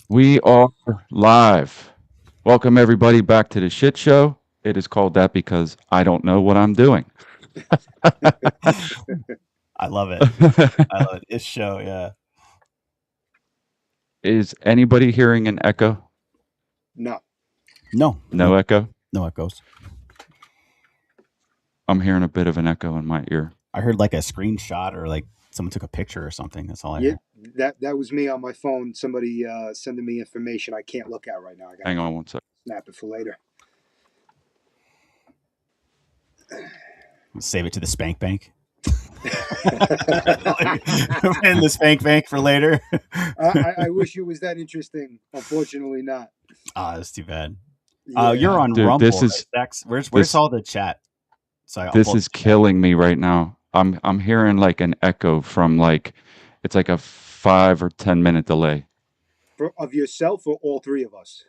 We are live. Welcome everybody back to the shit show. It is called that because I don't know what I'm doing. I love it. I love it. It's show, yeah. Is anybody hearing an echo? No. No, No echo? no echoes. I'm hearing a bit of an echo in my ear. I heard like a screenshot or like someone took a picture or something. That's all I Yeah, heard. that was me on my phone. Somebody sending me information I can't look at right now. I Hang gotta on one sec. snap it for later. Save it to the spank bank. And the spank bank for later. I wish it was that interesting. Unfortunately, not. That's too bad. Yeah. You're on Dude, Rumble, right, Dex? Where's this all the chat? So I'll this pull up is the chat. killing me right now. I'm hearing like an echo from like it's like a 5 or 10 minute delay. Of yourself or all three of us?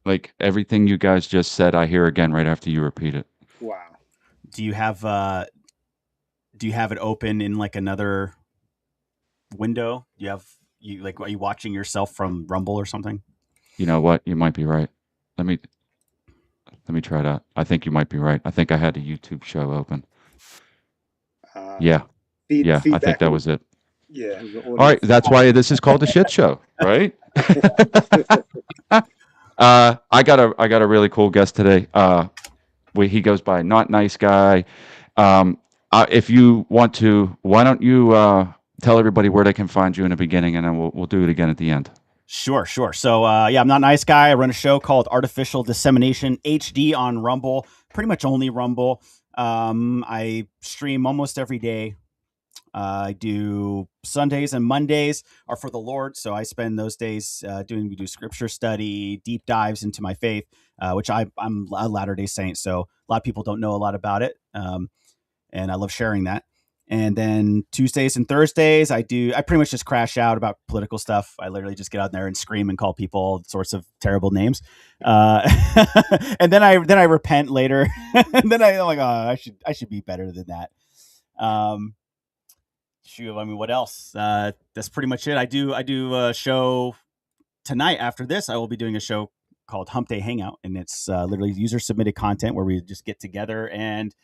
Like everything you guys just said, I hear again right after you repeat it. Wow. Do you have it open in like another window? Do you have you like are you watching yourself from Rumble or something? You know what? You might be right. Let me Let me try that. I think you might be right. I think I had a YouTube show open. Uh, Yeah, yeah, I think feedback. that was it. Yeah. The All audio. right, that's why this is called the shit show, right? I got a really cool guest today. He goes by NotNiceGuy. If you want to, why don't you tell everybody where they can find you in the beginning, and then we'll do it again at the end. Sure. So, I'm not nice guy. I run a show called Artificial Dissemination HD on Rumble, pretty much only Rumble. I stream almost every day. I do Sundays and Mondays are for the Lord, so I spend those days we do scripture study, deep dives into my faith, which I'm a Latter Day Saint, so a lot of people don't know a lot about it, and I love sharing that. And then Tuesdays and Thursdays, I pretty much just crash out about political stuff. I literally just get out there and scream and call people all sorts of terrible names. Uh, and then I repent later. And then I'm like, oh, I should be better than that. Shoot, I mean, what else? That's pretty much it. I do a show tonight. After this, I will be doing a show called Hump Day Hangout, and it's literally user submitted content where we just get together and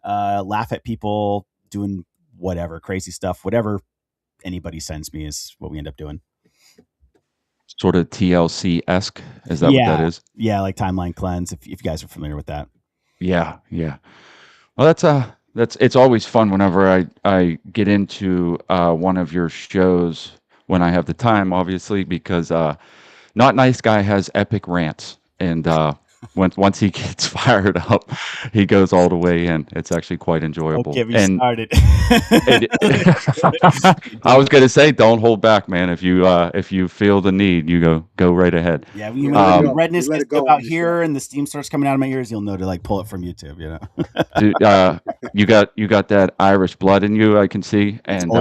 laugh at people doing whatever crazy stuff, whatever anybody sends me is what we end up doing. Sort of TLC esque. Is that what that is? Yeah, like timeline cleanse. If you guys are familiar with that. Yeah, yeah. Well, that's it's always fun whenever I get into one of your shows when I have the time, obviously, because Not Nice Guy has epic rants, and once he gets fired up, he goes all the way in. It's actually quite Don't enjoyable. get me And started. it, I was gonna say, don't hold back, man. If you feel the need, you go right ahead. Yeah, You when let it the go. redness You let gets it go about on this here one. and the steam starts coming out of my ears, you'll know to like pull it from YouTube. Dude, you got that Irish blood in you, I can see, and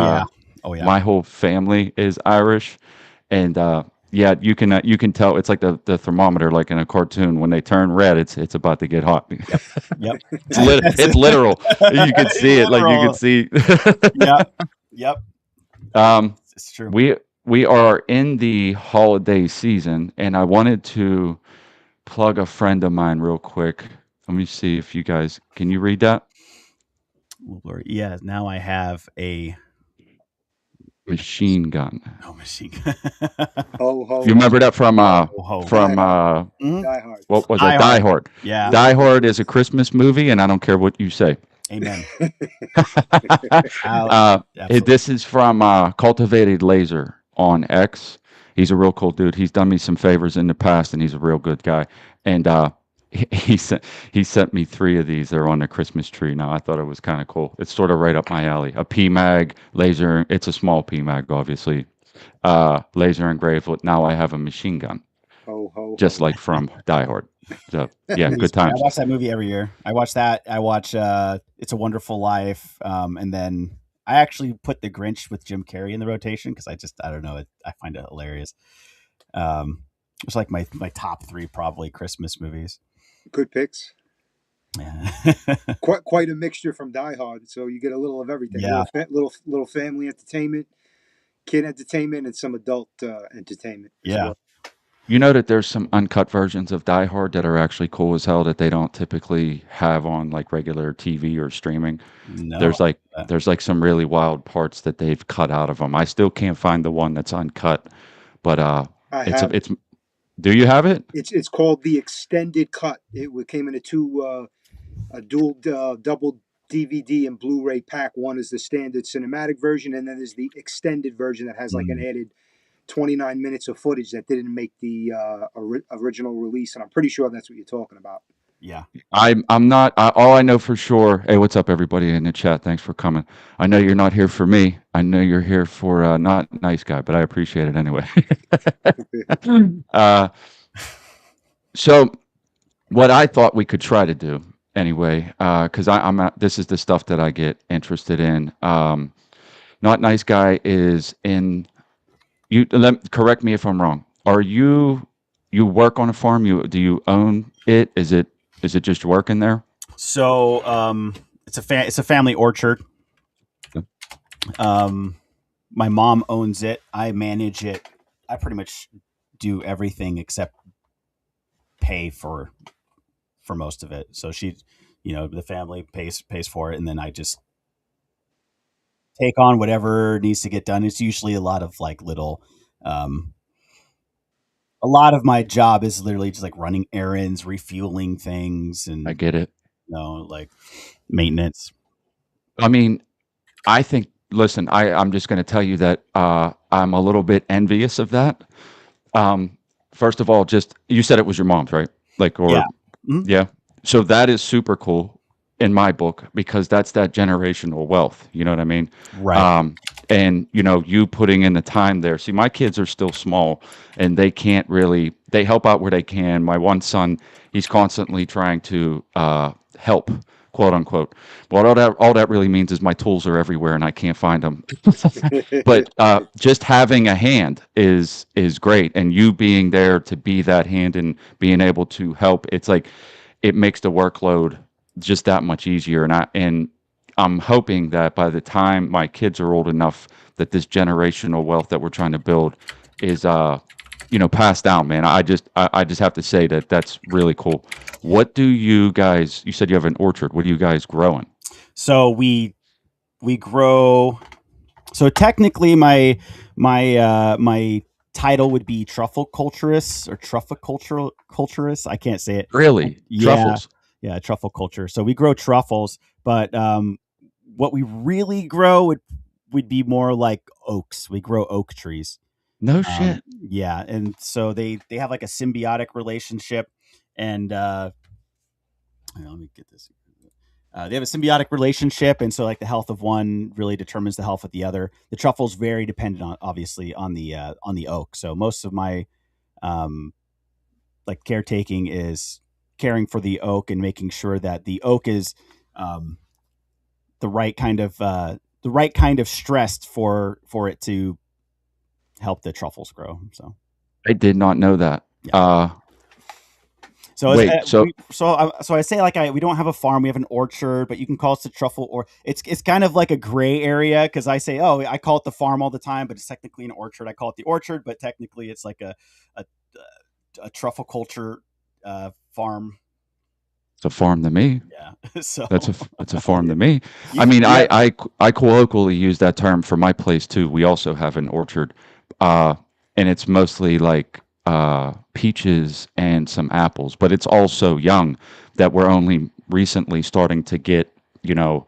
Oh yeah. my whole family is Irish, and yeah, you can tell it's like the thermometer, like in a cartoon. When they turn red, it's about to get hot. Yep. It's literal. You can see it, like you can Literal. see. Yep. um, It's true. we are in the holiday season, and I wanted to plug a friend of mine real quick. Let me see if you guys can you read that Oh, Lord. Yeah. Now I have a machine gun. machine. Ho ho. You remember that from Ho. Die Hard. what was Die it? Die Hard. Hard. Yeah. Die Hard is a Christmas movie, and I don't care what you say. Amen. This is from Cultivated Laser on X. He's a real cool dude. He's done me some favors in the past, and he's a real good guy. And he sent me 3 of these. They're on the Christmas tree now. I thought it was kind of cool. It's sort of right up my alley. A PMag laser. It's a small PMag, obviously. Laser engraved with. Now I have a machine gun, Ho ho. just ho. like from Die Hard. So yeah, good I times. watch that movie every year. I watch that. I watch It's a Wonderful Life. And then I actually put The Grinch with Jim Carrey in the rotation because I don't know. I find it hilarious. It's like my top 3 probably Christmas movies. Good picks. Yeah. Quite a mixture from Die Hard. So you get a little of everything. Yeah. Little family entertainment, kid entertainment, and some adult entertainment as Yeah. well. You know that there's some uncut versions of Die Hard that are actually cool as hell that they don't typically have on like regular TV or streaming. No. There's like some really wild parts that they've cut out of them. I still can't find the one that's uncut, but I have it. it's. Do you have it? It's called the extended cut. Came in a dual double DVD and Blu-ray pack. One is the standard cinematic version, and then there's the extended version that has like an Mm, added 29 minutes of footage that didn't make the original release. And I'm pretty sure that's what you're talking about. yeah. I'm not. All I know for sure. Hey, what's up, everybody in the chat? Thanks for coming. I know you're not here for me. I know you're here for not nice guy, but I appreciate it anyway. uh, so what I thought we could try to do anyway, because this is the stuff that I get interested in. Not nice guy is in. Correct me if I'm wrong. Are you work on a farm? Do you own it? Is it just working there? So it's a family orchard. Okay. My mom owns it. I manage it. I pretty much do everything except pay for most of it. So she, the family pays for it, and then I just take on whatever needs to get done. It's usually a lot of like little. Um, a lot of my job is literally just like running errands, refueling things, I and get it. like maintenance. I mean, I think. Listen, I'm just going to tell you that I'm a little bit envious of that. Um, First of all, just you said it was your mom's, right? Like, Yeah. or Mhm. yeah. So that is super cool in my book because that's that generational wealth. You know what I mean? Right. Um, and you putting in the time there. See, my kids are still small, and they can't really. They help out where they can. My one son, he's constantly trying to help, quote unquote. But all that really means is my tools are everywhere, and I can't find them. But just having a hand is great, and you being there to be that hand and being able to help, it's like it makes the workload just that much easier. I'm hoping that by the time my kids are old enough, that this generational wealth that we're trying to build is passed down. Man, I just have to say that that's really cool. What do you guys? You said you have an orchard. What are you guys growing? So we grow. So technically, my title would be truffle culturist or truffle culturist. I can't say it. Really, Yeah, truffles? yeah, truffle culture. So we grow truffles, but what we really grow would be more like oaks. We grow oak trees. No shit. Yeah, and so they have like a symbiotic relationship, and let me get this. They have a symbiotic relationship, and so like the health of one really determines the health of the other. The truffle's very dependent on obviously on the oak. So most of my um, like caretaking is caring for the oak and making sure that the oak is um, the right kind of stressed for it to help the truffles grow. So I did not know that. yeah. So Wait, so so I say like we don't have a farm, we have an orchard, but you can call it the truffle, or it's kind of like a gray area because I say, oh, I call it the farm all the time, but it's technically an orchard. I call it the orchard, but technically it's like a, a truffle culture farm. it's a farm to me. Yeah. So That's a farm to me. I you, mean, yeah, I colloquially use that term for my place too. We also have an orchard, uh, and it's mostly like peaches and some apples, but it's also young that we're only recently starting to get. You know,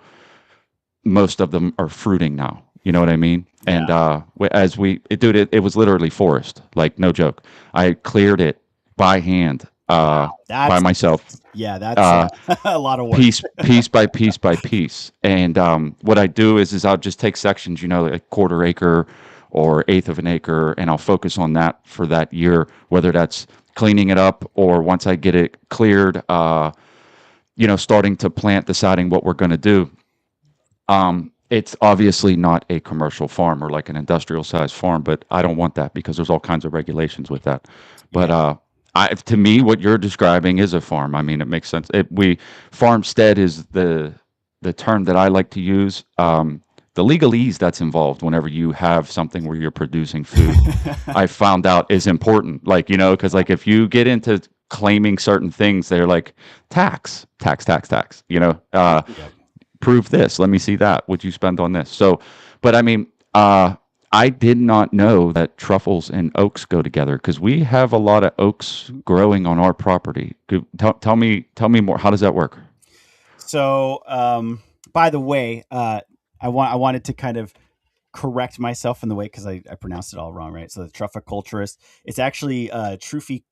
most of them are fruiting now. You know what I mean? And yeah. dude, it was literally forest. Like no joke. I cleared it by hand, Wow. by That's myself. that's Uh, a lot of work. piece by piece by piece. And what I do is I'll just take sections, like quarter acre or eighth of an acre, and I'll focus on that for that year, whether that's cleaning it up or once I get it cleared, starting to plant, deciding what we're going to do. It's obviously not a commercial farm or like an industrial sized farm, but I don't want that because there's all kinds of regulations with that. But Yeah. to me, what you're describing is a farm. I mean, it makes sense. Farmstead is the term that I like to use. The legalese that's involved whenever you have something where you're producing food, I found out is important. Like, because like if you get into claiming certain things, they're like tax, tax, tax, tax. Yep. Prove this. Let me see that. Would you spend on this? So, but I mean, I did not know that truffles and oaks go together because we have a lot of oaks growing on our property. Tell me more. How does that work? So, by the way, I wanted to kind of correct myself in the way because I pronounced it all wrong, right? So the trufficulturist, it's actually trufficulture,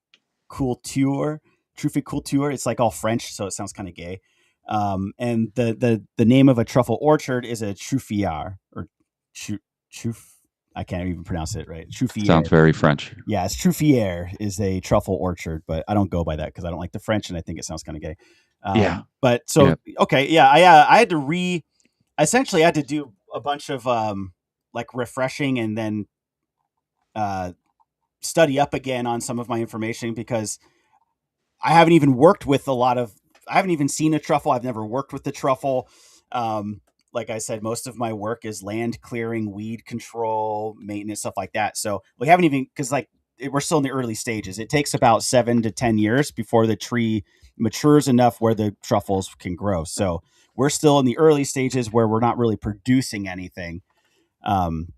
trufficulture. It's like all French, so it sounds kind of gay. And the name of a truffle orchard is a truffier or tru, truf. I can't even pronounce it right. Truffier. Sounds very French. Yeah, it's Truffier is a truffle orchard, but I don't go by that because I don't like the French and I think it sounds kind of gay. Yeah. But Yeah. so okay, yeah, I had to essentially I had to do a bunch of like refreshing and then uh, study up again on some of my information because I haven't even worked with a lot of. I haven't even seen a truffle. I've never worked with the truffle. Um, like I said, most of my work is land clearing, weed control, maintenance, stuff like that. So we haven't even because we're still in the early stages. It takes about 7 to 10 years before the tree matures enough where the truffles can grow. So we're still in the early stages where we're not really producing anything. Um,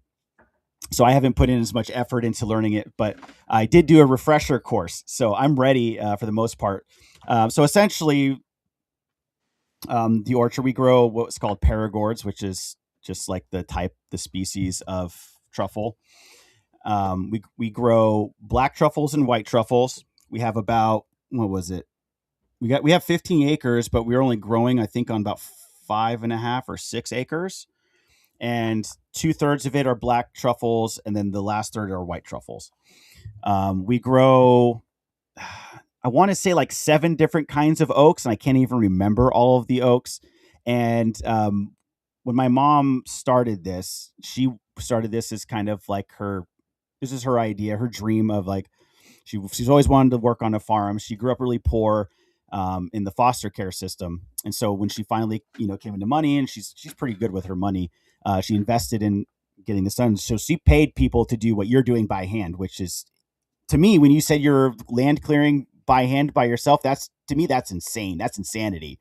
so I haven't put in as much effort into learning it, but I did do a refresher course, so I'm ready for the most part. So essentially, the orchard we grow what's called paragords, which is just like the species of truffle. We grow black truffles and white truffles. We have about what was it? We have 15 acres, but we're only growing I think on about 5.5 or 6 acres, and 2/3 of it are black truffles, and then the last third are white truffles. We grow, I want to say like 7 different kinds of oaks, and I can't even remember all of the oaks. And when my mom started this, she started this as kind of like this is her idea, her dream of like, she's always wanted to work on a farm. She grew up really poor in the foster care system, and so when she finally came into money, and she's pretty good with her money, she invested in getting this done. So she paid people to do what you're doing by hand, which is, to me, when you said you're land clearing by hand by yourself, that's, to me, that's insane. That's insanity.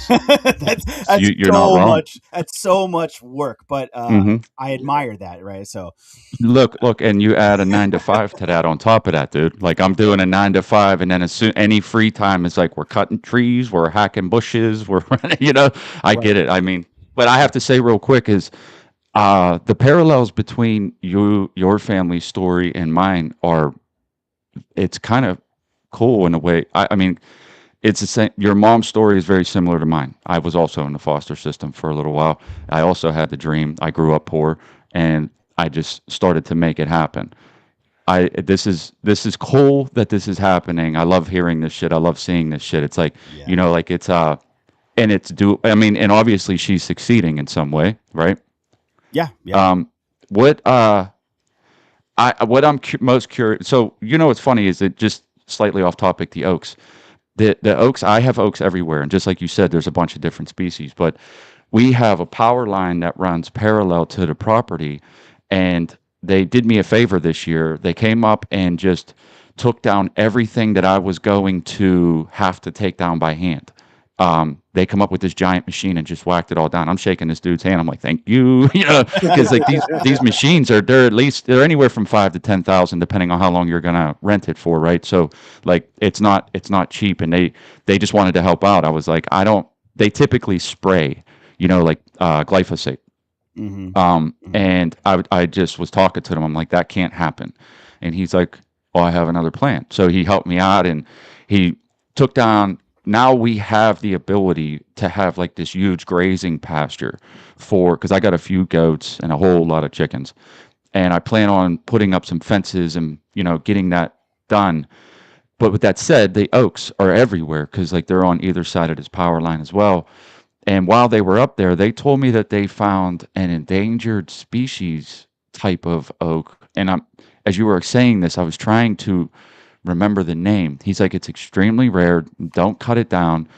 That's You're not so wrong. much. That's so much work, but Hmm. I admire that, right? So Look, and you add a 9 to 5 to that on top of that, dude. Like I'm doing a 9 to 5, and then as soon any free time is like we're cutting trees, we're hacking bushes, we're I right. get it. I mean, but I have to say real quick is the parallels between your family story and mine are it's kind of cool in a way. I mean, it's the same. Your mom's story is very similar to mine. I was also in the foster system for a little while. I also had the dream. I grew up poor, and I just started to make it happen. I this is cool that this is happening. I love hearing this shit. I love seeing this shit. It's like Yeah. like and it's do. I mean, and obviously she's succeeding in some way, right? Yeah. Yeah. Um, what what I'm most curious. So what's funny is it just slightly off topic. The oaks. The oaks, I have oaks everywhere, and just like you said, there's a bunch of different species, but we have a power line that runs parallel to the property, and they did me a favor this year. They came up and just took down everything that I was going to have to take down by hand. They come up with this giant machine and just whacked it all down. I'm shaking this dude's hand. I'm like, "Thank you," because like these machines they're at least they're anywhere from 5 to 10,000 depending on how long you're gonna rent it for, right? So like it's not cheap, and they just wanted to help out. I was like, I don't. They typically spray, like glyphosate. Mm-hmm. Mm-hmm. And I just was talking to him. I'm like, that can't happen. And he's like, well, I have another plan. So he helped me out, and he took down. Now we have the ability to have like this huge grazing pasture because I got a few goats and a whole lot of chickens. And I plan on putting up some fences and, getting that done. But with that said, the oaks are everywhere because like they're on either side of this power line as well. And while they were up there, they told me that they found an endangered species type of oak. And as you were saying this, I was trying to remember the name. He's like, it's extremely rare. Don't cut it down.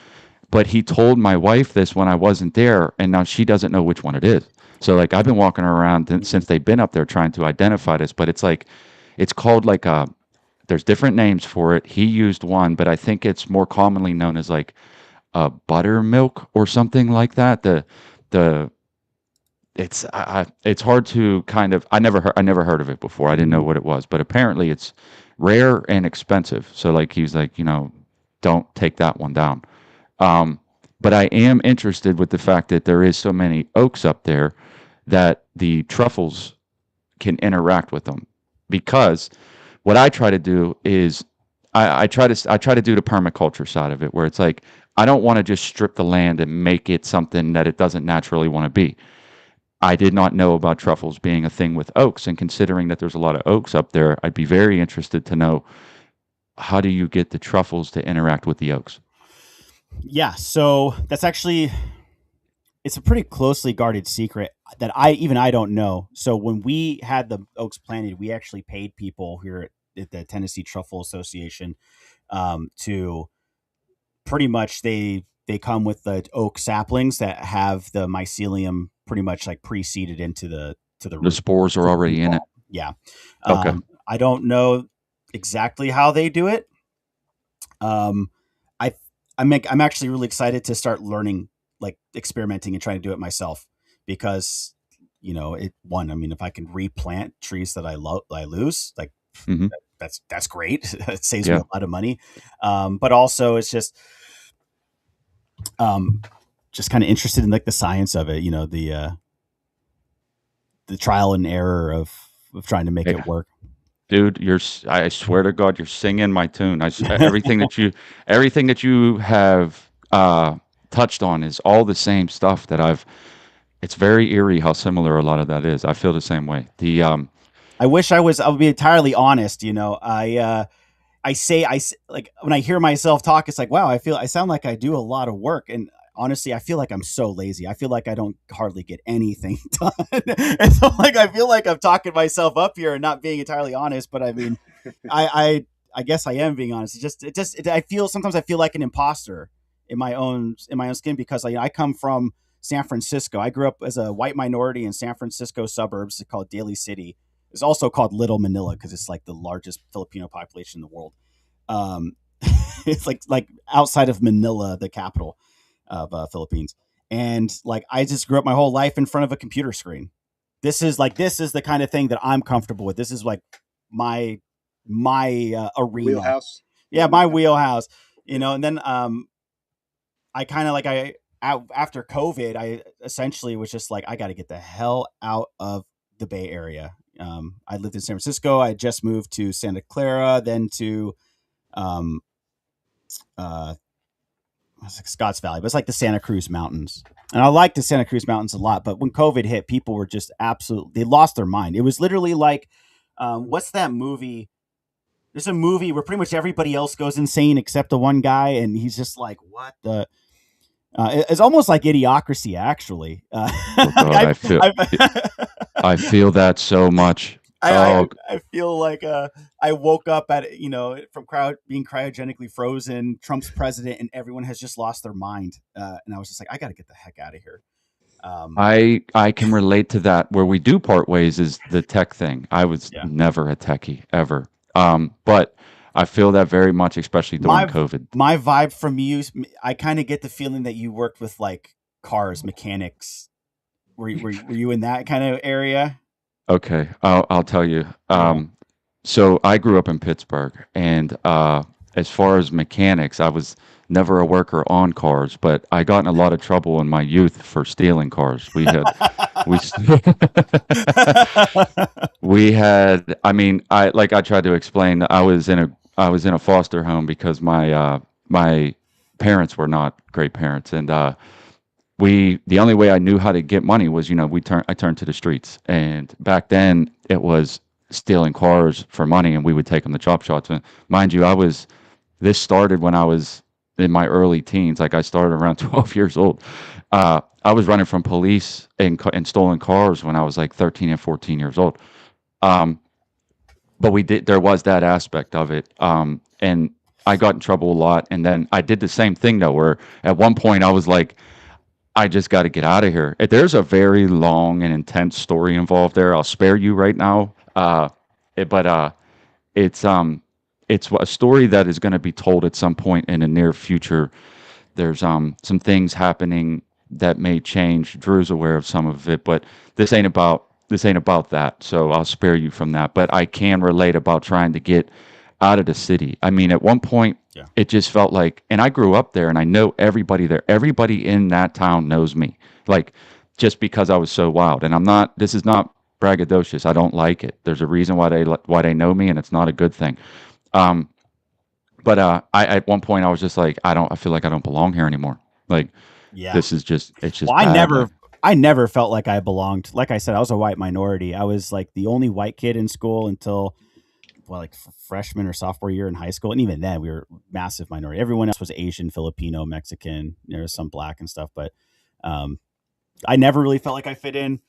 But he told my wife this when I wasn't there, and now she doesn't know which one it is. So like I've been walking around since they've been up there trying to identify this, but it's like it's called like a. There's different names for it. He used one, but I think it's more commonly known as like a buttermilk or something like that. The it's hard to kind of I never heard of it before. I didn't know what it was, but apparently it's rare and expensive. So like he's like, don't take that one down. Um, but I am interested with the fact that there is so many oaks up there that the truffles can interact with them. Because what I try to do is I try to do the permaculture side of it, where it's like I don't want to just strip the land and make it something that it doesn't naturally want to be. I did not know about truffles being a thing with oaks, and considering that there's a lot of oaks up there, I'd be very interested to know, how do you get the truffles to interact with the oaks? Yeah, so that's actually, it's a pretty closely guarded secret that I don't know. So when we had the oaks planted, we actually paid people here at the Tennessee Truffle Association, to pretty much, they come with the oak saplings that have the mycelium pretty much like pre-seeded into the The root. spores are already in it. Yeah. Okay. I don't know exactly how they do it. Um, I I'm actually really excited to start learning, like experimenting and trying to do it myself, because I mean, if I can replant trees that I lose, like Hmm. that's great. It saves me Yeah. a lot of money. But also it's um, just kind of interested in like the science of it, the trial and error of trying to make Hey, it work. dude, I swear to God, you're singing my tune. Everything that you have touched on is all the same stuff that I've. It's very eerie how similar a lot of that is. I feel the same way. I wish I would be entirely honest. Like when I hear myself talk, it's like, wow, I sound like I do a lot of work. And honestly, I feel like I'm so lazy. I feel like I don't hardly get anything done. And so like, I feel like I'm talking myself up here and not being entirely honest, but I mean, I guess I am being honest. I feel, sometimes I feel like an imposter in my own skin, because I come from San Francisco. I grew up as a white minority in San Francisco suburbs called Daly City. It's also called Little Manila because it's like the largest Filipino population in the world. Um, it's like outside of Manila, the capital of Philippines, and like I just grew up my whole life in front of a computer screen. This is the kind of thing that I'm comfortable with. This is like my arena. Wheelhouse. Yeah, my wheelhouse. And then I kind of like after COVID, I essentially was just like, I got to get the hell out of the Bay Area. I lived in San Francisco. I just moved to Santa Clara, then to um, it's like Scotts Valley, but it's like the Santa Cruz Mountains. And I like the Santa Cruz Mountains a lot. But when COVID hit, people were just they lost their mind. It was literally like, what's that movie? There's a movie where pretty much everybody else goes insane except the one guy, and he's just like, what the? It's almost like Idiocracy, actually. Oh God, I feel that so much. Oh, I feel like I woke up at from being cryogenically frozen. Trump's president, and everyone has just lost their mind. And I was just like, I got to get the heck out of here. I can relate to that. Where we do part ways is the tech thing. I was Yeah, never a techie ever. But I feel that very much, especially during my COVID. my vibe from you, I kind of get the feeling that you worked with like cars, mechanics. Were you in that kind of area? Okay, I'll tell you. Yeah. So I grew up in Pittsburgh, and as far as mechanics, I was never a worker on cars, but I got in a lot of trouble in my youth for stealing cars. We we had. I mean, I tried to explain. I was in a foster home because my parents were not great parents, and the only way I knew how to get money was, I turned to the streets. And back then it was stealing cars for money, and we would take them to chop shops. And mind you, this started when I was in my early teens. Like I started around 12 years old. I was running from police and stolen cars when I was like 13 and 14 years old. Um, but we did. There was that aspect of it, and I got in trouble a lot. And then I did the same thing though, where at one point I was like, I just got to get out of here. There's a very long and intense story involved there. I'll spare you right now. But it's it's a story that is going to be told at some point in the near future. There's some things happening that may change. Drew's aware of some of it, but this ain't about that. So I'll spare you from that. But I can relate about trying to get out of the city. I mean, at one point, Yeah. it just felt like, and I grew up there, and I know everybody there. Everybody in that town knows me, like just because I was so wild. And I'm not. This is not braggadocious. I don't like it. There's a reason why they know me, and it's not a good thing. Um, but I at one point I was just like, I don't. I feel like I don't belong here anymore. Like Yeah. this is just. It's just Well, bad. Like, I never felt like I belonged. Like I said, I was a white minority. I was like the only white kid in school until well, like freshman or sophomore year in high school, and even then we were massive minority. Everyone else was Asian, Filipino, Mexican. There was some black and stuff, but um, I never really felt like I fit in.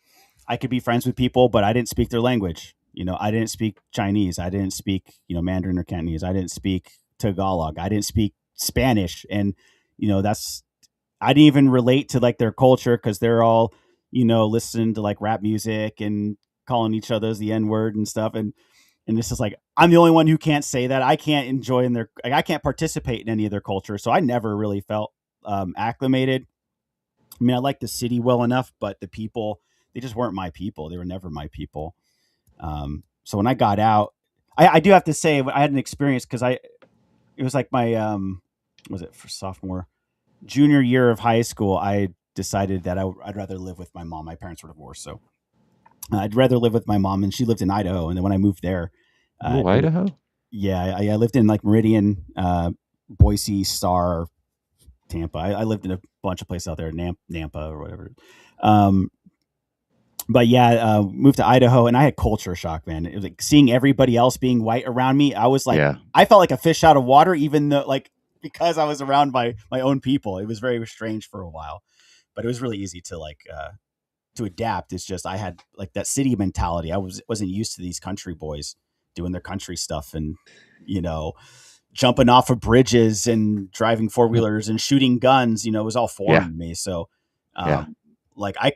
I could be friends with people, but I didn't speak their language. You know, I didn't speak Chinese. I didn't speak, Mandarin or Cantonese. I didn't speak Tagalog. I didn't speak Spanish. And, that's, I didn't even relate to like their culture because they're all, listening to like rap music and calling each other the N word and stuff. And this is like, I'm the only one who can't say that. I can't enjoy in their, like, I can't participate in any of their culture. So I never really felt acclimated. I mean, I like the city well enough, but the people, they just weren't my people. They were never my people. So when I got out, I do have to say I had an experience because it was like my, was it for sophomore, junior year of high school. I decided that I'd rather live with my mom. My parents were divorced. So I'd rather live with my mom, and she lived in Idaho. And then when I moved there, oh, Idaho. yeah, I lived in like Meridian, Boise, Star, Tampa. I lived in a bunch of places out there, Nampa or whatever. Um, but yeah, moved to Idaho, and I had culture shock, man. It was like seeing everybody else being white around me. I was like, Yeah. I felt like a fish out of water, even though like because I was around my own people. It was very strange for a while, but it was really easy to like to adapt. It's just I had like that city mentality. I wasn't used to these country boys doing their country stuff and you know jumping off of bridges and driving four wheelers and shooting guns. It was all Yeah. foreign to me. So, Yeah. like I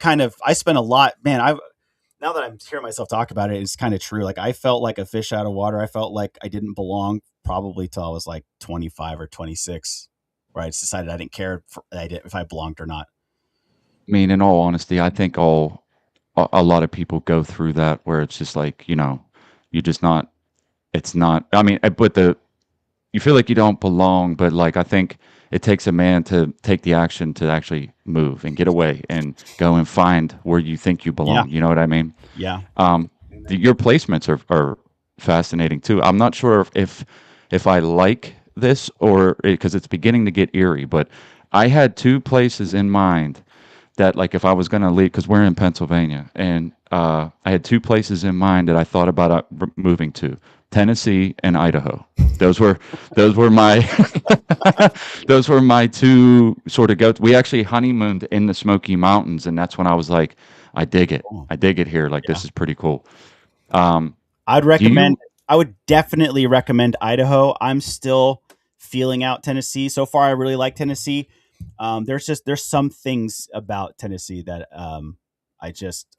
spent a lot, man. Now that I'm hearing myself talk about it, it's kind of true. Like I felt like a fish out of water. I felt like I didn't belong probably till I was like 25 or 26, where I just decided I didn't care if I belonged or not. I mean, in all honesty, I think a lot of people go through that where it's just like, you're just not. It's not. I mean, but you feel like you don't belong, but like I think it takes a man to take the action to actually move and get away and go and find where you think you Yeah. belong. You know what I mean? Yeah. Your placements are fascinating too. I'm not sure if I like this or because it's beginning to get eerie, but I had two places in mind that like if I was going to leave because we're in Pennsylvania and I had two places in mind that I thought about moving to Tennessee and Idaho. Those were those were my those were my two sort of go. We actually honeymooned in the Smoky Mountains, and that's when I was like, I dig it. Oh, I dig it here. Like yeah. this is pretty cool. Um, I'd do recommend. you? I would definitely recommend Idaho. I'm still feeling out Tennessee. So far, I really like Tennessee. There's some things about Tennessee that I just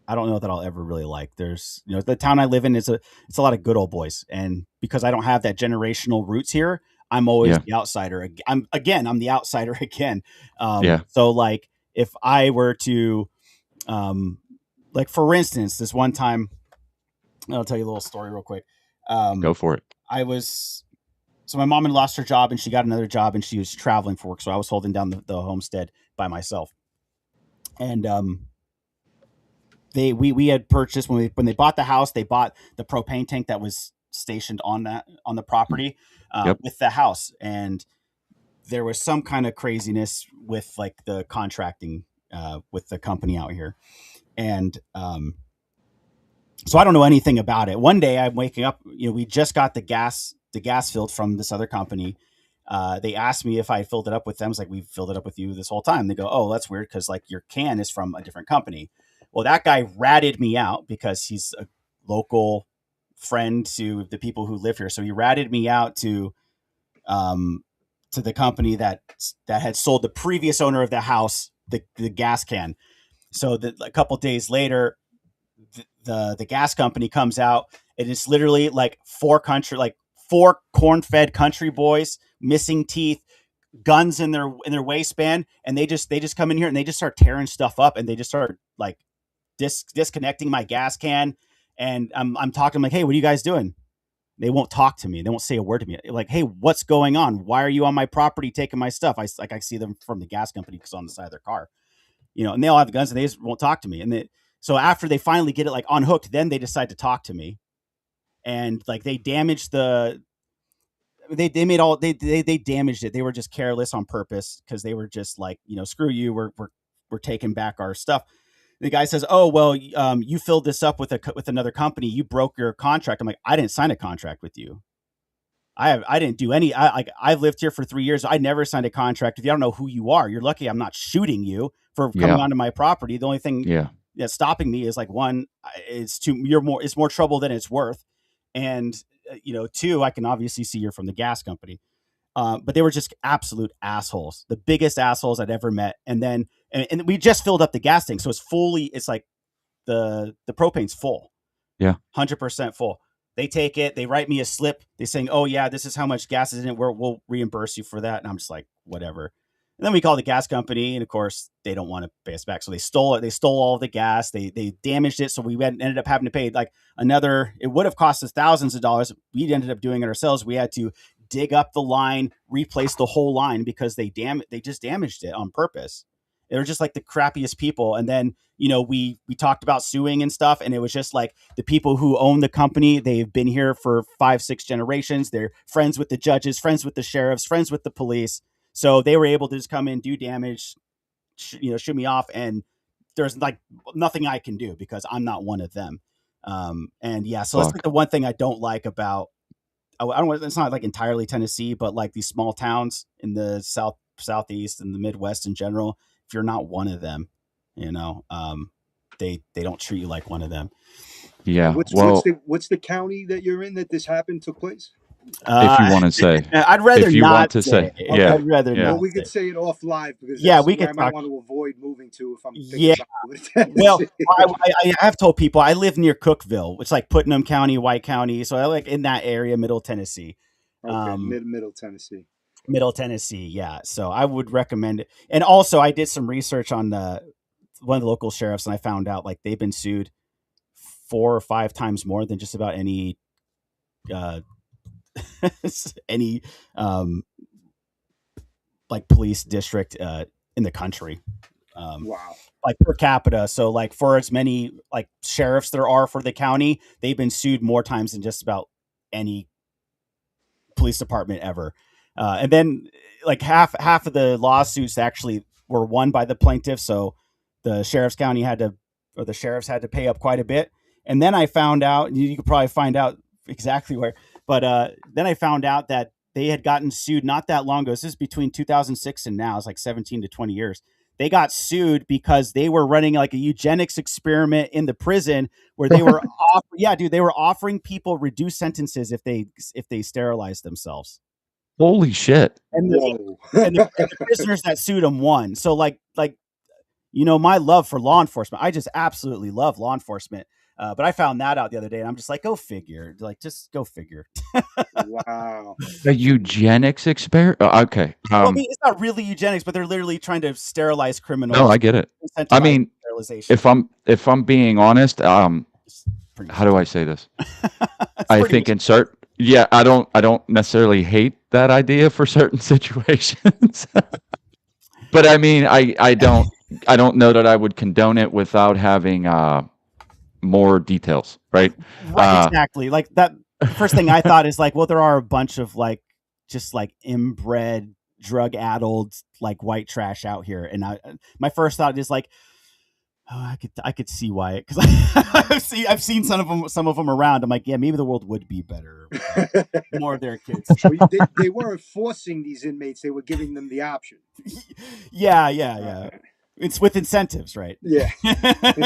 I don't know that I'll ever really like. There's the town I live in is it's a lot of good old boys, and because I don't have that generational roots here, I'm always Yeah, the outsider. I'm the outsider again. yeah. So like if I were to um, like for instance, this one time I'll tell you a little story real quick. Go Um, for it. I was so my mom had lost her job and she got another job and she was traveling for work. So I was holding down the homestead by myself. And we had purchased when they bought the house, they bought the propane tank that was stationed on the property Yep. with the house. And there was some kind of craziness with like the contracting with the company out here. And so I don't know anything about it. One day I'm waking up, we just got the gas filled from this other company. They asked me if I filled it up with them. I was like, we've filled it up with you this whole time. They go, oh, that's weird because like your can is from a different company. Well, that guy ratted me out because he's a local friend to the people who live here. So he ratted me out to the company that had sold the previous owner of the house the gas can. So that a couple days later, the gas company comes out, and it's literally like four corn-fed country boys, missing teeth, guns in their waistband, and they just come in here and they just start tearing stuff up, and they just start like disconnecting my gas can. And I'm talking like, hey, what are you guys doing? They won't talk to me. They won't say a word to me. Like, hey, what's going on? Why are you on my property taking my stuff? I see them from the gas company because on the side of their car, and they all have guns and they just won't talk to me. And so after they finally get it like unhooked, then they decide to talk to me. And like they damaged they damaged it. They were just careless on purpose because they were just like, screw you. We're taking back our stuff. The guy says, "Oh, well, you filled this up with another company. You broke your contract." I'm like, "I didn't sign a contract with you. I didn't do any. I've lived here for 3 years. I never signed a contract with you. I don't know who you are. You're lucky I'm not shooting you for coming onto my property. The only thing that's stopping me is like, one, it's more trouble than it's worth, and two, I can obviously see you're from the gas company." But they were just absolute assholes, the biggest assholes I'd ever met. And then, and we just filled up the gas tank. So it's like the propane's full. Yeah. 100% full. They take it, they write me a slip. They're saying, "Oh yeah, this is how much gas is in it. We'll reimburse you for that." And I'm just like, whatever. And then we call the gas company, and of course they don't want to pay us back. So they stole it. They stole all the gas. They damaged it. So we ended up having to pay like another. It would have cost us thousands of dollars. We ended up doing it ourselves. We had to dig up the line, replace the whole line because they just damaged it on purpose. They were just like the crappiest people. And then, we talked about suing and stuff. And it was just like the people who own the company, they've been here for 5-6 generations. They're friends with the judges, friends with the sheriffs, friends with the police. So they were able to just come in, do damage, shoot me off. And there's like nothing I can do because I'm not one of them. And yeah, so that's like the one thing I don't like about, I don't know, it's not like entirely Tennessee, but like these small towns in the southeast and the Midwest in general, if you're not one of them, they don't treat you like one of them. Yeah. What's the county that you're in that this took place? If you want to say, I'd rather if you not want to say, yeah, I'd rather not. Well, we could say it off live because we could. I might want to avoid moving to if I'm thinking about Well, I have told people I live near Cookville. It's like Putnam County, White County, so I like in that area, Middle Tennessee. Okay, Middle Tennessee. Middle Tennessee, yeah. So I would recommend it. And also, I did some research on one of the local sheriffs, and I found out like they've been sued 4 or 5 times more than just about any like police district in the country. Wow. Like per capita. So like for as many like sheriffs there are for the county, they've been sued more times than just about any police department ever. And then like half of the lawsuits actually were won by the plaintiff. So the sheriffs had to pay up quite a bit. And then I found out, you could probably find out exactly where, but then I found out that they had gotten sued not that long ago. This is between 2006 and now. It's like 17 to 20 years. They got sued because they were running like a eugenics experiment in the prison where they were they were offering people reduced sentences if they sterilized themselves. Holy shit. And the prisoners that sued them won. So like my love for law enforcement, I just absolutely love law enforcement. But I found that out the other day, and I'm just like, go figure. Like, just go figure. Wow. The eugenics experiment? Okay. Well, I mean, it's not really eugenics, but they're literally trying to sterilize criminals. No, I get it. I mean, if I'm being honest, how do I say this? I think I don't necessarily hate that idea for certain situations. But I mean, I don't know that I would condone it without having more details, right? Exactly. Like that first thing I thought is like, well, there are a bunch of like just like inbred, drug-addled like white trash out here, and my first thought is like, oh, I could see why, because I've seen some of them around. I'm like, yeah, maybe the world would be better. More of their kids. They weren't forcing these inmates; they were giving them the option. Yeah. It's with incentives, right? Yeah.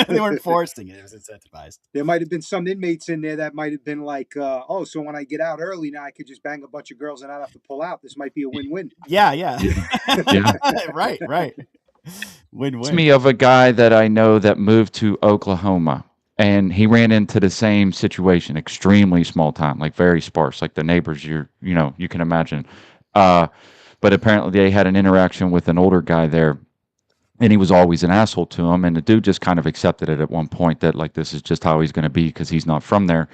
They weren't forcing it; it was incentivized. There might have been some inmates in there that might have been like, oh, so when I get out early now, I could just bang a bunch of girls and not have to pull out. This might be a win-win. Yeah, yeah, Yeah. Yeah. right, right. Win-win. Me of a guy that I know that moved to Oklahoma, and he ran into the same situation, extremely small town, like very sparse, like the neighbors you can imagine. Uh, but apparently they had an interaction with an older guy there, and he was always an asshole to him, and the dude just kind of accepted it at one point that like this is just how he's going to be because he's not from there.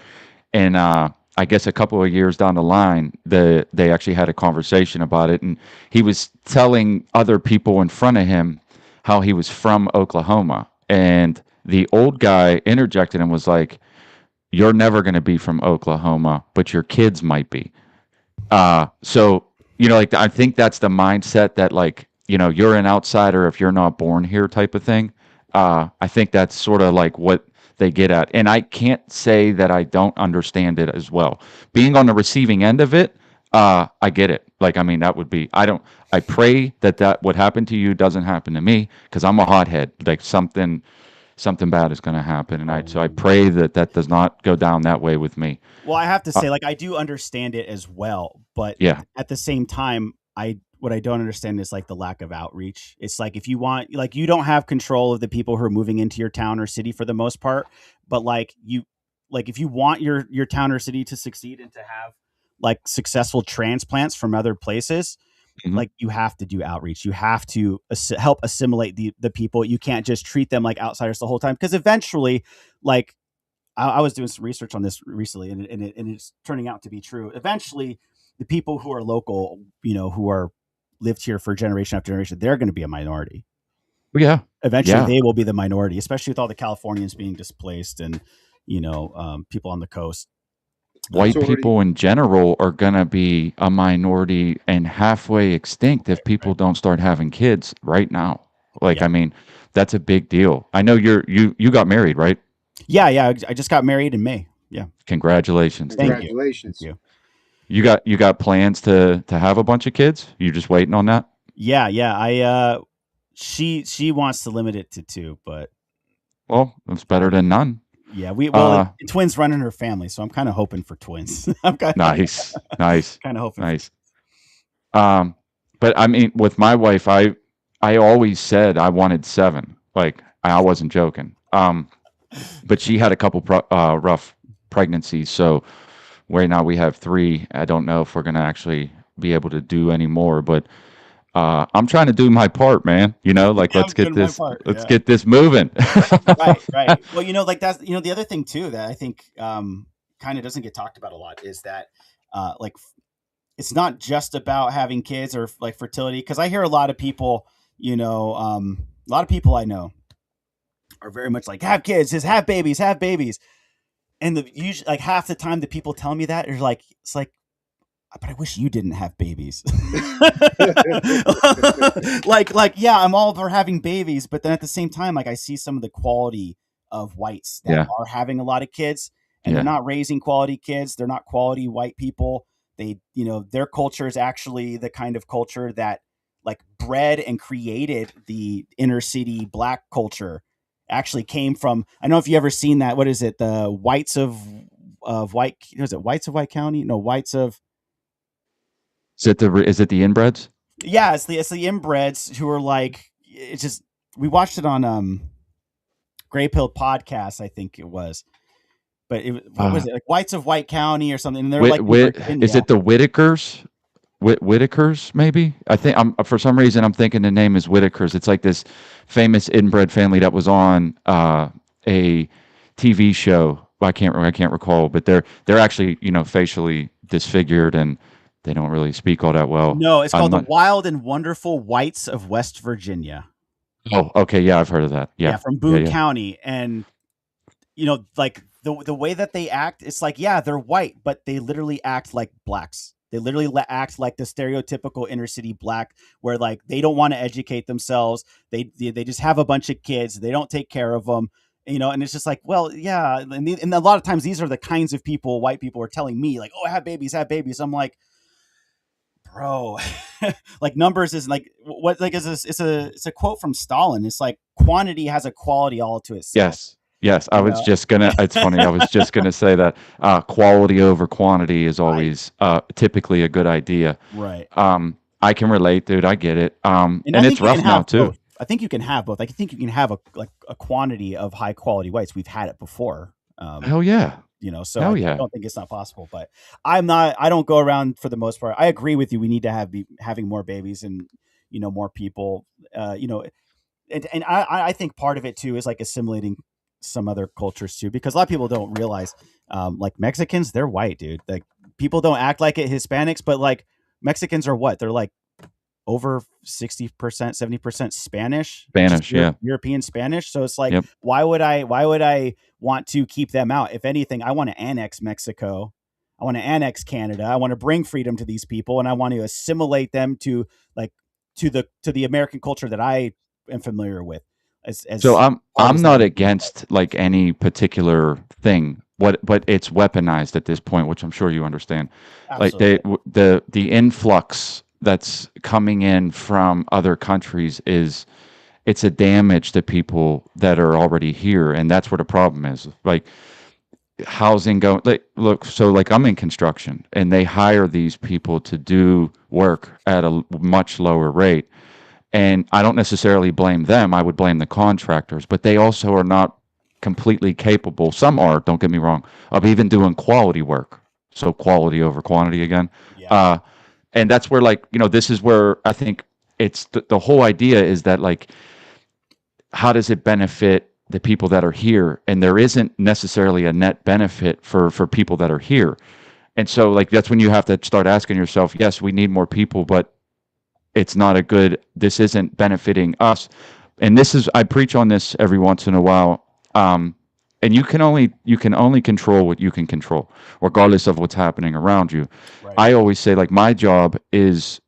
And I guess a couple of years down the line, they actually had a conversation about it, and he was telling other people in front of him how he was from Oklahoma, and the old guy interjected and was like, "You're never going to be from Oklahoma, but your kids might be." So like I think that's the mindset that like you're an outsider if you're not born here type of thing. I think that's sort of like what they get at, and I can't say that I don't understand it as well. Being on the receiving end of it, I get it. Like I mean, that would be I don't. I pray that what happened to you doesn't happen to me because I'm a hothead. Like something bad is going to happen, and I pray that does not go down that way with me. Well, I have to say, like, I do understand it as well, but Yeah. at the same time, what I don't understand is like the lack of outreach. It's like if you want, like, you don't have control of the people who are moving into your town or city for the most part, but like if you want your town or city to succeed and to have like successful transplants from other places, Mhm. like you have to do outreach. You have to help assimilate the people. You can't just treat them like outsiders the whole time because eventually, like I was doing some research on this recently, and it's turning out to be true. Eventually, the people who are local, who are lived here for generation after generation, they're going to be a minority. Yeah. Eventually, Yeah. they will be the minority, especially with all the Californians being displaced and people on the coast. It's White already people in general are going to be a minority and halfway extinct if people don't start having kids right now. Like, Yeah, I mean, that's a big deal. I know you got married, right? yeah. I just got married in May. Yeah, Congratulations, thank dude. you, thank congratulations. you. You got plans to have a bunch of kids? You just waiting on that? Yeah, yeah. She wants to limit it to two, but Well, that's better than none. yeah, Uh, twins run in her family, so I'm kind of hoping for twins. I'm kind of nice, nice, kind of hoping for. nice. Um, but I mean, with my wife, I always said I wanted seven. Like I wasn't joking. But she had a couple rough pregnancies, so right now we have three. I don't know if we're gonna actually be able to do any more, but I'm trying to do my part, man. Like I'm doing my part. let's Yeah. get this moving. Right, right. Well, like that's the other thing too that I think kind of doesn't get talked about a lot is that like it's not just about having kids or like fertility because I hear a lot of people, a lot of people I know are very much like have kids, just have babies, and the usually like half the time the people tell me that are like it's like but I wish you didn't have babies. like yeah, I'm all for having babies, but then at the same time, like I see some of the quality of whites that Yeah, are having a lot of kids, and they're yeah, not raising quality kids. They're not quality white people. Their culture is actually the kind of culture that like bred and created the inner city black culture. Actually came from. I don't know if you ever seen that. What is it? The whites of white. Was it whites of White County? No, whites of is it the inbreds? yeah, it's the inbreds who are like it's just we watched it on Gray Pill podcast, I think it was. But what Uh, was it? Like Whites of White County or something, and they're Whit, like in Whit, is Virginia. it the Whitakers? Whitakers, maybe. I think I'm for some reason I'm thinking the name is Whitakers. It's like this famous inbred family that was on a TV show. I can't recall, but they're actually facially disfigured and they don't really speak all that well. No, it's I'm called the not. Wild and Wonderful Whites of West Virginia. Oh, okay, yeah, I've heard of that. Yeah, Yeah, from yeah, Boone yeah. County. And like the way that they act, it's like, yeah, they're white, but they literally act like blacks. They literally act like the stereotypical inner city black, where like they don't want to educate themselves. They just have a bunch of kids. They don't take care of them. And it's just like, well, yeah, and a lot of times these are the kinds of people white people are telling me, like, oh, have babies. I'm like, bro, like numbers is like what like is this? It's a quote from Stalin. It's like quantity has a quality all to itself. Yes. Yes, I You was know, just gonna. It's funny. I was just gonna say that quality over quantity is right, always typically a good idea. right. I can relate, dude. I get it. And I And think it's you can rough now have too. both. I think you can have both. I think you can have a quantity of high quality whites. We've had it before. Hell yeah. So Hell I yeah. don't think it's not possible, but I don't go around for the most part. I agree with you. We need to be having more babies and, more people, and I think part of it too is like assimilating some other cultures too, because a lot of people don't realize, like Mexicans, they're white, dude. Like people don't act like it, Hispanics, but like Mexicans are what? They're like over 60%, 70% Spanish, just Spanish, yeah. European Spanish. So it's like, Yep. why would I want to keep them out? If anything, I want to annex Mexico. I want to annex Canada. I want to bring freedom to these people, and I want to assimilate them to like to the American culture that I am familiar with. So As hard I'm as that not may be, against like any particular thing. What but it's weaponized at this point, which I'm sure you understand. Like absolutely the influx that's coming in from other countries is it's a damage to people that are already here, and that's where the problem is. Like housing going like look, so like I'm in construction and they hire these people to do work at a much lower rate, and I don't necessarily blame them. I would blame the contractors, but they also are not completely capable. Some are, don't get me wrong, of even doing quality work. So quality over quantity again. yeah, Uh, and that's where, like, this is where I think it's the whole idea is that, like, how does it benefit the people that are here? And there isn't necessarily a net benefit for people that are here. And so, like, that's when you have to start asking yourself, yes, we need more people, but it's not a good, this isn't benefiting us. And this is, I preach on this every once in a while. And you can only control what you can control, regardless of what's happening around you. right, I always say, like, my job is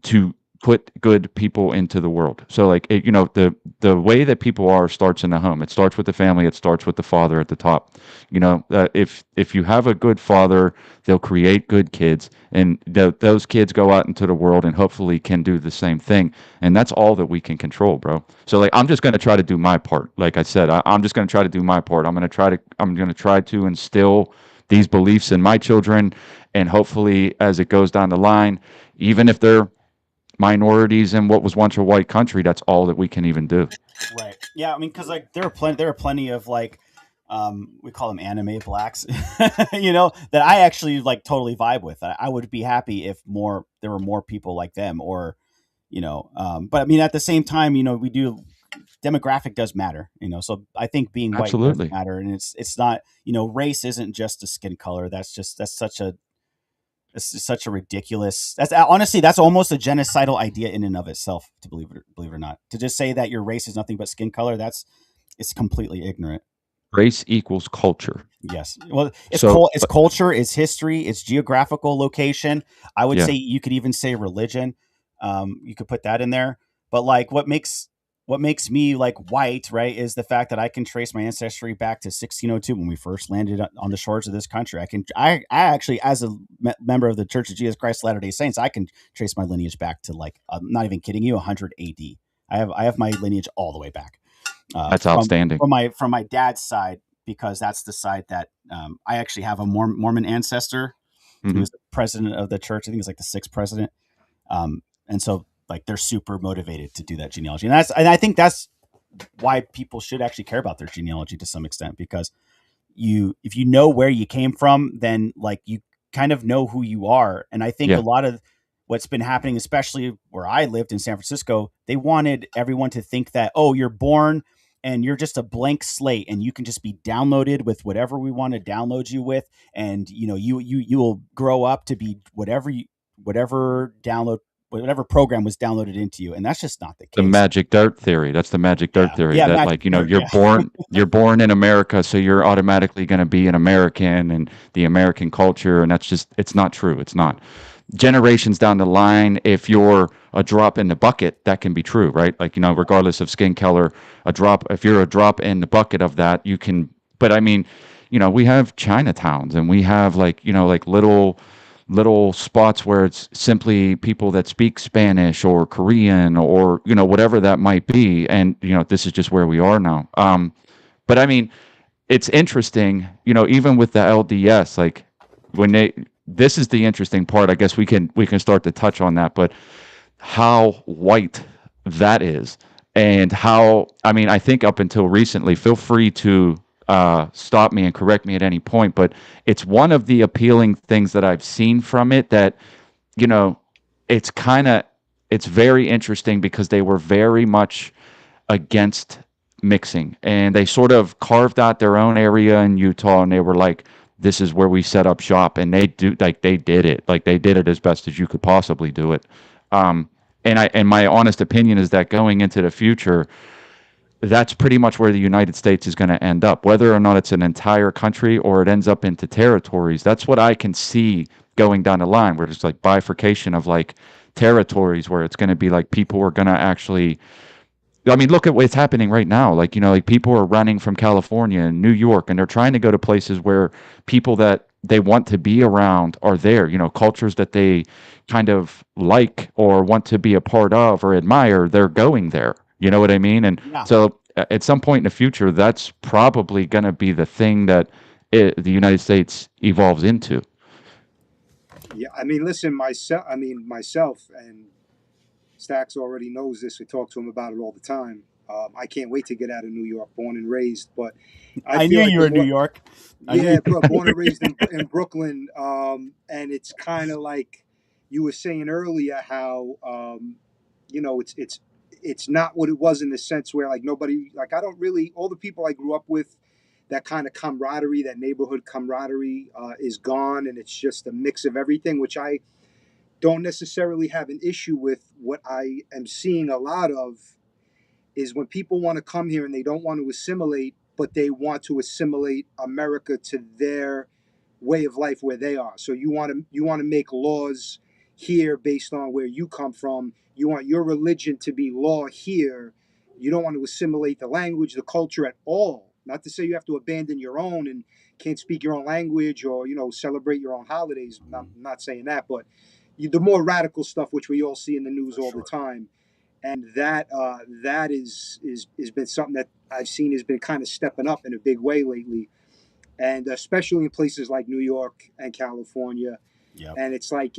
to put good people into the world. So, like, the way that people are starts in the home. It starts with the family. It starts with the father at the top. If you have a good father, they'll create good kids, and those kids go out into the world and hopefully can do the same thing. And that's all that we can control, bro. So, like, I'm just gonna try to do my part. Like I said, I'm just gonna try to do my part. I'm gonna try to instill these beliefs in my children, and hopefully, as it goes down the line, even if they're minorities in what was once a white country, that's all that we can even do. right. Yeah, I mean, because like there are plenty of like, we call them anime blacks, that I actually like totally vibe with. I would be happy if there were more people like them, or but I mean, at the same time, we do demographic does matter, so I think being white does Absolutely. matter, and it's not, race isn't just a skin color. That's just such a ridiculous. That's honestly, that's almost a genocidal idea in and of itself. To believe it or not, to just say that your race is nothing but skin color, it's completely ignorant. Race equals culture. Yes, well, So, it's culture, it's history, it's geographical location. I would yeah, say you could even say religion. You could put that in there, but like what makes me like white, right, is the fact that I can trace my ancestry back to 1602 when we first landed on the shores of this country. I actually, as a member of the Church of Jesus Christ of Latter-day Saints, I can trace my lineage back to like, I'm not even kidding you, 100 AD. I have my lineage all the way back, that's from outstanding. my dad's side, because that's the side that, I actually have a Mormon ancestor. He Hmm. was the president of the church. I think he's like the sixth president. And so like they're super motivated to do that genealogy, and I think that's why people should actually care about their genealogy to some extent, because if you know where you came from, then like you kind of know who you are. And I think a Yeah, lot of what's been happening, especially where I lived in San Francisco, they wanted everyone to think that, oh, you're born and you're just a blank slate and you can just be downloaded with whatever we want to download you with, and you will grow up to be whatever program was downloaded into you, and that's just not the the case. magic dirt theory. That's the magic dirt Yeah, theory yeah, that, magic like, dirt, you're yeah. born in America, so you're automatically going to be an American and the American culture, and it's not true. It's not. Generations down the line, if you're a drop in the bucket, that can be true, right? Like, regardless of skin color, if you're a drop in the bucket of that, you can, but I mean, we have Chinatowns and we have, like, like little little spots where it's simply people that speak Spanish or Korean or whatever that might be, and this is just where we are now. But I mean, it's interesting, even with the LDS, like when they this is the interesting part. I guess we can start to touch on that, but how white that is, and how, I mean, I think up until recently, feel free to stop me and correct me at any point, but it's one of the appealing things that I've seen from it, that you know it's kind of it's very interesting because they were very much against mixing, and they sort of carved out their own area in Utah, and they were like, this is where we set up shop, and they did it, like they did it as best as you could possibly do it. um and my honest opinion is that going into the future, that's pretty much where the United States is going to end up, whether or not it's an entire country or it ends up into territories. That's what I can see going down the line, where there's like bifurcation of like territories, where it's going to be like people are going to actually, I mean, look at what's happening right now. Like, like people are running from California and New York, and they're trying to go to places where people that they want to be around are there, cultures that they kind of like or want to be a part of or admire. They're going there. You know what I mean? And Yeah. so at some point in the future, that's probably going to be the thing that the United States evolves into. Yeah, I mean, listen, myself and Stacks already knows this. We talk to him about it all the time. I can't wait to get out of New York, born and raised. But I I knew feel like you the were in New more, York. I knew. yeah, bro, born and raised in Brooklyn, and it's kind of like you were saying earlier how it's not what it was, in the sense where like nobody, like I don't really, all the people I grew up with, that kind of camaraderie, that neighborhood camaraderie, is gone, and it's just a mix of everything, which I don't necessarily have an issue with. What I am seeing a lot of is when people want to come here and they don't want to assimilate, but they want to assimilate America to their way of life where they are. So you want to make laws here based on where you come from. You want your religion to be law here. You don't want to assimilate the language, the culture at all. Not to say you have to abandon your own and can't speak your own language, or celebrate your own holidays. Not saying that, but the more radical stuff, which we all see in the news For all the sure. time, and that is been something that I've seen has been kind of stepping up in a big way lately, and especially in places like New York and California. Yep. And it's like,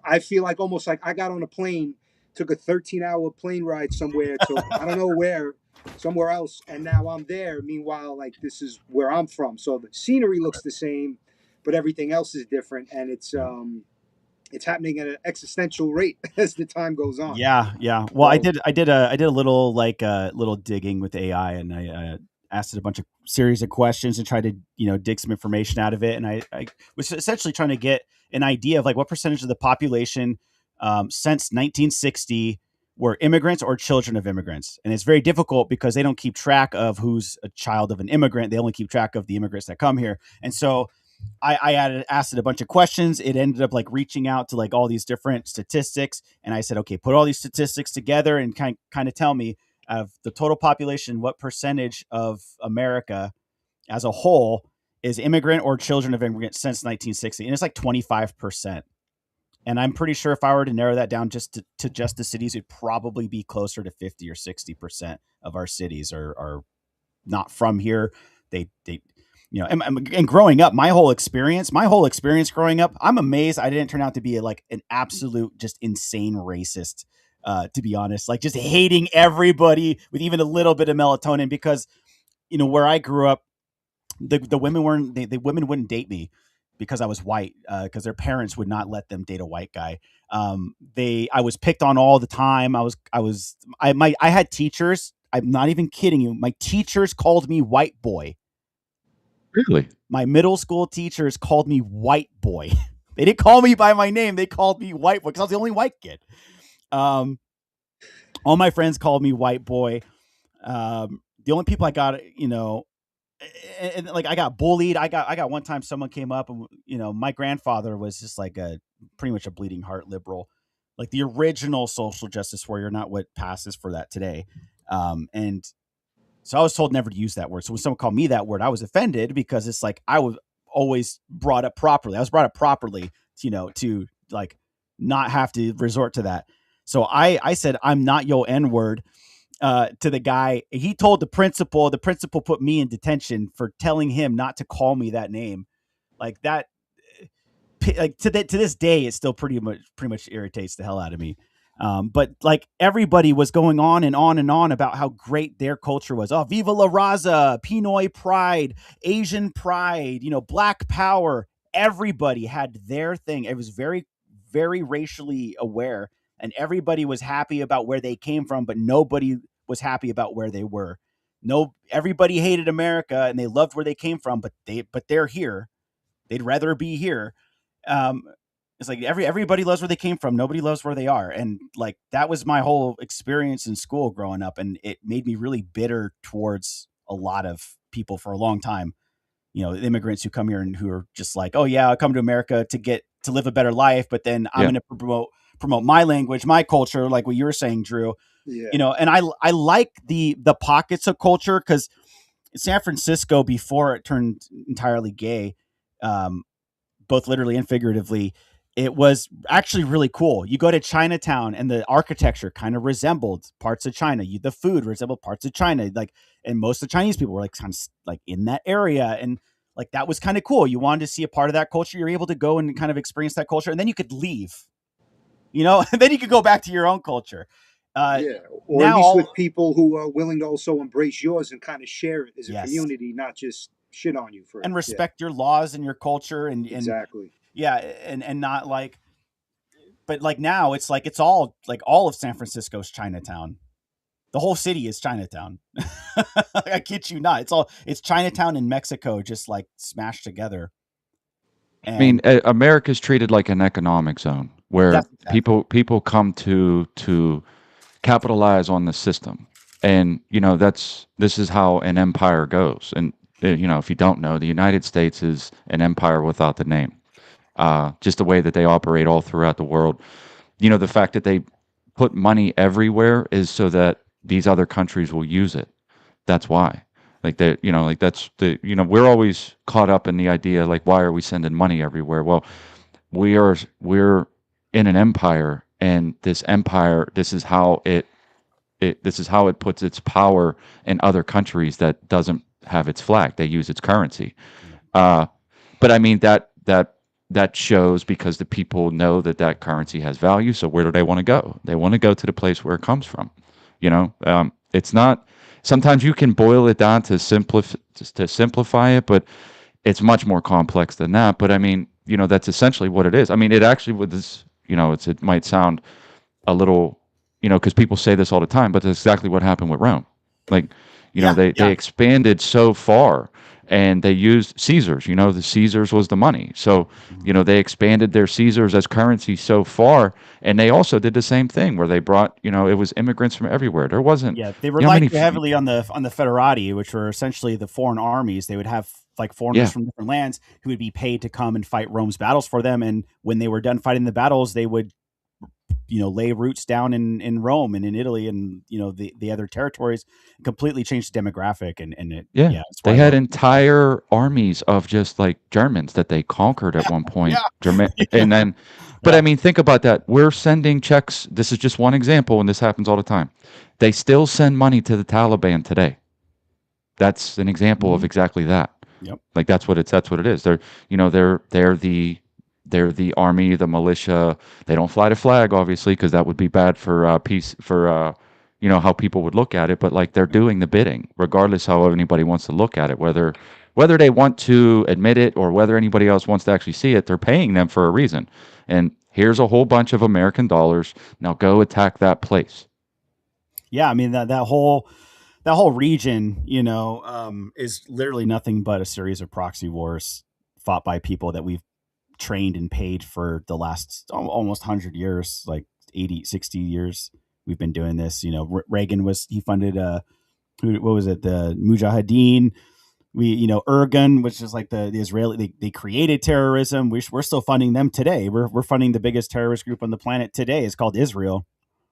I feel like almost like I got on a plane, took a 13-hour plane ride somewhere to I don't know where, somewhere else, and now I'm there. Meanwhile, like this is where I'm from, so the scenery looks the same, but everything else is different, and it's happening at an existential rate as the time goes on. Yeah, yeah. Well, I So did, I did a little little digging with AI, and I asked it a bunch of series of questions and tried to dig some information out of it, and I was essentially trying to get an idea of like what percentage of the population since 1960 were immigrants or children of immigrants, and it's very difficult because they don't keep track of who's a child of an immigrant. They only keep track of the immigrants that come here, and so asked it a bunch of questions. It ended up like reaching out to like all these different statistics, and I said, okay, put all these statistics together and kind of tell me, of the total population, what percentage of America as a whole is immigrant or children of immigrants since 1960, and it's like 25%. And I'm pretty sure if I were to narrow that down just to just the cities, it'd probably be closer to 50 or 60% of our cities are not from here. They and growing up, my whole experience growing up, I'm amazed I didn't turn out to be like an absolute just insane racist. To be honest, like just hating everybody with even a little bit of melatonin, because where I grew up, the women weren't the women wouldn't date me because I was white, because their parents would not let them date a white guy. I was picked on all the time. I had teachers. I'm not even kidding you. My teachers called me white boy. Really? My middle school teachers called me white boy. They didn't call me by my name. They called me white boy because I was the only white kid. Um, all my friends called me white boy. The only people I got, and like I got bullied. I got one time someone came up and my grandfather was just like a pretty much a bleeding heart liberal, like the original social justice warrior, not what passes for that today. And so I was told never to use that word. So when someone called me that word, I was offended because it's like I was always brought up properly. I was brought up properly. to like not have to resort to that. So I said, I'm not your N-word to the guy. He told the principal put me in detention for telling him not to call me that name. Like that, like to this day, it still pretty much irritates the hell out of me. But like everybody was going on and on and on about how great their culture was. Oh, Viva la Raza, Pinoy pride, Asian pride, Black power. Everybody had their thing. It was very, very racially aware, and everybody was happy about where they came from, but nobody was happy about where they were. No, everybody hated America and they loved where they came from, but they're here. They'd rather be here. Um, it's like everybody loves where they came from. Nobody loves where they are. And like, that was my whole experience in school growing up. And it made me really bitter towards a lot of people for a long time. Immigrants who come here and who are just like, oh yeah, I'll come to America to live a better life. But then I'm going to promote my language, my culture, like what you were saying, Drew. Yeah. And I like the pockets of culture, because San Francisco, before it turned entirely gay, both literally and figuratively, it was actually really cool. You go to Chinatown and the architecture kind of resembled parts of China. The food resembled parts of China. And most of the Chinese people were like kind of like in that area. And like, that was kind of cool. You wanted to see a part of that culture. You're able to go and kind of experience that culture. And then you could leave, and then you could go back to your own culture. Or at least with people who are willing to also embrace yours and kind of share it as a community, not just shit on you for it. And respect your laws and your culture and exactly. And not like, but like now it's like, it's all of San Francisco's Chinatown. The whole city is Chinatown. I kid you not. It's Chinatown and Mexico just like smashed together. And I mean, America's treated like an economic zone where people come to capitalize on the system. And, this is how an empire goes. And, if you don't know, the United States is an empire without the name. Just the way that they operate all throughout the world. The fact that they put money everywhere is so that these other countries will use it. That's why. Like we're always caught up in the idea, like, why are we sending money everywhere? Well, we're in an empire, and this empire, this is how it puts its power in other countries that doesn't have its flag. They use its currency. But I mean, that shows because the people know that currency has value. So where do they want to go? They want to go to the place where it comes from. It's not. Sometimes you can boil it down to simplify it, but it's much more complex than that. But I mean, that's essentially what it is. I mean, it actually with this, it might sound a little, because people say this all the time, but that's exactly what happened with Rome. Like, they expanded so far. And they used Caesars. The Caesars was the money. So, they expanded their Caesars as currency so far. And they also did the same thing where they brought, it was immigrants from everywhere. There wasn't. Yeah, they relied heavily on the Federati, which were essentially the foreign armies. They would have like foreigners from different lands who would be paid to come and fight Rome's battles for them. And when they were done fighting the battles, they would lay roots down in Rome and in Italy and the other territories, completely changed the demographic and they had entire armies of just like Germans that they conquered at one point. And then but I mean, think about that. We're sending checks. This is just one example, and this happens all the time. They still send money to the Taliban today. That's an example of exactly that. Yep. Like that's what it is. They're the army, the militia. They don't fly the flag, obviously, because that would be bad for peace, for how people would look at it. But like they're doing the bidding, regardless how anybody wants to look at it, whether they want to admit it or whether anybody else wants to actually see it. They're paying them for a reason. And here's a whole bunch of American dollars. Now go attack that place. Yeah, I mean that whole region, is literally nothing but a series of proxy wars fought by people that we've trained and paid for the last almost 100 years, like 80, 60 years. We've been doing this. Reagan he funded the Mujahideen. Irgun, which is like the Israeli, they created terrorism. We're still funding them today. We're funding the biggest terrorist group on the planet today. It's called Israel.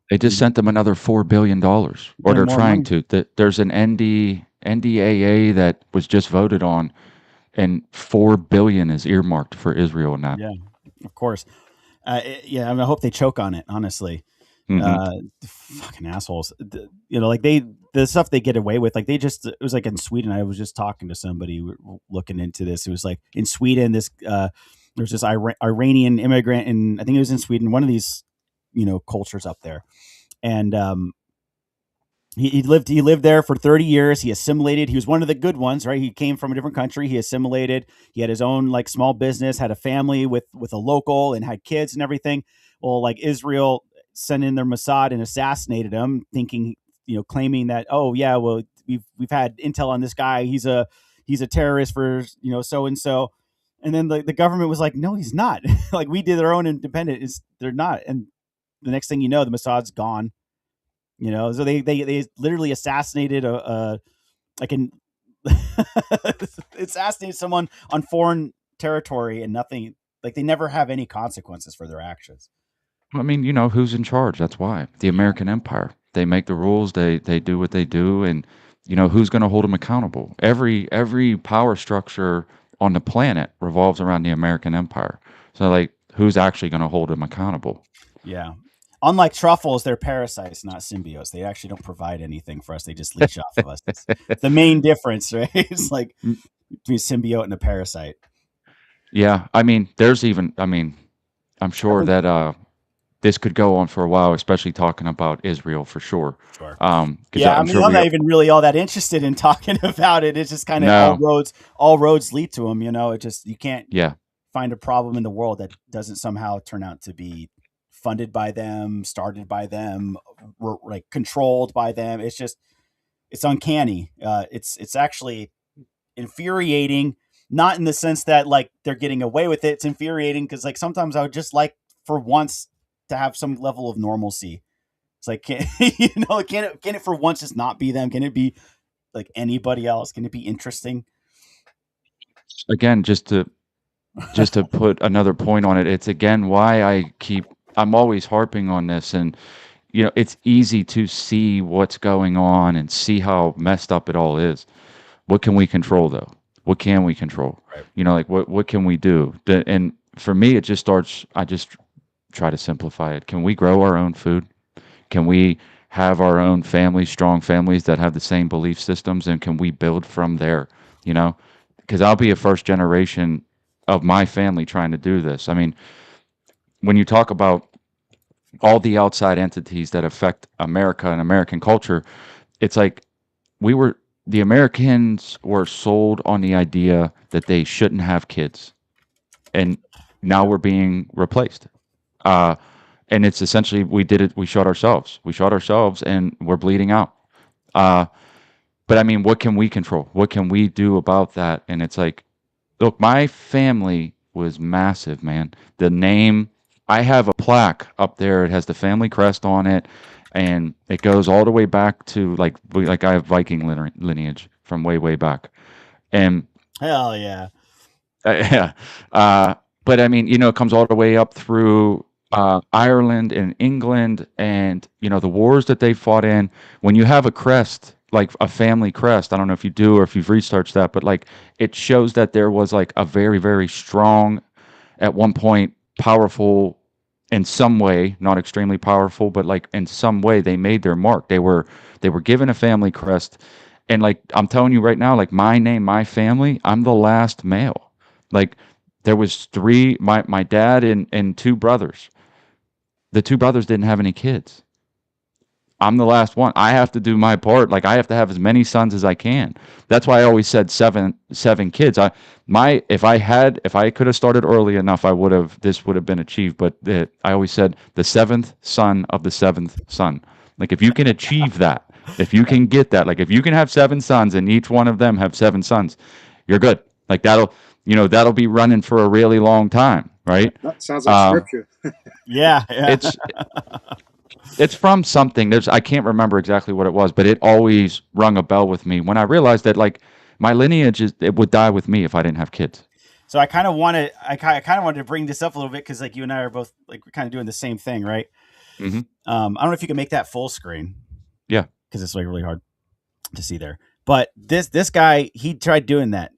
They just sent them another $4 billion, or they're trying to. There's an NDAA that was just voted on, and $4 billion is earmarked for Israel now. Yeah, Of course. Yeah, I, mean, I hope they choke on it. Honestly, Hmm. fucking assholes. Like the stuff they get away with. Like it was like in Sweden. I was just talking to somebody looking into this. It was like in Sweden. There's this Iranian immigrant, and I think it was in Sweden. One of these, cultures up there, and he lived there for 30 years. He assimilated. He was one of the good ones, right? He came from a different country. He assimilated. He had his own like small business, had a family with a local, and had kids and everything. Well, like Israel sent in their Mossad and assassinated him, thinking, claiming that, oh yeah, well we've had intel on this guy. He's a terrorist for so and so. And then the government was like, no, he's not. Like we did their own independent. They're not. And the next thing you know, the Mossad's gone. So they literally assassinated a like an assassinated someone on foreign territory, and nothing, like they never have any consequences for their actions. I mean, who's in charge? That's why the Yeah. American empire. They make the rules. They do what they do, and who's going to hold them accountable? Every power structure on the planet revolves around the American empire. So, like, who's actually going to hold them accountable? Yeah. Unlike truffles, they're parasites, not symbiotes. They actually don't provide anything for us. They just leech off of us. It's the main difference, right? It's like Mm, between a symbiote and a parasite. yeah, I mean, there's even. I mean, I'm I sure think that this could go on for a while, especially talking about Israel for sure. Sure. Because Yeah, I I'm mean, sure I'm we not even really all that interested in talking about it. It's just kind of no, all roads lead to them. It just, you can't yeah. find a problem in the world that doesn't somehow turn out to be funded by them, started by them, like controlled by them. It's uncanny. It's actually infuriating, not in the sense that like they're getting away with it. It's infuriating because like sometimes I would just like for once to have some level of normalcy. It's like, can it for once just not be them? Can it be like anybody else? Can it be interesting? Again, just to put another point on it, it's again why I'm always harping on this, and it's easy to see what's going on and see how messed up it all is. What can we control though? What can we control? Right. Like what can we do? And for me, it just starts. I just try to simplify it. Can we grow our own food? Can we have our own families, strong families that have the same belief systems, and can we build from there? You know, because I'll be a first generation of my family trying to do this. I mean, when you talk about all the outside entities that affect America and American culture, it's like we were the Americans were sold on the idea that they shouldn't have kids, and now we're being replaced. Uh, and it's essentially we did it. We shot ourselves. We shot ourselves, and we're bleeding out. Uh, but I mean, what can we control? What can we do about that? And it's like, look, my family was massive, man. The name, I have a plaque up there. It has the family crest on it, and it goes all the way back to like I have Viking lineage from way back. And Hell yeah. yeah, but I mean, it comes all the way up through Ireland and England, and the wars that they fought in. When you have a crest, like a family crest, I don't know if you do or if you've researched that, but like it shows that there was like a very strong, at one point, powerful in some way, not extremely powerful, but like in some way they made their mark. They were given a family crest, and like I'm telling you right now, like my name, my family, I'm the last male. Like there was three, my dad and two brothers. The two brothers didn't have any kids. I'm the last one. I have to do my part. Like I have to have as many sons as I can. That's why I always said seven kids. If I could have started early enough, this would have been achieved. But I always said the seventh son of the seventh son. Like if you can achieve that, if you can get that, like if you can have seven sons and each one of them have seven sons, you're good. Like that'll be running for a really long time, right? that sounds like Uh, scripture. Yeah. Yeah. it's it's from something. I can't remember exactly what it was, but it always rung a bell with me when I realized that like my lineage it would die with me if I didn't have kids. So I kind of wanted, to bring this up a little bit because like you and I are both like we're kind of doing the same thing, right? Hmm. I don't know if you can make that full screen Yeah. because it's like really hard to see there. But this guy, he tried doing that.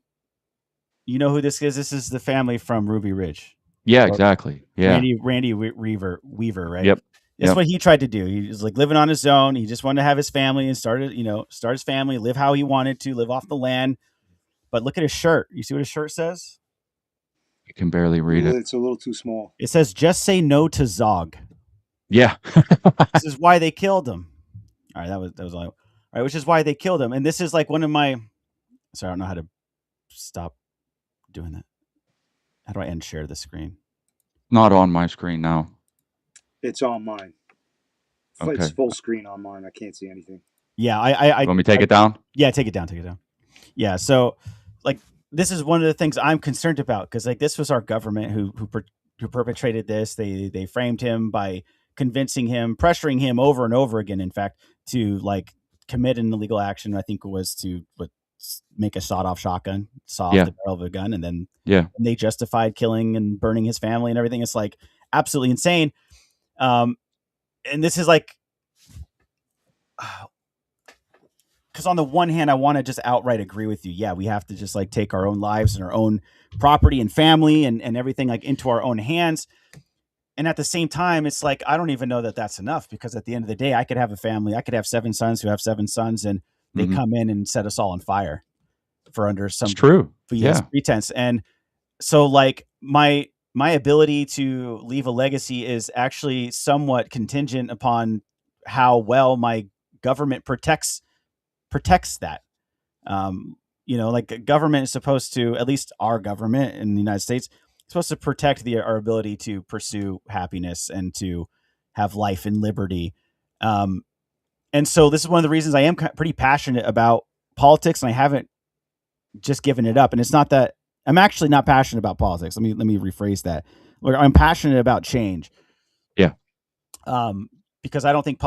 You know who this is? This is the family from Ruby Ridge. Yeah, Or exactly. Yeah. Randy Weaver, right? Yep. That's Yep. what he tried to do. He was like living on his own. He just wanted to have his family and start his family, live how he wanted to, live off the land. But look at his shirt. You see what his shirt says? You can barely read it. It's a little too small. It says, "Just say no to Zog." Yeah. This is why they killed him. All right, that was all right, which is why they killed him. And this is like one of my. Sorry, I don't know how to stop doing that. How do I end share the screen? Not on my screen now. It's on mine. It's Okay. full screen on mine. I can't see anything. Yeah, You want me to take it down? Yeah, take it down. Take it down. Yeah, so like this is one of the things I'm concerned about because like this was our government who perpetrated this. They framed him by convincing him, pressuring him over and over again. In fact, to like commit an illegal action. I think it was to make a sawed-off shotgun, saw off Yeah. the barrel of a gun, and then Yeah. they justified killing and burning his family and everything. It's like absolutely insane. And this is like. Because on the one hand, I want to just outright agree with you. Yeah, we have to just like take our own lives and our own property and family and everything like into our own hands. And at the same time, it's like, I don't even know that that's enough because at the end of the day, I could have a family. I could have 7 sons who have 7 sons and they Mhm. come in and set us all on fire for under some It's true. BS Yeah. pretense. And so like my ability to leave a legacy is actually somewhat contingent upon how well my government protects that. Like government is supposed to, at least our government in the United States, is supposed to protect our ability to pursue happiness and to have life and liberty. And so this is one of the reasons I am pretty passionate about politics, and I haven't just given it up. And it's not that I'm actually not passionate about politics. Let me rephrase that. I'm passionate about change. Yeah. Because I don't think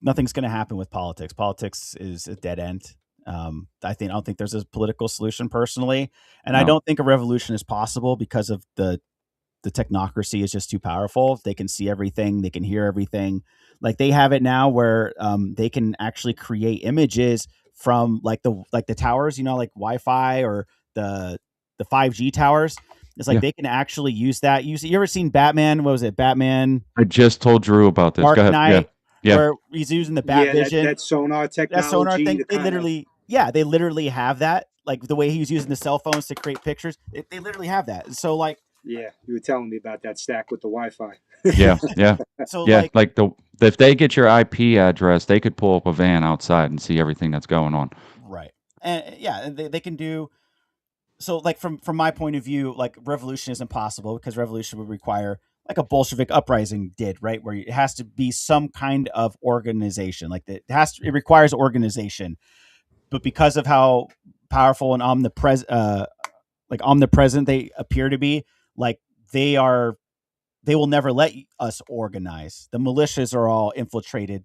nothing's going to happen with politics. Politics is a dead end. I don't think there's a political solution personally, and I No. don't think a revolution is possible because of the technocracy is just too powerful. They can see everything, they can hear everything. Like they have it now where they can actually create images from like the towers, like Wi-Fi or the 5G towers. It's like Yeah. they can actually use that. You ever seen Batman? What was it? Batman I just told Drew about this. Dark Go ahead. Knight, Yeah. where he's using the bat vision. That sonar technology. That sonar thing, they literally have that. Like the way he was using the cell phones to create pictures, they literally have that. So like, yeah, you were telling me about that stack with the Wi-Fi. Yeah. Yeah. so Yeah. like If they get your IP address, they could pull up a van outside and see everything that's going on. right, and yeah, they can do. So like from my point of view, like revolution is impossible because revolution would require like a Bolshevik uprising did, right? Where it has to be some kind of organization. Like it requires organization, but because of how powerful and omnipresent they appear to be, like they will never let us organize. The militias are all infiltrated.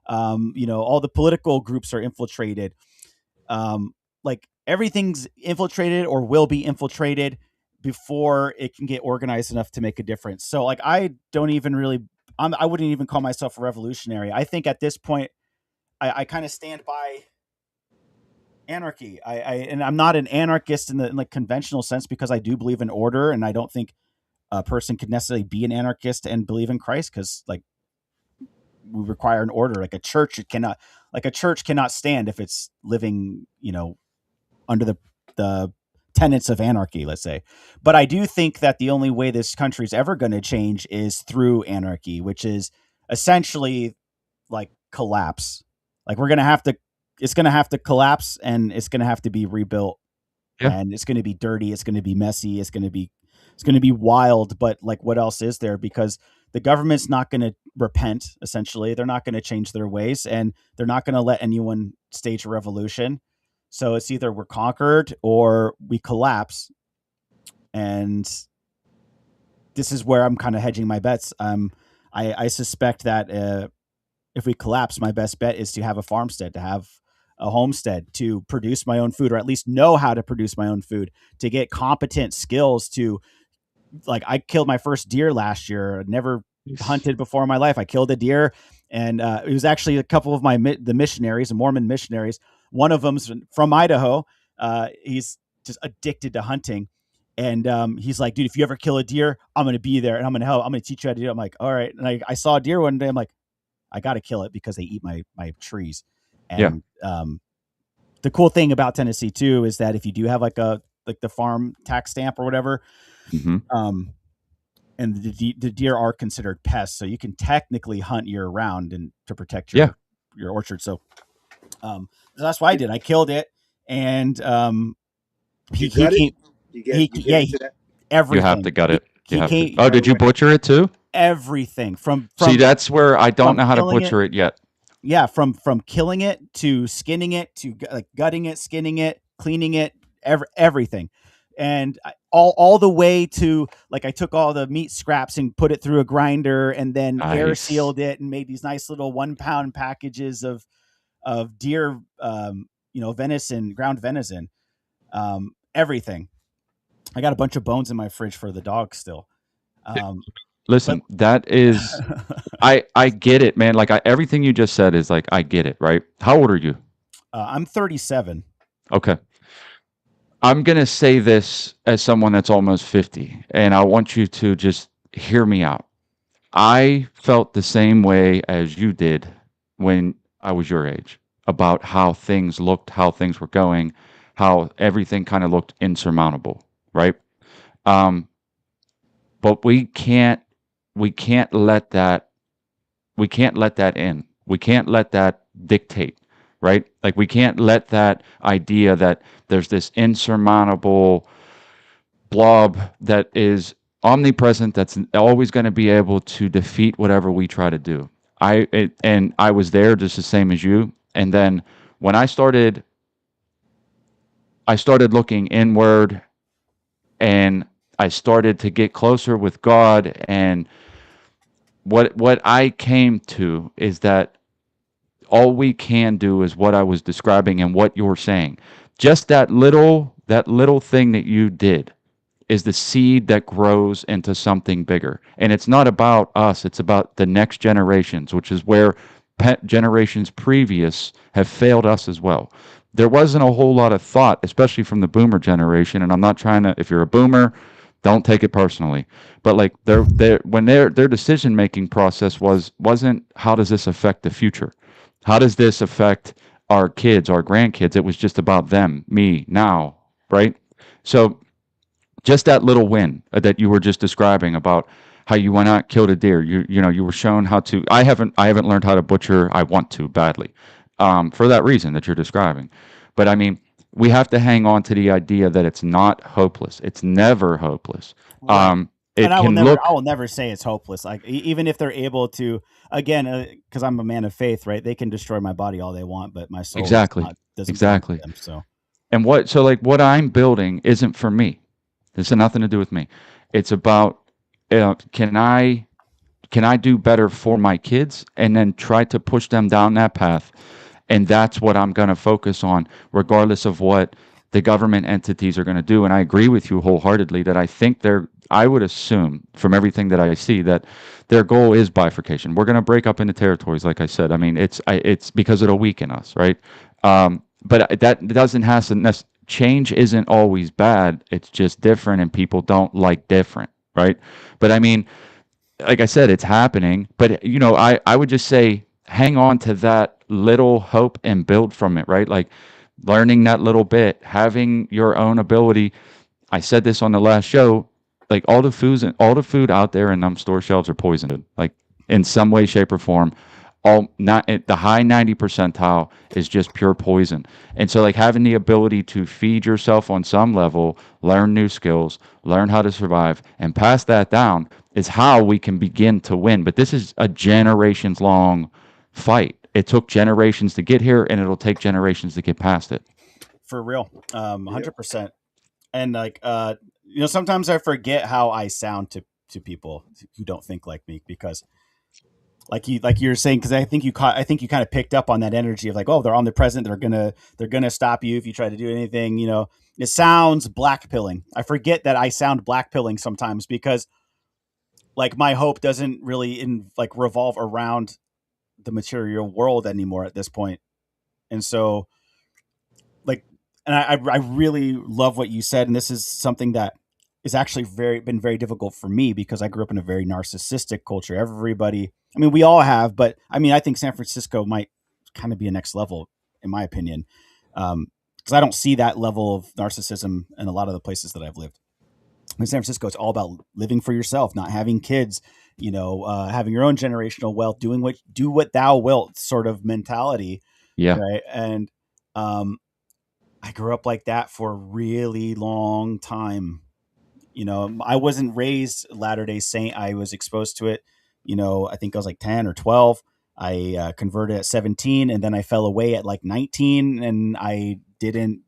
All the political groups are infiltrated. Like everything's infiltrated or will be infiltrated before it can get organized enough to make a difference. So like I don't even really I wouldn't even call myself a revolutionary. I think at this point I kind of stand by anarchy. And I'm not an anarchist in the like conventional sense because I do believe in order, and I don't think a person could necessarily be an anarchist and believe in Christ because like we require an order. Like a church cannot stand if it's living, under the tenets of anarchy, let's say. But I do think that the only way this country's ever going to change is through anarchy, which is essentially like collapse. Like it's going to have to collapse and it's going to have to be rebuilt. Yeah. And it's going to be dirty. It's going to be messy. It's going to be wild. But like, what else is there? Because the government's not going to repent. Essentially, they're not going to change their ways, and they're not going to let anyone stage a revolution. So it's either we're conquered or we collapse. And this is where I'm kind of hedging my bets. I suspect that if we collapse, my best bet is to have a farmstead, to have a homestead, to produce my own food, or at least know how to produce my own food, to get competent skills to, like, I killed my first deer last year. Never hunted before in my life. I killed a deer, and it was actually a couple of the missionaries, the Mormon missionaries. One of them's from Idaho. He's just addicted to hunting. And he's like, dude, if you ever kill a deer, I'm gonna be there and I'm gonna help. I'm gonna teach you how to do it. I'm like, all right. And I saw a deer one day. I'm like, I gotta kill it because they eat my trees. Yeah. And the cool thing about Tennessee too is that if you do have like the farm tax stamp or whatever, Hmm. and the deer are considered pests, so you can technically hunt year round and to protect Yeah. your orchard. So that's what I did. I killed it, and You he gut it? came. You get into that? You have to Everything. gut it. You He have to. came Oh, did you butcher it too? everything See, that's where I don't from know how to killing it. butcher it yet. Yeah, from killing it to skinning it to like gutting it, skinning it, cleaning it, everything. And all the way to like I took all the meat scraps and put it through a grinder and then air Nice. sealed it and made these nice little 1 pound packages of deer, venison, ground venison, everything. I got a bunch of bones in my fridge for the dog still. But Listen, that is, I get it, man. Like everything you just said is like I get it, right? How old are you? I'm 37. Okay. I'm going to say this as someone that's almost 50, and I want you to just hear me out. I felt the same way as you did when I was your age about how things looked, how things were going, how everything kind of looked insurmountable, right? Um, but we can't let that we can't let that in. We can't let that dictate, right? Like we can't let that idea that there's this insurmountable blob that is omnipresent that's always going to be able to defeat whatever we try to do. And I was there just the same as you. And then when I started looking inward and I started to get closer with God, and what I came to is that all we can do is what I was describing and what you're saying. Just that little thing that you did is the seed that grows into something bigger. And it's not about us, it's about the next generations, which is where generations previous have failed us as well. There wasn't a whole lot of thought, especially from the boomer generation. And I'm not trying to, if you're a boomer, don't take it personally. But like their decision making process wasn't how does this affect the future? How does this affect our kids, our grandkids? It was just about them, me, now, right? So just that little win that you were just describing about how you went out killed a deer. You were shown how to. I haven't learned how to butcher. I want to badly, for that reason that you're describing. But I mean, we have to hang on to the idea that it's not hopeless. It's never hopeless. Right. And It can I look will never say it's hopeless. Like even if they're able to, again, because I'm a man of faith, right? They can destroy my body all they want, but my soul exactly, doesn't belong to exactly. them. So And like what I'm building isn't for me. This has nothing to do with me. It's about can I do better for my kids and then try to push them down that path. And that's what I'm going to focus on, regardless of what the government entities are going to do. And I agree with you wholeheartedly that I would assume from everything that I see that their goal is bifurcation. We're going to break up into territories, like I said. I mean, it's because it'll weaken us, right? But that doesn't have to, change isn't always bad. It's just different, and people don't like different, right? But I mean, like I said, it's happening. But I would just say hang on to that little hope and build from it, right? Like learning that little bit, having your own ability. I said this on the last show. Like all the food out there in them store shelves are poisoned, like in some way, shape, or form. All not the high 90 percentile is just pure poison. And so like having the ability to feed yourself on some level, learn new skills, learn how to survive, and pass that down is how we can begin to win. But this is a generations long fight. It took generations to get here, and it'll take generations to get past it. for real, Yep. 100%. And like, sometimes I forget how I sound to people who don't think like me because like you're saying, because I think you kind of picked up on that energy of like, oh, they're omnipresent, they're gonna stop you if you try to do anything. It sounds black pilling. I forget that I sound black pilling sometimes because like my hope doesn't really like revolve around the material world anymore at this point. And so like, and I really love what you said, and this is something that is actually been very difficult for me because I grew up in a very narcissistic culture. Everybody, I mean, we all have, but I mean, I think San Francisco might kind of be a next level, in my opinion, because I don't see that level of narcissism in a lot of the places that I've lived. In San Francisco, it's all about living for yourself, not having kids, having your own generational wealth, do what thou wilt sort of mentality, Yeah. right? And I grew up like that for a really long time. I wasn't raised Latter Day Saint. I was exposed to it. I think I was like 10 or 12. I converted at 17, and then I fell away at like 19, and I didn't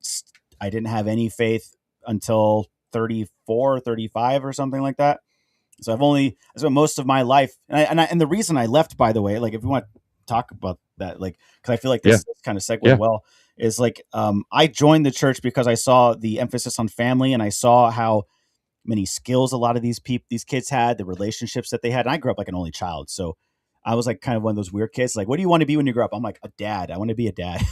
have any faith until 34, 35 or something like that. So I spent most of my life, and the reason I left, by the way, like if you want to talk about that, like because I feel like Yeah. this kind of segues Yeah. well, is like I joined the church because I saw the emphasis on family, and I saw how many skills a lot of these kids had, the relationships that they had. And I grew up like an only child, so I was like kind of one of those weird kids. Like, what do you want to be when you grow up? I'm like, a dad. I want to be a dad.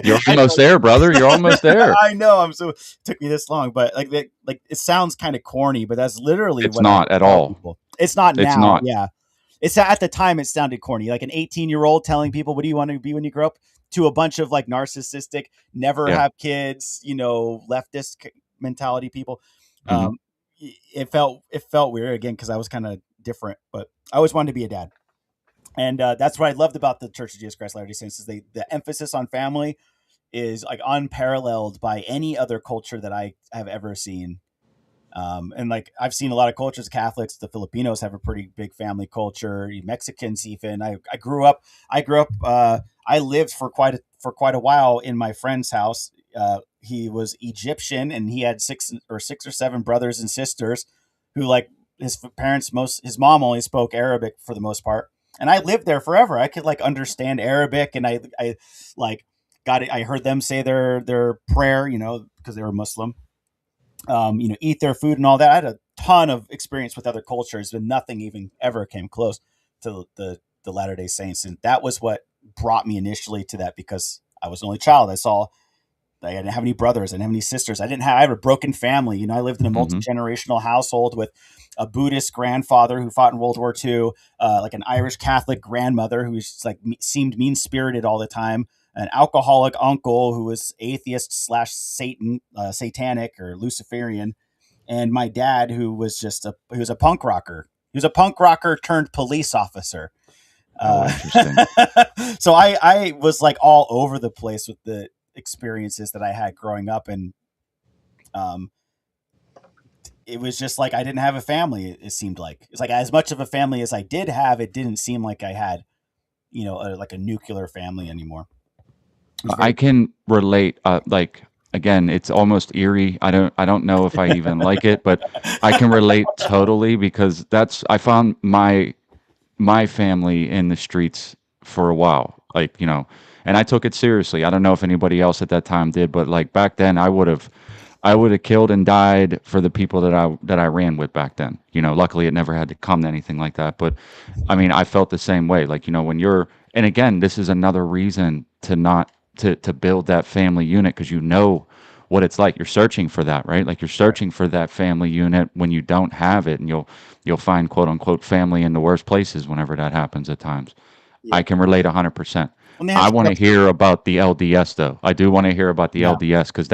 You're I almost there, brother. You're almost there. I know. It took me this long, but like it sounds kind of corny, but that's literally It's what I not at tell all. people. It's not It's now. not. Yeah. It's at the time it sounded corny, like an 18-year-old telling people, what do you want to be when you grow up, to a bunch of like narcissistic, never Yeah. have kids, leftist mentality people. Hmm. Um, it felt weird again because I was kind of different, but I always wanted to be a dad. And that's what I loved about the Church of Jesus Christ Latter-day Saints, is the emphasis on family is like unparalleled by any other culture that I have ever seen. And like I've seen a lot of cultures, Catholics, the Filipinos have a pretty big family culture, Mexicans even. I grew up. I lived for quite a while in my friend's house. He was Egyptian, and he had six or seven brothers and sisters, who like his mom only spoke Arabic for the most part, and I lived there forever. I could like understand Arabic, and I like got it. I heard them say their prayer, because they were Muslim. Eat their food and all that. I had a ton of experience with other cultures, but nothing even ever came close to the Latter Day Saints, and that was what brought me initially to that, because I was an only child. I didn't have any brothers, I didn't have any sisters. I have a broken family. I lived in a Hmm. multi-generational household with a Buddhist grandfather who fought in World War II, like an Irish Catholic grandmother who was like seemed mean spirited all the time, an alcoholic uncle who was atheist slash satanic or Luciferian, and my dad who was he was a punk rocker. He was a punk rocker turned police officer. Oh, interesting. So I was like all over the place with the experiences that I had growing up, and um, it was just like I didn't have a family. It seemed like it's like as much of a family as I did have, it didn't seem like I had, like a nuclear family anymore. It was I very can relate. Like again, it's almost eerie. I don't know if I even like it, but I can relate totally because I found my family in the streets for a while. Like, and I took it seriously. I don't know if anybody else at that time did, but like back then I would have killed and died for the people that I ran with back then. Luckily it never had to come to anything like that. But I mean, I felt the same way. Like, when and again, this is another reason to not to build that family unit, because what it's like. You're searching for that, right? Like you're right. searching for that family unit when you don't have it, and you'll find quote unquote family in the worst places whenever that happens at times. I Yep. can relate 100%. Well, man, I want to hear about the LDS though. I do want to hear about the yeah. LDS because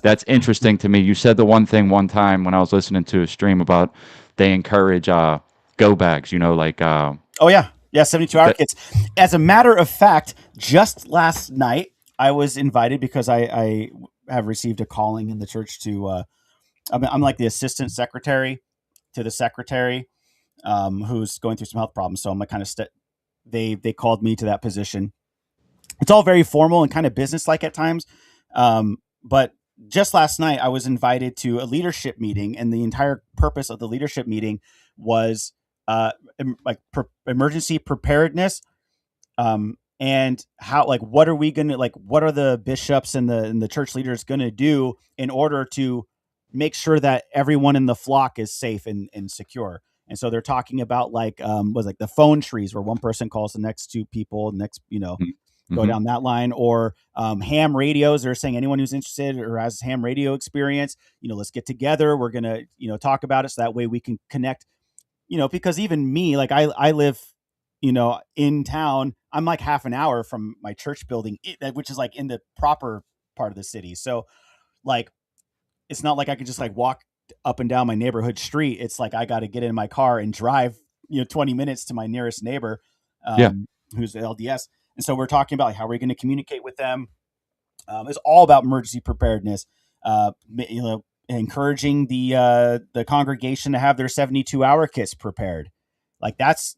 that's interesting to me. You said the one thing one time when I was listening to a stream about they encourage go bags, like Oh yeah, 72-hour that. kits. As a matter of fact, just last night I was invited because I have received a calling in the church to. I'm like the assistant secretary to the secretary, who's going through some health problems. So I'm like kind of they called me to that position. It's all very formal and kind of businesslike at times, but just last night I was invited to a leadership meeting, and the entire purpose of the leadership meeting was emergency preparedness, and how, like, what are we gonna, like, what are the bishops and the church leaders gonna do in order to make sure that everyone in the flock is safe and secure. And so they're talking about like was like the phone trees, where one person calls the next two people next, go Mhm. down that line, or ham radios. They're saying anyone who's interested or has ham radio experience, let's get together. We're gonna, talk about it so that way we can connect. Because even me, like I live, in town. I'm like half an hour from my church building, which is like in the proper part of the city. So like it's not like I could just like walk up and down my neighborhood street. It's like I got to get in my car and drive, 20 minutes to my nearest neighbor, Yeah. who's LDS. And so we're talking about like, how are we going to communicate with them? It's all about emergency preparedness. Encouraging the congregation to have their 72-hour kits prepared. Like that's,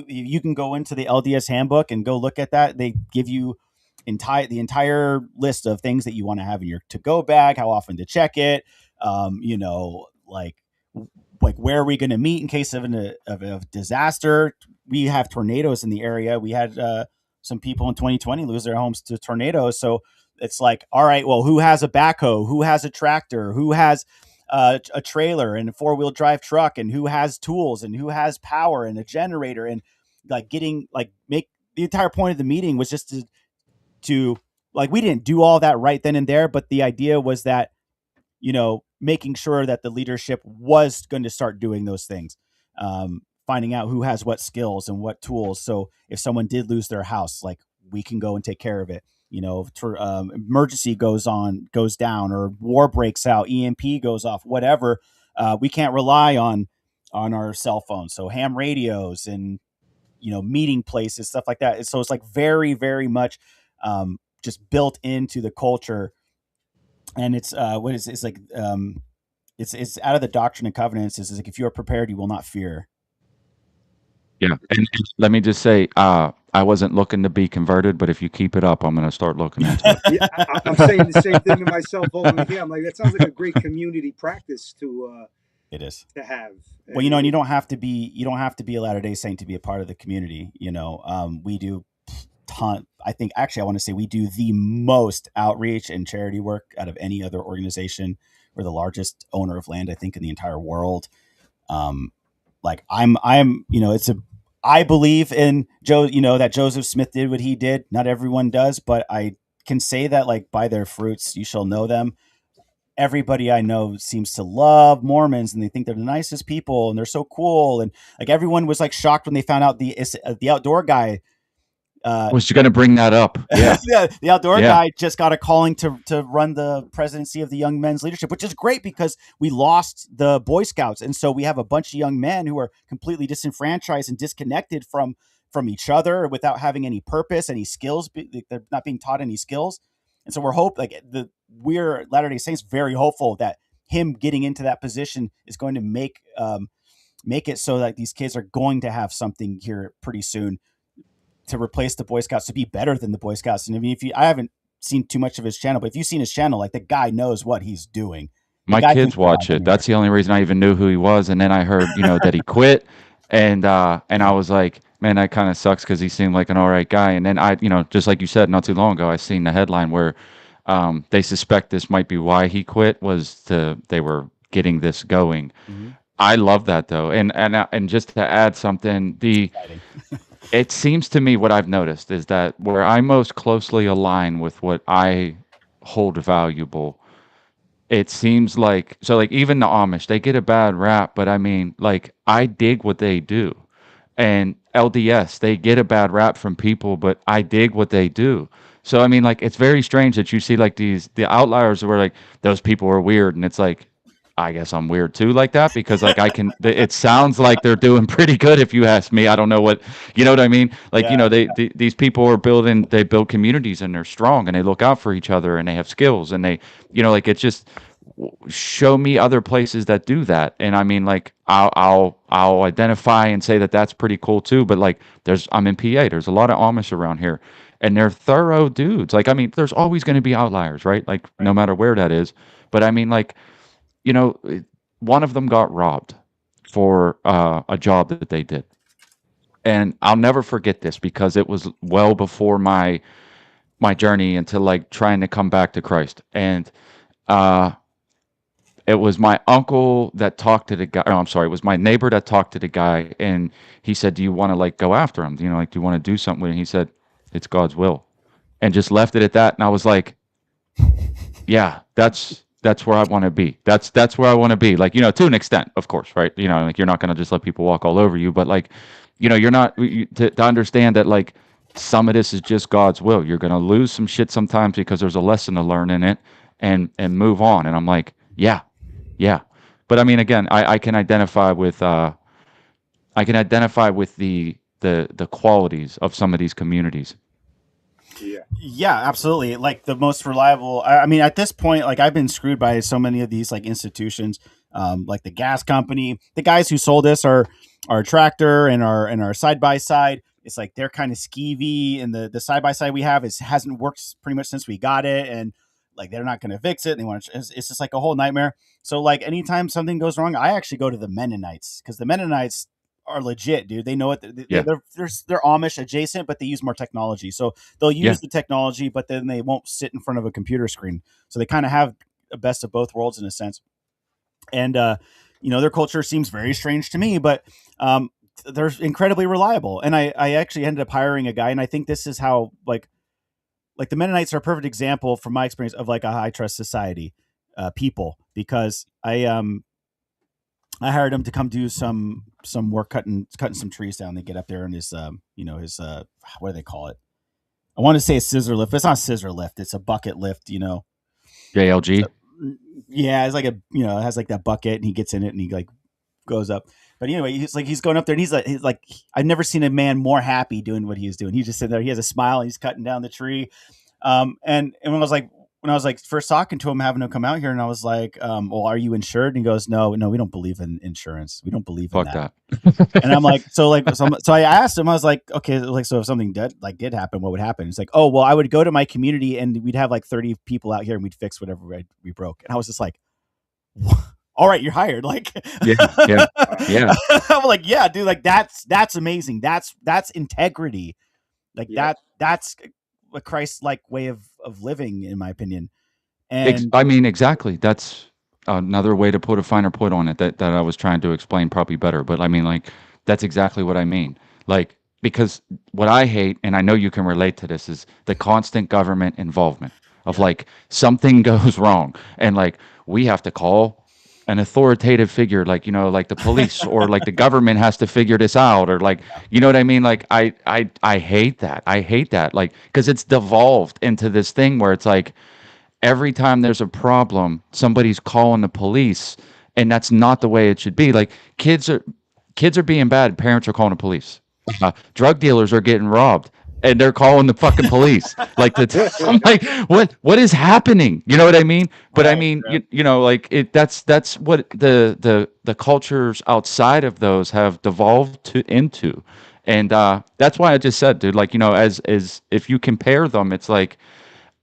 you can go into the LDS handbook and go look at that. They give you the entire list of things that you want to have in your to-go bag, how often to check it, like where are we going to meet in case of a disaster. We have tornadoes in the area. We had some people in 2020 lose their homes to tornadoes. So it's like, all right, well, who has a backhoe? Who has a tractor? Who has a trailer and a 4-wheel drive truck? And who has tools? And who has power and a generator? And like make the entire point of the meeting was just to like, we didn't do all that right then and there, but the idea was that, making sure that the leadership was going to start doing those things, finding out who has what skills and what tools. So if someone did lose their house, like we can go and take care of it. Emergency goes down, or war breaks out, EMP goes off, whatever. We can't rely on our cell phones. So ham radios and, meeting places, stuff like that. So it's like very, very much just built into the culture. And it's it's like it's out of the Doctrine and Covenants. Is like, if you are prepared, you will not fear. Yeah. And let me just say, I wasn't looking to be converted, but if you keep it up, I'm going to start looking into it. Yeah, I'm saying the same thing to myself over here. I'm like, that sounds like a great community practice It is. to have. Well, and you don't have to be a Latter-day Saint to be a part of the community. We do I think actually I want to say we do the most outreach and charity work out of any other organization. We're the largest owner of land, I think, in the entire world. Like I'm, I believe in Joe, that Joseph Smith did what he did. Not everyone does, but I can say that, like, by their fruits you shall know them. Everybody I know seems to love Mormons, and they think they're the nicest people and they're so cool. And like everyone was like shocked when they found out the outdoor guy. Was you going to bring that up? Yeah. Yeah, the outdoor Yeah. guy just got a calling to run the presidency of the Young Men's Leadership, which is great because we lost the Boy Scouts, and so we have a bunch of young men who are completely disenfranchised and disconnected from each other without having any purpose, any skills. They're not being taught any skills, and so we're Latter-day Saints very hopeful that him getting into that position is going to make it so that these kids are going to have something here pretty soon to replace the Boy Scouts, to be better than the Boy Scouts. And I mean, I haven't seen too much of his channel, but if you've seen his channel, like, the guy knows what he's doing. My kids watch it. That's the only reason I even knew who he was. And then I heard, that he quit, and I was like, man, that kind of sucks because he seemed like an all right guy. And then I, just like you said, not too long ago, I seen the headline where they suspect this might be why he quit, they were getting this going. Mhm. I love that though, and just to add something, it seems to me what I've noticed is that where I most closely align with what I hold valuable, it seems like, so like even the Amish, they get a bad rap, but I mean, like, I dig what they do. And LDS, they get a bad rap from people, but I dig what they do. So I mean, like, it's very strange that you see like the outliers where like those people are weird, and it's like, I guess I'm weird too, like that, because like it sounds like they're doing pretty good if you ask me. I don't know what I mean? Like, these people are they build communities, and they're strong, and they look out for each other, and they have skills, and they, like, it's just, show me other places that do that. And I mean, like, I'll identify and say that that's pretty cool too. But like, I'm in PA, there's a lot of Amish around here, and they're thorough dudes. Like, I mean, there's always going to be outliers, right? Like, no matter where that is. But I mean, like, you know, one of them got robbed for a job that they did. And I'll never forget this because it was well before my journey into like trying to come back to Christ. And it was my uncle that talked to the guy. Oh, I'm sorry. It was my neighbor that talked to the guy, and he said, "Do you want to like go after him? Like, do you want to do something with him?" He said, "It's God's will." and just left it at that. And I was like, yeah, that's where I want to be. That's where I want to be. Like, to an extent, of course, right? Like, you're not going to just let people walk all over you, but like, you're not to understand that, like, some of this is just God's will. You're going to lose some shit sometimes because there's a lesson to learn in it, and move on. And I'm like, yeah, yeah. But I mean, again, I can identify with the qualities of some of these communities. Yeah. Yeah, absolutely. Like the most reliable. I mean, at this point, like I've been screwed by so many of these like institutions, like the gas company. The guys who sold us our tractor and our side by side. It's like they're kind of skeevy, and the side by side we have hasn't worked pretty much since we got it, and like they're not going to fix it. And they want to. It's just like a whole nightmare. So like anytime something goes wrong, I actually go to the Mennonites, because the Mennonites are legit, dude. They know it. Yeah, They're Amish adjacent, but they use more technology. So they'll yeah. use the technology, but then they won't sit in front of a computer screen. So they kind of have a best of both worlds in a sense. And their culture seems very strange to me, but they're incredibly reliable. And I actually ended up hiring a guy, and I think this is how like the Mennonites are a perfect example from my experience of like a high trust society people, because I hired him to come do some work cutting some trees down. They get up there in his his what do they call it? I want to say a scissor lift, but it's not a scissor lift. It's a bucket lift. JLG. Yeah, it's like it has like that bucket, and he gets in it and he like goes up. But anyway, he's going up there, and he's like I've never seen a man more happy doing what he was doing. He's just sitting there. He has a smile. And he's cutting down the tree. And when I was like first talking to him, having him come out here, and I was like, well, are you insured? And he goes, no, we don't believe in insurance. We don't believe in Fuck that. that. And I'm like, so I asked him, I was like, okay, like, so if something did happen, what would happen? He's like, oh, well, I would go to my community and we'd have like 30 people out here and we'd fix whatever we broke. And I was just like, all right, you're hired. Like, Yeah, yeah, yeah. I'm like, yeah, dude, like that's amazing. That's integrity. Like Yeah. that's a Christ-like way of living, in my opinion. And I mean, exactly. That's another way to put a finer point on it that I was trying to explain probably better. But I mean, like, that's exactly what I mean. Like, because what I hate, and I know you can relate to this, is the constant government involvement of yeah, like something goes wrong, and like we have to call an authoritative figure, like, like the police, or like the government has to figure this out, or like, you know what I mean? Like, I hate that. I hate that. Like, because it's devolved into this thing where it's like, every time there's a problem, somebody's calling the police, and that's not the way it should be. Like, kids are being bad, parents are calling the police. Drug dealers are getting robbed, and they're calling the fucking police. Like, I'm like, what is happening? You know what I mean? But I right, mean, right. like, that's what the cultures outside of those have devolved into. And that's why I just said, dude, like, as if you compare them, it's like,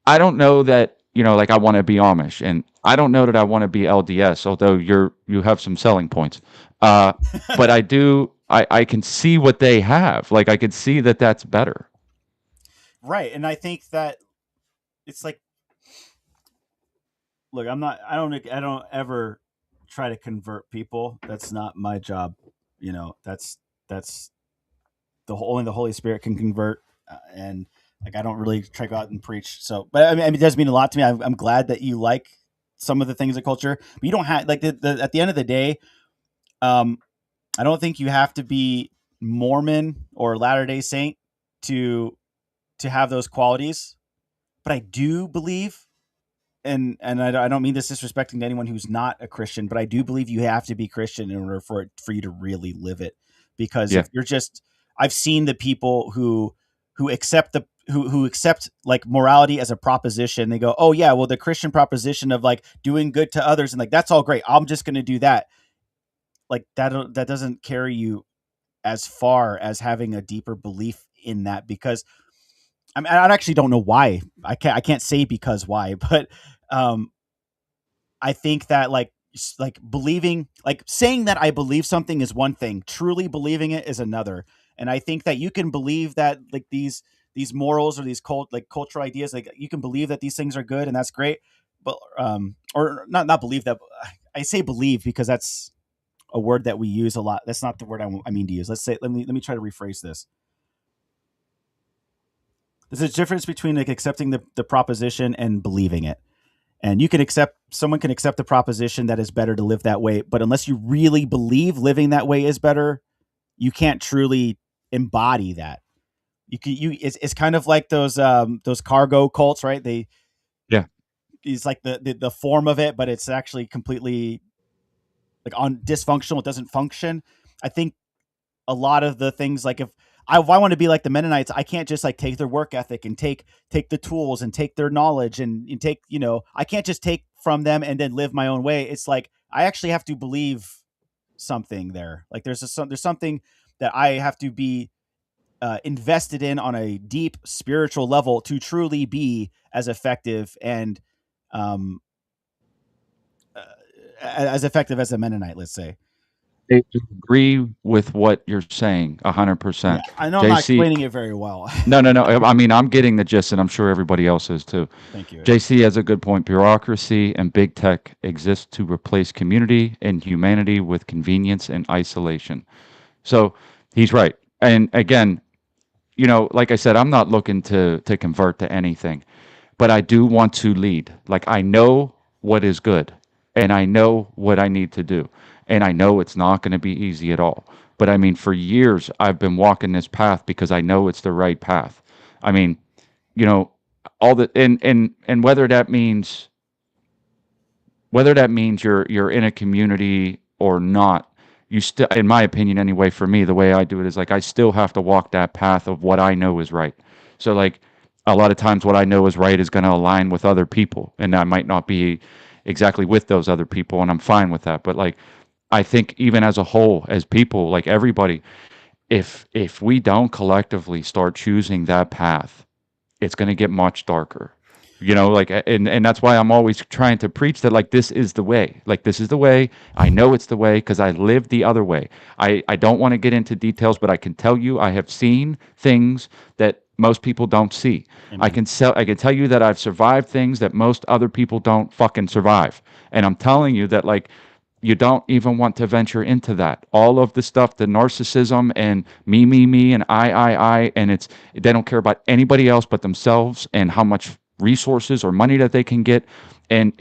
I don't know that, like, I want to be Amish, and I don't know that I want to be LDS, although you have some selling points. But I do, I can see what they have. Like, I could see that that's better. Right. And I think that it's like, look, I don't ever try to convert people. That's not my job. That's only the Holy Spirit can convert. And like, I don't really try to go out and preach. So, but I mean, it does mean a lot to me. I'm glad that you like some of the things of culture, but you don't have like at the end of the day, um, I don't think you have to be Mormon or Latter Day Saint to have those qualities. But I do believe, and I don't mean this disrespecting to anyone who's not a Christian, but I do believe you have to be Christian in order for you to really live it. Because Yeah. if you're just, I've seen the people who accept who accept like morality as a proposition. They go, oh yeah, well, the Christian proposition of like doing good to others, and like that's all great. I'm just going to do that. Like that doesn't carry you as far as having a deeper belief in that. Because I actually don't know why. I can't say because why, but um, I think that like believing, like saying that I believe something is one thing. Truly believing it is another. And I think that you can believe that like these morals or these cultural ideas, like you can believe that these things are good, and that's great. But or not believe that. I say believe because that's a word that we use a lot. That's not the word I mean to use. Let me try to rephrase this. There's a difference between like accepting the proposition and believing it. And someone can accept the proposition that it's better to live that way, but unless you really believe living that way is better, you can't truly embody that. It's kind of like those cargo cults, right? Yeah. It's like the form of it, but it's actually completely like on dysfunctional. It doesn't function. I think a lot of the things, like if I want to be like the Mennonites, I can't just like take their work ethic and take the tools and take their knowledge and take, I can't just take from them and then live my own way. It's like I actually have to believe something there. Like there's something that I have to be invested in on a deep spiritual level to truly be as effective and um, as effective as a Mennonite, let's say. I agree with what you're saying, Yeah, 100%. I know I'm not JC, explaining it very well. no, no, no. I mean, I'm getting the gist, and I'm sure everybody else is too. Thank you. JC has a good point. Bureaucracy and big tech exist to replace community and humanity with convenience and isolation. So he's right. And again, like I said, I'm not looking to convert to anything, but I do want to lead. Like I know what is good, and I know what I need to do, and I know it's not going to be easy at all. But I mean, for years I've been walking this path because I know it's the right path. I mean, you know, all the and whether that means you're in a community or not, you still, in my opinion anyway, for me, the way I do it is like I still have to walk that path of what I know is right. So like a lot of times what I know is right is going to align with other people, and I might not be exactly with those other people, and I'm fine with that. But like I think even as a whole, as people, like everybody, if we don't collectively start choosing that path, it's going to get much darker. Like, and that's why I'm always trying to preach that, like, this is the way. Like, this is the way. I know it's the way because I lived the other way. I don't want to get into details, but I can tell you I have seen things that most people don't see. Amen. I can tell you that I've survived things that most other people don't fucking survive. And I'm telling you that, like, you don't even want to venture into that. All of the stuff, the narcissism and me, and I, and they don't care about anybody else but themselves and how much resources or money that they can get. And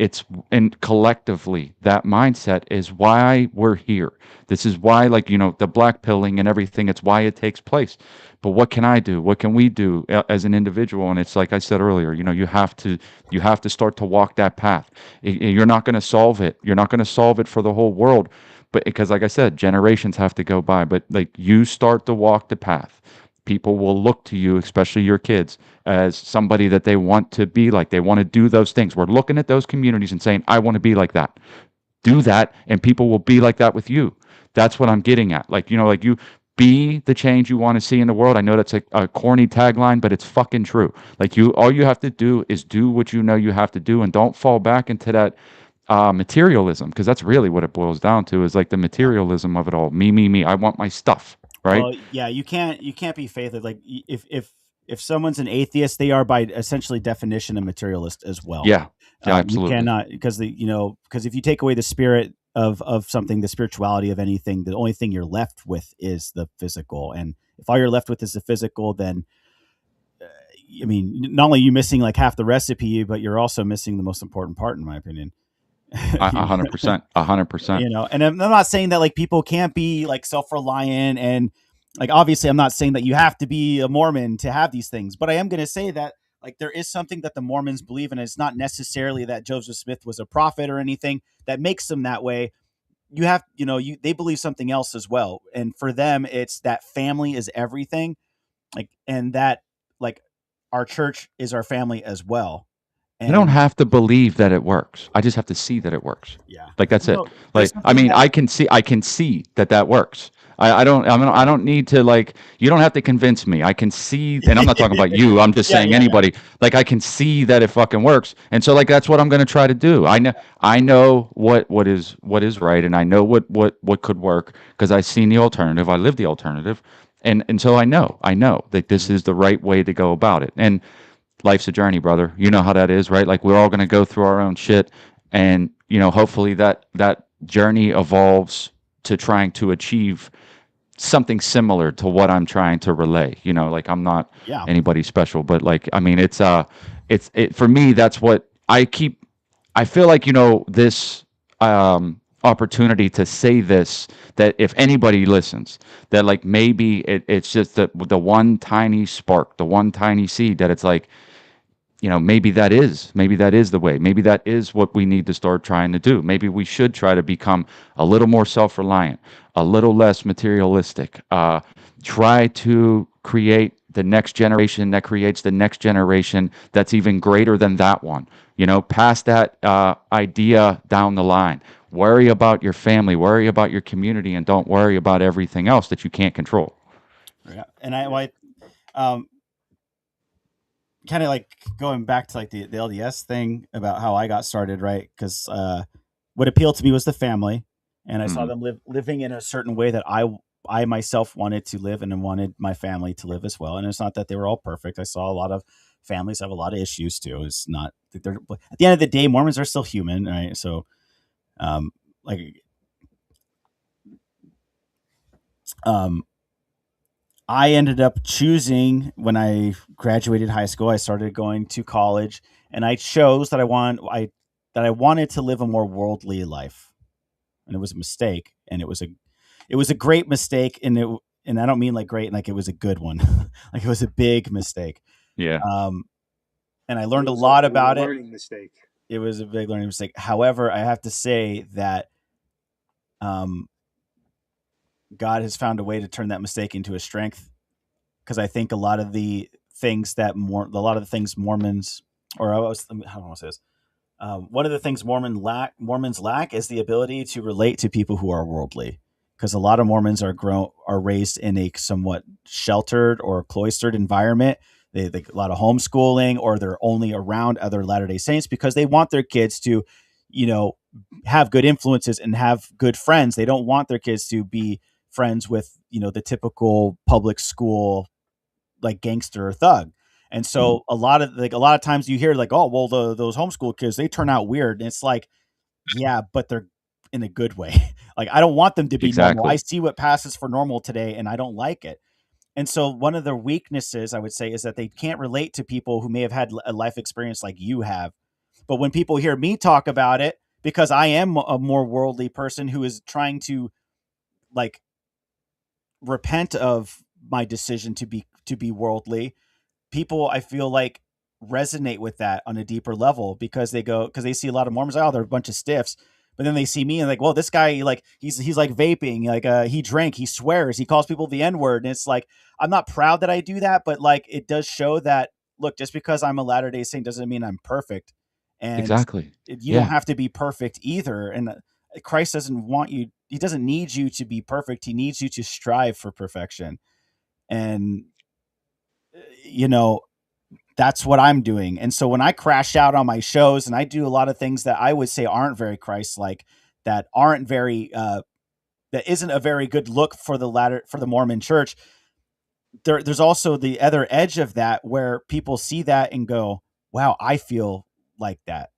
collectively, that mindset is why we're here. This is why, like, the black pilling and everything, it's why it takes place. But what can I do? What can we do as an individual? And it's like I said earlier, you have to start to walk that path. You're not going to solve it. You're not going to solve it for the whole world. But because, like I said, generations have to go by. But like you start to walk the path, people will look to you, especially your kids, as somebody that they want to be like. They want to do those things. We're looking at those communities and saying, I want to be like that. Do that, and people will be like that with you. That's what I'm getting at. Like, like you be the change you want to see in the world. I know that's a corny tagline, but it's fucking true. Like all you have to do is do what you know you have to do, and don't fall back into that materialism, because that's really what it boils down to, is like the materialism of it all. Me. I want my stuff, right? Well, yeah, you can't be faithless. Like if someone's an atheist, they are by essentially definition a materialist as well. Yeah, yeah, You absolutely. cannot, because because if you take away the spirit of something, the spirituality of anything, the only thing you're left with is the physical. And if all you're left with is the physical, then I mean, not only are you missing like half the recipe, but you're also missing the most important part, in my opinion. 100%, 100%. And I'm not saying that like people can't be like self-reliant, and like obviously I'm not saying that you have to be a Mormon to have these things, but I am going to say that like there is something that the Mormons believe in. It's not necessarily that Joseph Smith was a prophet or anything that makes them that way. You have, they believe something else as well, and for them it's that family is everything, like, and that like our church is our family as well. I don't And have to believe that it works. I just have to see that it works. yeah, Like that's it. there's Like I something mean, that I can see that works. I don't need to, like, you don't have to convince me. I can see, and I'm not talking about you. I'm just saying yeah. anybody. Like I can see that it fucking works. And so like that's what I'm going to try to do. I know what is right, and I know what could work because I've seen the alternative. I live the alternative. And so I know that this is the right way to go about it. And life's a journey, brother. You know how that is, right? Like we're all going to go through our own shit, and hopefully that journey evolves to trying to achieve something similar to what I'm trying to relay. You know, like I'm not Yeah. anybody special, but like I mean, it's it for me. That's what I keep. I feel like this opportunity to say this, that if anybody listens, that like maybe it's just the one tiny spark, the one tiny seed, that it's like, maybe that is the way. Maybe that is what we need to start trying to do. Maybe we should try to become a little more self-reliant, a little less materialistic. Try to create the next generation that creates the next generation that's even greater than that one. Pass that idea down the line. Worry about your family, worry about your community, and don't worry about everything else that you can't control. Yeah. And um, kind of like going back to like the LDS thing about how I got started, right? Because what appealed to me was the family, and I saw Mhm. them living in a certain way that I myself wanted to live, and wanted my family to live as well. And it's not that they were all perfect. I saw a lot of families have a lot of issues too. It's not that they're, at the end of the day, Mormons are still human, right? So, um, like, um, I ended up choosing when I graduated high school. I started going to college, and I chose that I wanted to live a more worldly life, and it was a mistake, and it was a great mistake, and I don't mean like great, like it was a good one, like it was a big mistake, Yeah. um, and I It learned a was lot it was a about it. learning mistake. It was a big learning mistake. However, I have to say that um, God has found a way to turn that mistake into a strength, because I think a lot of the things Mormons, or I was, how do I want to say this? One of the things Mormons lack is the ability to relate to people who are worldly, because a lot of Mormons are raised in a somewhat sheltered or cloistered environment. They a lot of homeschooling, or they're only around other Latter Day Saints because they want their kids to, you know, have good influences and have good friends. They don't want their kids to be friends with the typical public school like gangster or thug. And Mhm. so a lot of times you hear like, oh well, those homeschool kids, they turn out weird, and it's like, yeah, but they're in a good way. Like, I don't want them to be normal. I Exactly. see what passes for normal today, and I don't like it. And so one of their weaknesses, I would say, is that they can't relate to people who may have had a life experience like you have. But when people hear me talk about it, because I am a more worldly person who is trying to like repent of my decision to be worldly, people, I feel like, resonate with that on a deeper level, because they see a lot of Mormons, like, oh, they're a bunch of stiffs. But then they see me and like, well, this guy, like, he's like vaping, like he drank, he swears, he calls people the N-word. And it's like, I'm not proud that I do that, but like it does show that, look, just because I'm a Latter-day Saint doesn't mean I'm perfect. And Exactly. you don't Yeah. have to be perfect either. And Christ doesn't want you, he doesn't need you to be perfect. He needs you to strive for perfection. And you know, that's what I'm doing. And so when I crash out on my shows and I do a lot of things that I would say aren't very Christ-like, that aren't very that isn't a very good look for the Mormon church, there's also the other edge of that, where people see that and go, wow, I feel like that.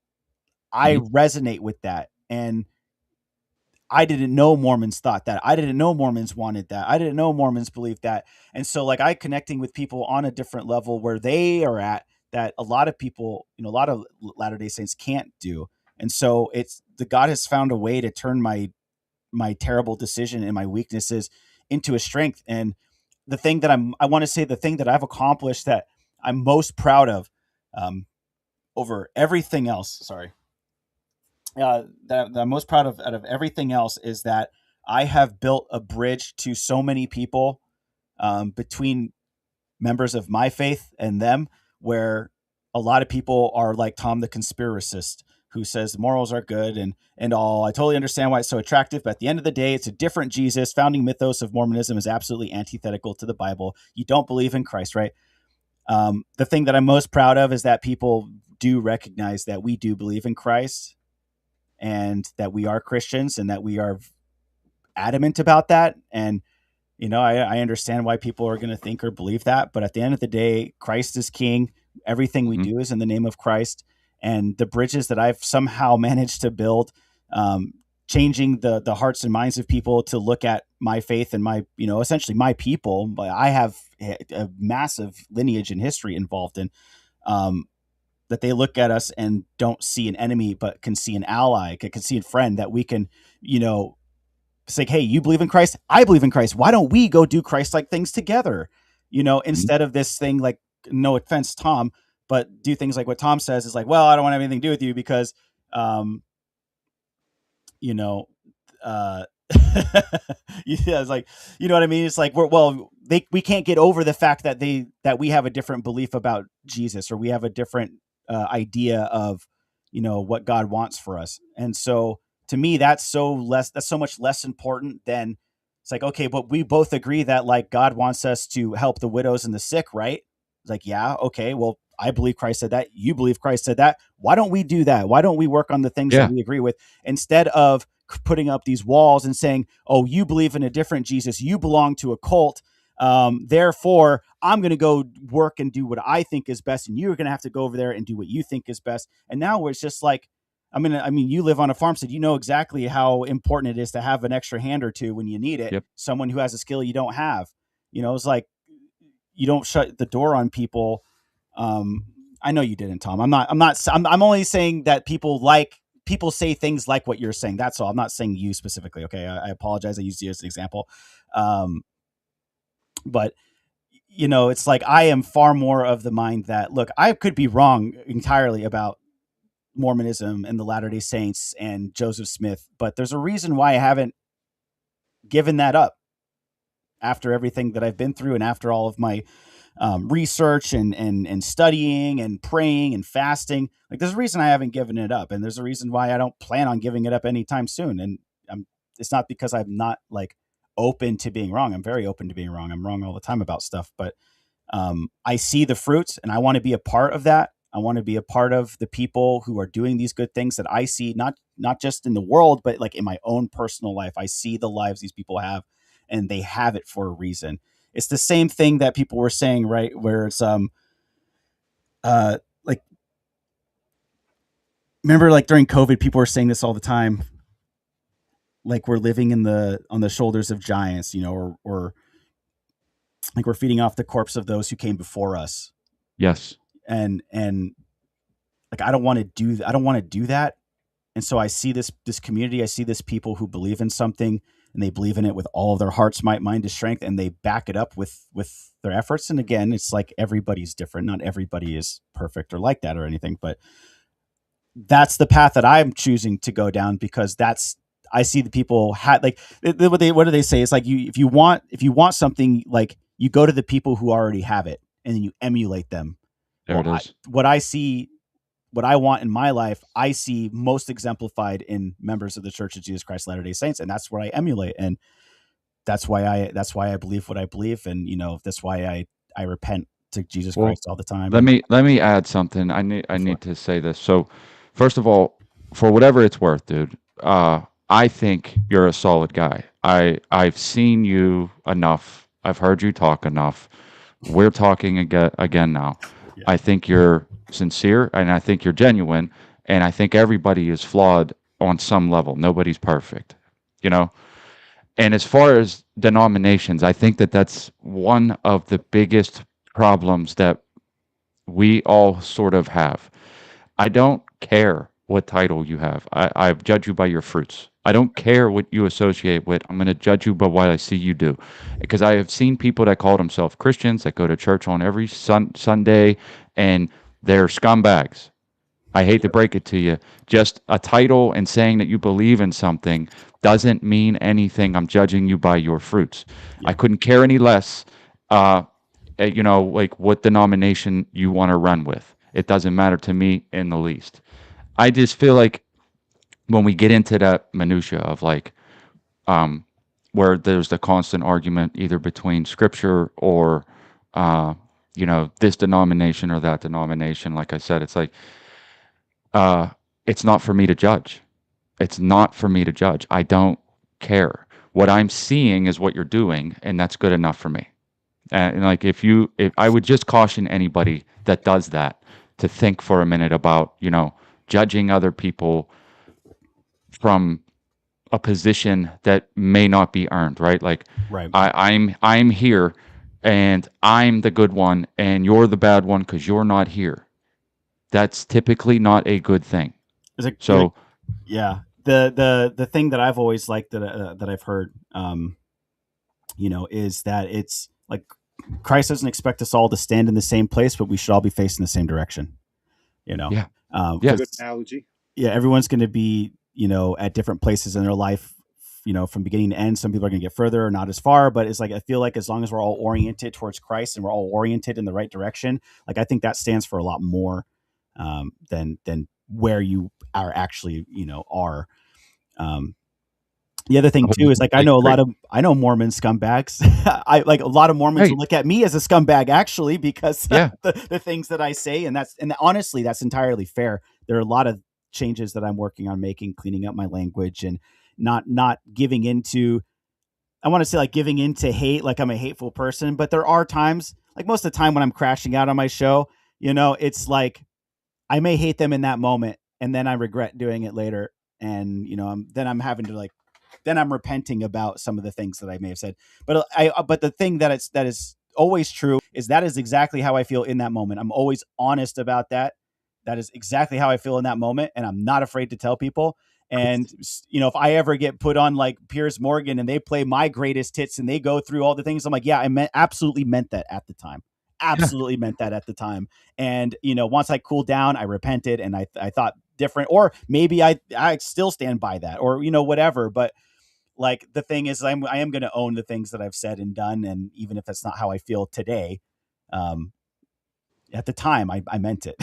I Mhm. resonate with that. And I didn't know Mormons thought that. I didn't know Mormons wanted that. I didn't know Mormons believed that. And so like I connecting with people on a different level where they are at, that a lot of people, a lot of Latter-day Saints can't do. And so it's the God has found a way to turn my terrible decision and my weaknesses into a strength. And I want to say the thing that I've accomplished that I'm most proud of, um, over everything else. Sorry, that I'm most proud of out of everything else is that I have built a bridge to so many people, between members of my faith and them, where a lot of people are like Tom the conspiracist, who says morals are good and all. I totally understand why it's so attractive, but at the end of the day, it's a different Jesus. Founding mythos of Mormonism is absolutely antithetical to the Bible. You don't believe in Christ, right? The thing that I'm most proud of is that people do recognize that we do believe in Christ, and that we are Christians, and that we are adamant about that. And I understand why people are going to think or believe that, but at the end of the day, Christ is king. Everything we Mhm. do is in the name of Christ. And the bridges that I've somehow managed to build, um, changing the hearts and minds of people to look at my faith and my, essentially my people. But I have a massive lineage and history involved in, that they look at us and don't see an enemy, but can see an ally, can see a friend that we can, say, hey, you believe in Christ, I believe in Christ. Why don't we go do Christ-like things together? Mhm. Instead of this thing, like, no offense, Tom, but do things like what Tom says is like, well, I don't want to have anything to do with you because, um, you know, uh, yeah, it's like, you know what I mean? It's like, we can't get over the fact that we have a different belief about Jesus, or we have a different idea of, what God wants for us. And so to me, that's so much less important than, it's like, okay, but we both agree that, like, God wants us to help the widows and the sick, right? It's like, yeah, okay, well, I believe Christ said that. You believe Christ said that. Why don't we do that? Why don't we work on the things that Yeah. we agree with, instead of putting up these walls and saying, oh, you believe in a different Jesus, you belong to a cult, therefore I'm going to go work and do what I think is best, and you're going to have to go over there and do what you think is best. And now it's just like, you live on a farm, so you know exactly how important it is to have an extra hand or two when you need it, Yep. someone who has a skill you don't have. It's like, you don't shut the door on people. I know you didn't, Tom. I'm only saying that people say things like what you're saying. That's all. I'm not saying you specifically. Okay. I apologize. I used you as an example. But it's like, I am far more of the mind that, look, I could be wrong entirely about Mormonism and the Latter-day Saints and Joseph Smith, but there's a reason why I haven't given that up after everything that I've been through, and after all of my research and studying and praying and fasting. Like, there's a reason I haven't given it up, and there's a reason why I don't plan on giving it up anytime soon. And it's not because I'm not, like, open to being wrong. I'm very open to being wrong. I'm wrong all the time about stuff, but I see the fruits, and I want to be a part of that. I want to be a part of the people who are doing these good things that I see, not just in the world, but like in my own personal life. I see the lives these people have, and they have it for a reason. It's the same thing that people were saying, right? Where it's like, remember, like, during COVID, people were saying this all the time, like, we're living on the shoulders of giants, or like, we're feeding off the corpse of those who came before us. Yes. And like, I don't want to do that. And so I see this community, I see this people who believe in something, and they believe in it with all of their hearts, might, mind, and strength, and they back it up with their efforts. And again, it's like, everybody's different. Not everybody is perfect or like that or anything, but that's the path that I'm choosing to go down, because I see the people like, what do they say? It's like, if you want something, like, you go to the people who already have it, and then you emulate them. There it is. What I want in my life, I see most exemplified in members of the Church of Jesus Christ Latter-day Saints, and that's what I emulate, and that's why I believe what I believe, and that's why I repent to Jesus Well, Christ all the time. let And me add something. I before, need to say this. So, first of all, for whatever it's worth, dude, I think you're a solid guy. I've seen you enough. I've heard you talk enough. We're talking again now. yeah, I think you're sincere, and I think you're genuine, and I think everybody is flawed on some level. Nobody's perfect, you know. And as far as denominations, I think that that's one of the biggest problems that we all sort of have. I don't care what title you have. I judge you by your fruits. I don't care what you associate with. I'm going to judge you by what I see you do. Because I have seen people that call themselves Christians that go to church on every Sunday, and they're scumbags. I hate to break it to you. Just a title and saying that you believe in something doesn't mean anything. I'm judging you by your fruits. I yeah, couldn't care any less, uh, like what denomination you want to run with. It doesn't matter to me in the least. I just feel like when we get into that minutia of, like, um, where there's the constant argument either between scripture or, uh, this denomination or that denomination, like I said, it's like, uh, it's not for me to judge. It's not for me to judge. I don't care. What I'm seeing is what you're doing, and that's good enough for me. And like, if I would just caution anybody that does that to think for a minute about, judging other people from a position that may not be earned, right? Like Right. I'm here and I'm the good one and you're the bad one because you're not here. That's typically not a good thing. It's like, So yeah. The thing that I've always liked that I've heard, is that it's like Christ doesn't expect us all to stand in the same place, but we should all be facing the same direction. You know, yeah, It's a yeah, good because analogy. yeah, everyone's going to be at different places in their life. From beginning to end, some people are going to get further or not as far, but it's like I feel like as long as we're all oriented towards Christ and we're all oriented in the right direction, like I think that stands for a lot more than where you are actually are. Um, the other I thing too is like wholeheartedly agree. I know Mormon scumbags. I like a lot of Mormons will Hey, look at me as a scumbag actually because yeah, the things that I say, and honestly that's entirely fair. There are a lot of changes that I'm working on making, cleaning up my language and not giving into, I want to say like giving into hate, like I'm a hateful person, but there are times, like most of the time when I'm crashing out on my show, it's like I may hate them in that moment and then I regret doing it later. And, then I'm having to like, then I'm repenting about some of the things that I may have said. But the thing that is always true is that is exactly how I feel in that moment. I'm always honest about that. That is exactly how I feel in that moment. And I'm not afraid to tell people. And, if I ever get put on like Piers Morgan and they play my greatest hits and they go through all the things, I'm like, yeah, absolutely meant that at the time. yeah. Absolutely meant that at the time. And, once I cooled down, I repented and I thought different, or maybe I still stand by that or, whatever. But like the thing is, I am going to own the things that I've said and done. And even if that's not how I feel today, um, at the time I meant it.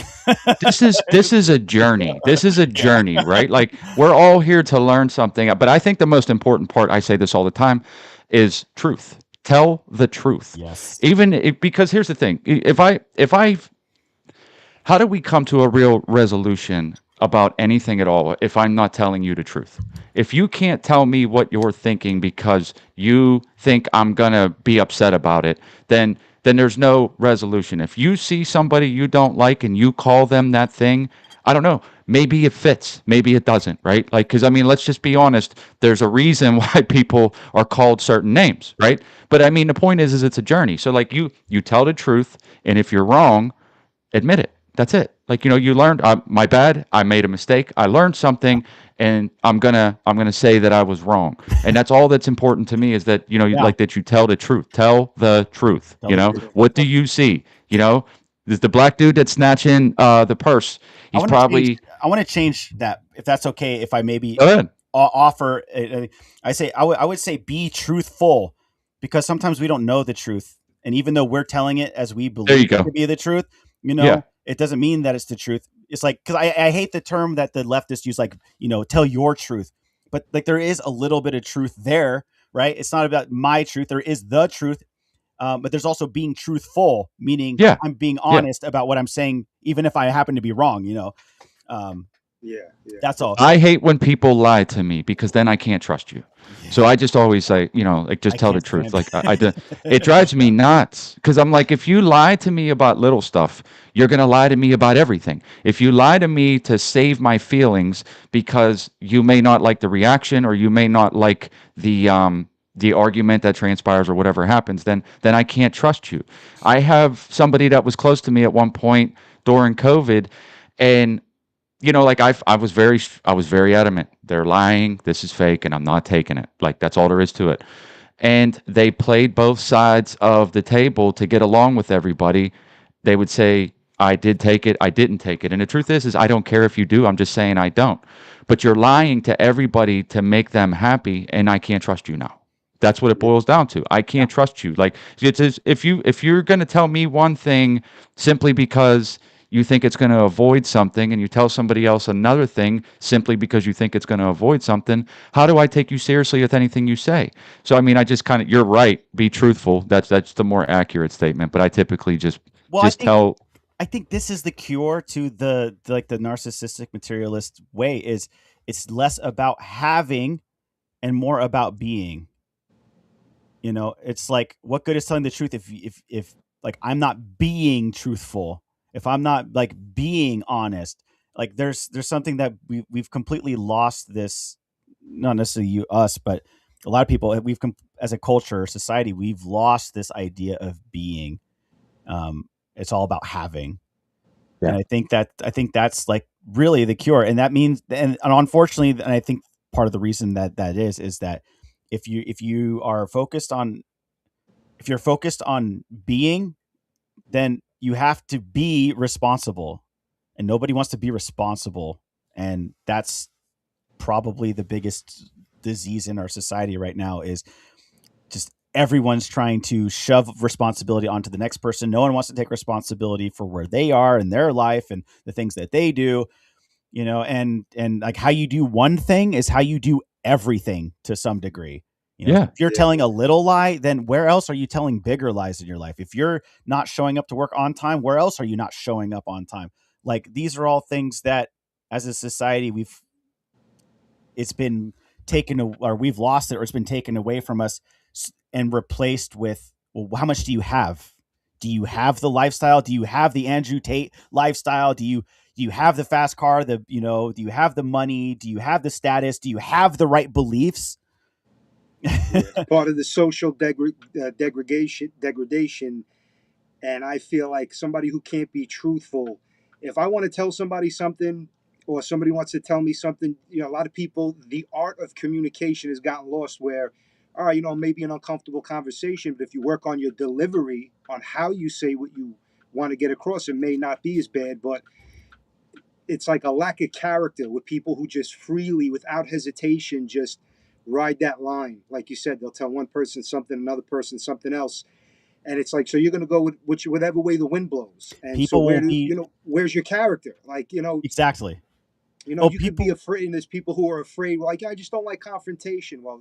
This is a journey. This is a Yeah. journey, right? Like we're all here to learn something, but I think the most important part, I say this all the time, is truth. Tell the truth. Yes. Because here's the thing. If I how do we come to a real resolution about anything at all if I'm not telling you the truth? If you can't tell me what you're thinking because you think I'm going to be upset about it, then there's no resolution. If you see somebody you don't like and you call them that thing, I don't know. Maybe it fits, maybe it doesn't, right? Like, because I mean, let's just be honest. There's a reason why people are called certain names, right? But I mean, the point is it's a journey. So, like, you tell the truth, and if you're wrong, admit it. That's it. Like, you learned, my bad. I made a mistake. I learned Yeah. something, and I'm gonna say that I was wrong. And that's all that's important to me is that Yeah. like that you tell the truth. Tell the truth. Tell the truth. What do you see? Is the black dude that's snatching the purse? I He's want to change. probably I want to change that if that's okay. If I maybe go ahead. offer, I would say be truthful, because sometimes we don't know the truth, and even though we're telling it as we There believe you it to go. be the truth, Yeah, it doesn't mean that it's the truth. It's like, because I hate the term that the leftists use, like tell your truth, but like there is a little bit of truth there, right? It's not about my truth. There is the truth, but there's also being truthful, meaning yeah, I'm being yeah. honest about what I'm saying, even if I happen to be wrong. Um, Yeah, yeah. that's all. I hate when people lie to me because then I can't trust you. So Yeah, I just always say, like, just I tell the can't truth. stand Like, it drives me nuts because I'm like, if you lie to me about little stuff, you're going to lie to me about everything. If you lie to me to save my feelings because you may not like the reaction or you may not like the argument that transpires or whatever happens, then I can't trust you. I have somebody that was close to me at one point during COVID, and like I was very adamant. They're lying. This is fake, and I'm not taking it. Like that's all there is to it. And they played both sides of the table to get along with everybody. They would say, "I did take it. I didn't take it." And the truth is I don't care if you do. I'm just saying I don't. But you're lying to everybody to make them happy, and I can't trust you now. That's what it Yeah. boils down to. I yeah. can't trust you. Like it's if you're going to tell me one thing simply because you think it's going to avoid something and you tell somebody else another thing simply because you think it's going to avoid something, how do I take you seriously with anything you say? So I mean, I just kind of, you're right, be truthful. That's the more accurate statement, but I typically just Well, just tell. I think this is the cure to like the narcissistic materialist way, is it's less about having and more about being. It's like, what good is telling the truth if like I'm not being truthful, if I'm not like being honest. Like there's something that we've completely lost this not necessarily you, us, but a lot of people, as a culture, society, we've lost this idea of being. It's all about having. And Yeah. I think that's like really the cure. And that means, and unfortunately, and I think part of the reason that is that if you're focused on being, then you have to be responsible, and nobody wants to be responsible. And that's probably the biggest disease in our society right now, is just everyone's trying to shove responsibility onto the next person. No one wants to take responsibility for where they are in their life and the things that they do, and like how you do one thing is how you do everything to some degree. Yeah. If you're Yeah. telling a little lie, then where else are you telling bigger lies in your life? If you're not showing up to work on time, where else are you not showing up on time? Like, these are all things that as a society it's been or we've lost it, or it's been taken away from us and replaced with, well, how much do you have? Do you have the lifestyle? Do you have the Andrew Tate lifestyle? Do you have the fast car? Do you have the money? Do you have the status? Do you have the right beliefs? It's part of the social degradation. And I feel like somebody who can't be truthful, if I want to tell somebody something, or somebody wants to tell me something, a lot of people, the art of communication has gotten lost where, all right, maybe an uncomfortable conversation, but if you work on your delivery, on how you say what you want to get across, it may not be as bad. But it's like a lack of character with people who just freely, without hesitation, just ride that line. Like you said, they'll tell one person something, another person something else, and it's like, so you're going to go with whatever way the wind blows. And so People will be where's your character? Like, exactly. Oh, you could be people. afraid, and there's people who are afraid. Well, like, I just don't like confrontation. Well,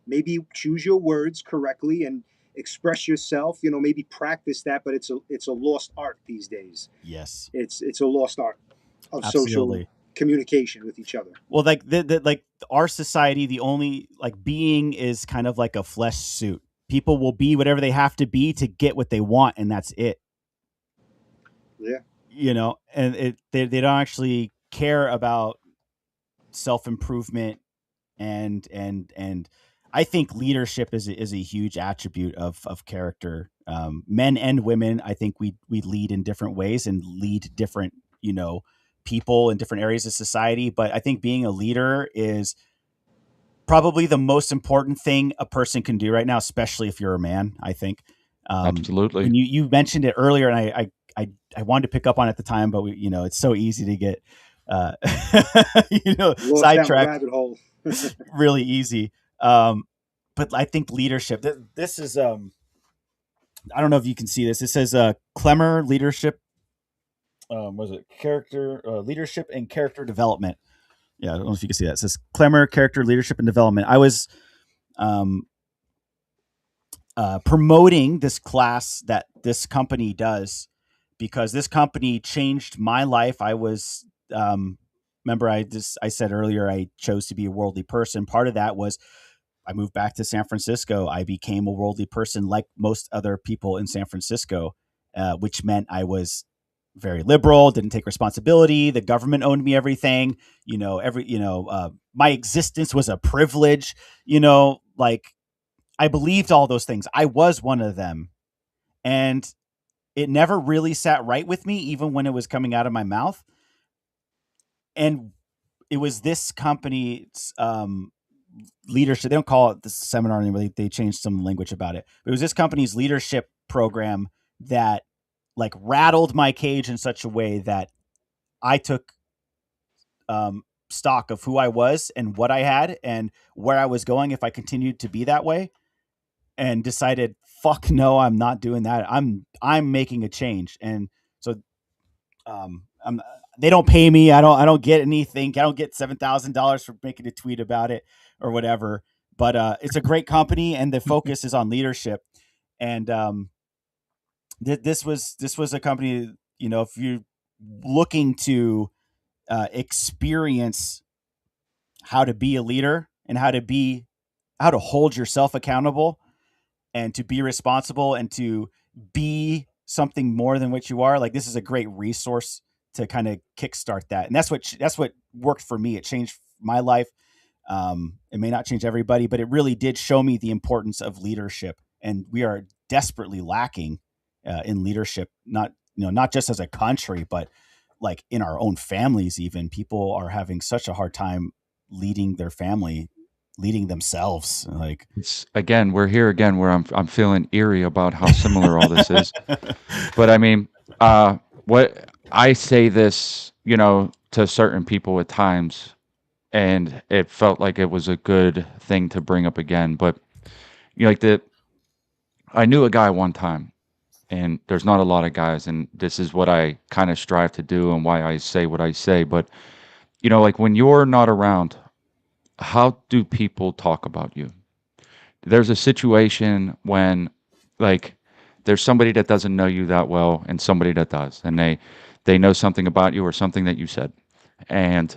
maybe choose your words correctly and express yourself. Maybe practice that, but it's a lost art these days. Yes, It's a lost art of social absolutely. communication with each other. Well, like like our society, the only like being is kind of like a flesh suit. People will be whatever they have to be to get what they want, and that's it. Yeah. And they don't actually care about self-improvement, and I think leadership is a huge attribute of character. Men and women, I think we lead in different ways and lead different, people in different areas of society. But I think being a leader is probably the most important thing a person can do right now, especially if you're a man, I think. Absolutely. And you mentioned it earlier, and I wanted to pick up on it at the time, but it's so easy to get, uh, Lost down the sidetracked rabbit hole. really easy. But I think leadership, this is, I don't know if you can see this. It says, Clemmer leadership. Was it character, leadership and character development? Yeah. I don't know if you can see that. It says Clemmer character leadership and development. I was, um, promoting this class that this company does, because this company changed my life. I was, remember I said earlier, I chose to be a worldly person. Part of that was I moved back to San Francisco. I became a worldly person like most other people in San Francisco, which meant I was very liberal, didn't take responsibility. The government owned me everything. My existence was a privilege. Like, I believed all those things. I was one of them. And it never really sat right with me, even when it was coming out of my mouth. And it was this company's leadership. They don't call it the seminar anymore. They changed some language about it. But it was this company's leadership program that like rattled my cage in such a way that I took stock of who I was and what I had and where I was going if I continued to be that way, and decided, fuck no, I'm not doing that. I'm making a change. And so, I'm, they don't pay me. I don't get anything. I don't get $7,000 for making a tweet about it or whatever. But it's a great company, and the focus is on leadership. And this was a company. If you're looking to experience how to be a leader and how to hold yourself accountable and to be responsible and to be something more than what you are, like, this is a great resource to kind of kickstart that. And that's what worked for me. It changed my life. It may not change everybody, but it really did show me the importance of leadership, and we are desperately lacking in leadership. Not just as a country, but like in our own families. Even people are having such a hard time leading their family, leading themselves. Like, It's again, we're here again where I'm feeling eerie about how similar all this is. But I mean, what I say this, to certain people at times, and it felt like it was a good thing to bring up again. But like I knew a guy one time, and there's not a lot of guys, and this is what I kind of strive to do, and why I say what I say. But like when you're not around, how do people talk about you? There's a situation when, like, there's somebody that doesn't know you that well and somebody that does, and they know something about you or something that you said, and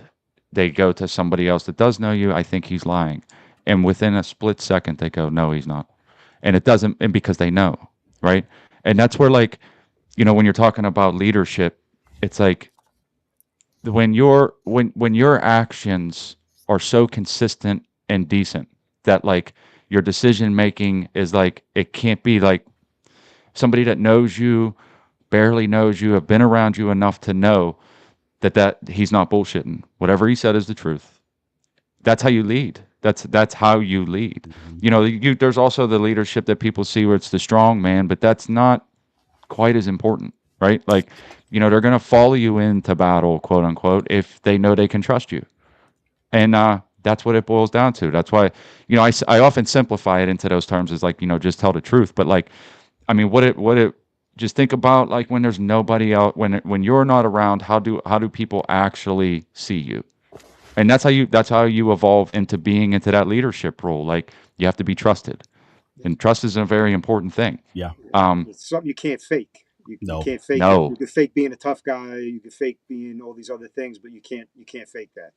they go to somebody else that does know you. I think he's lying, and within a split second they go, no, he's not. And it doesn't, and because they know, right? And that's where, like, when you're talking about leadership, it's like when your actions are so consistent and decent that, like, your decision making is like, it can't be like somebody that knows you, barely knows you, have been around you enough to know that he's not bullshitting. Whatever he said is the truth. That's how you lead. That's how you lead. There's also the leadership that people see where it's the strong man, but that's not quite as important, right? Like, they're going to follow you into battle, quote unquote, if they know they can trust you. And that's what it boils down to. That's why, I often simplify it into those terms as, like, just tell the truth. But, like, I mean, just think about, like, when there's nobody out, when you're not around, how do people actually see you? And that's how you evolve into that leadership role. Like, you have to be trusted, and trust is a very important thing. yeah, It's something you can't fake. You no, can't fake it. No. You can fake being a tough guy. You can fake being all these other things, but you can't fake that.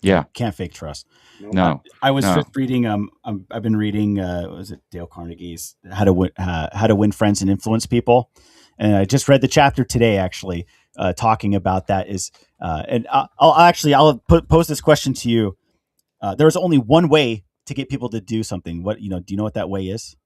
Yeah. can't fake trust. No. I was No. just reading. I've been reading. What was it Dale Carnegie's How to Win Friends and Influence People, and I just read the chapter today. Actually, talking about that and I'll pose this question to you. There is only one way to get people to do something. Do you know what that way is?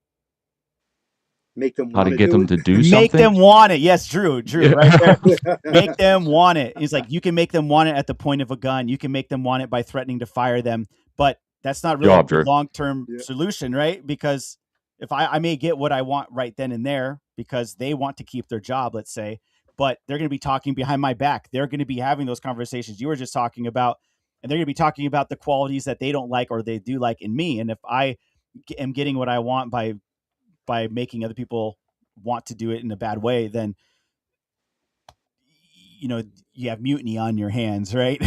Make them How want to to get do them it. to do Make something? them want it. Yes, Drew, Yeah. right there. Make them want it. He's like, you can make them want it at the point of a gun. You can make them want it by threatening to fire them. But that's not really Job, a Drew. long-term Yeah. solution, right? Because if I may get what I want right then and there because they want to keep their job, let's say, but they're going to be talking behind my back. They're going to be having those conversations you were just talking about, and they're going to be talking about the qualities that they don't like or they do like in me. And if I am getting what I want by making other people want to do it in a bad way, then you have mutiny on your hands, right?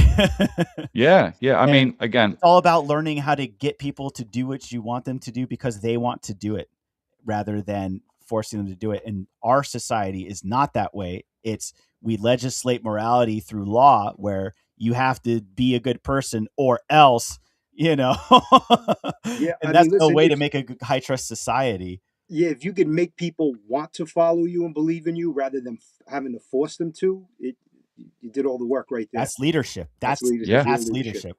Yeah. I And mean, again, it's all about learning how to get people to do what you want them to do because they want to do it rather than forcing them to do it. And our society is not that way. We legislate morality through law where you have to be a good person or else, Yeah, and I that's mean, no listen, way to make a high trust society. if you can make people want to follow you and believe in you rather than having to force them to, you did all the work right there. That's leadership. That's leadership. Yeah. that's leadership.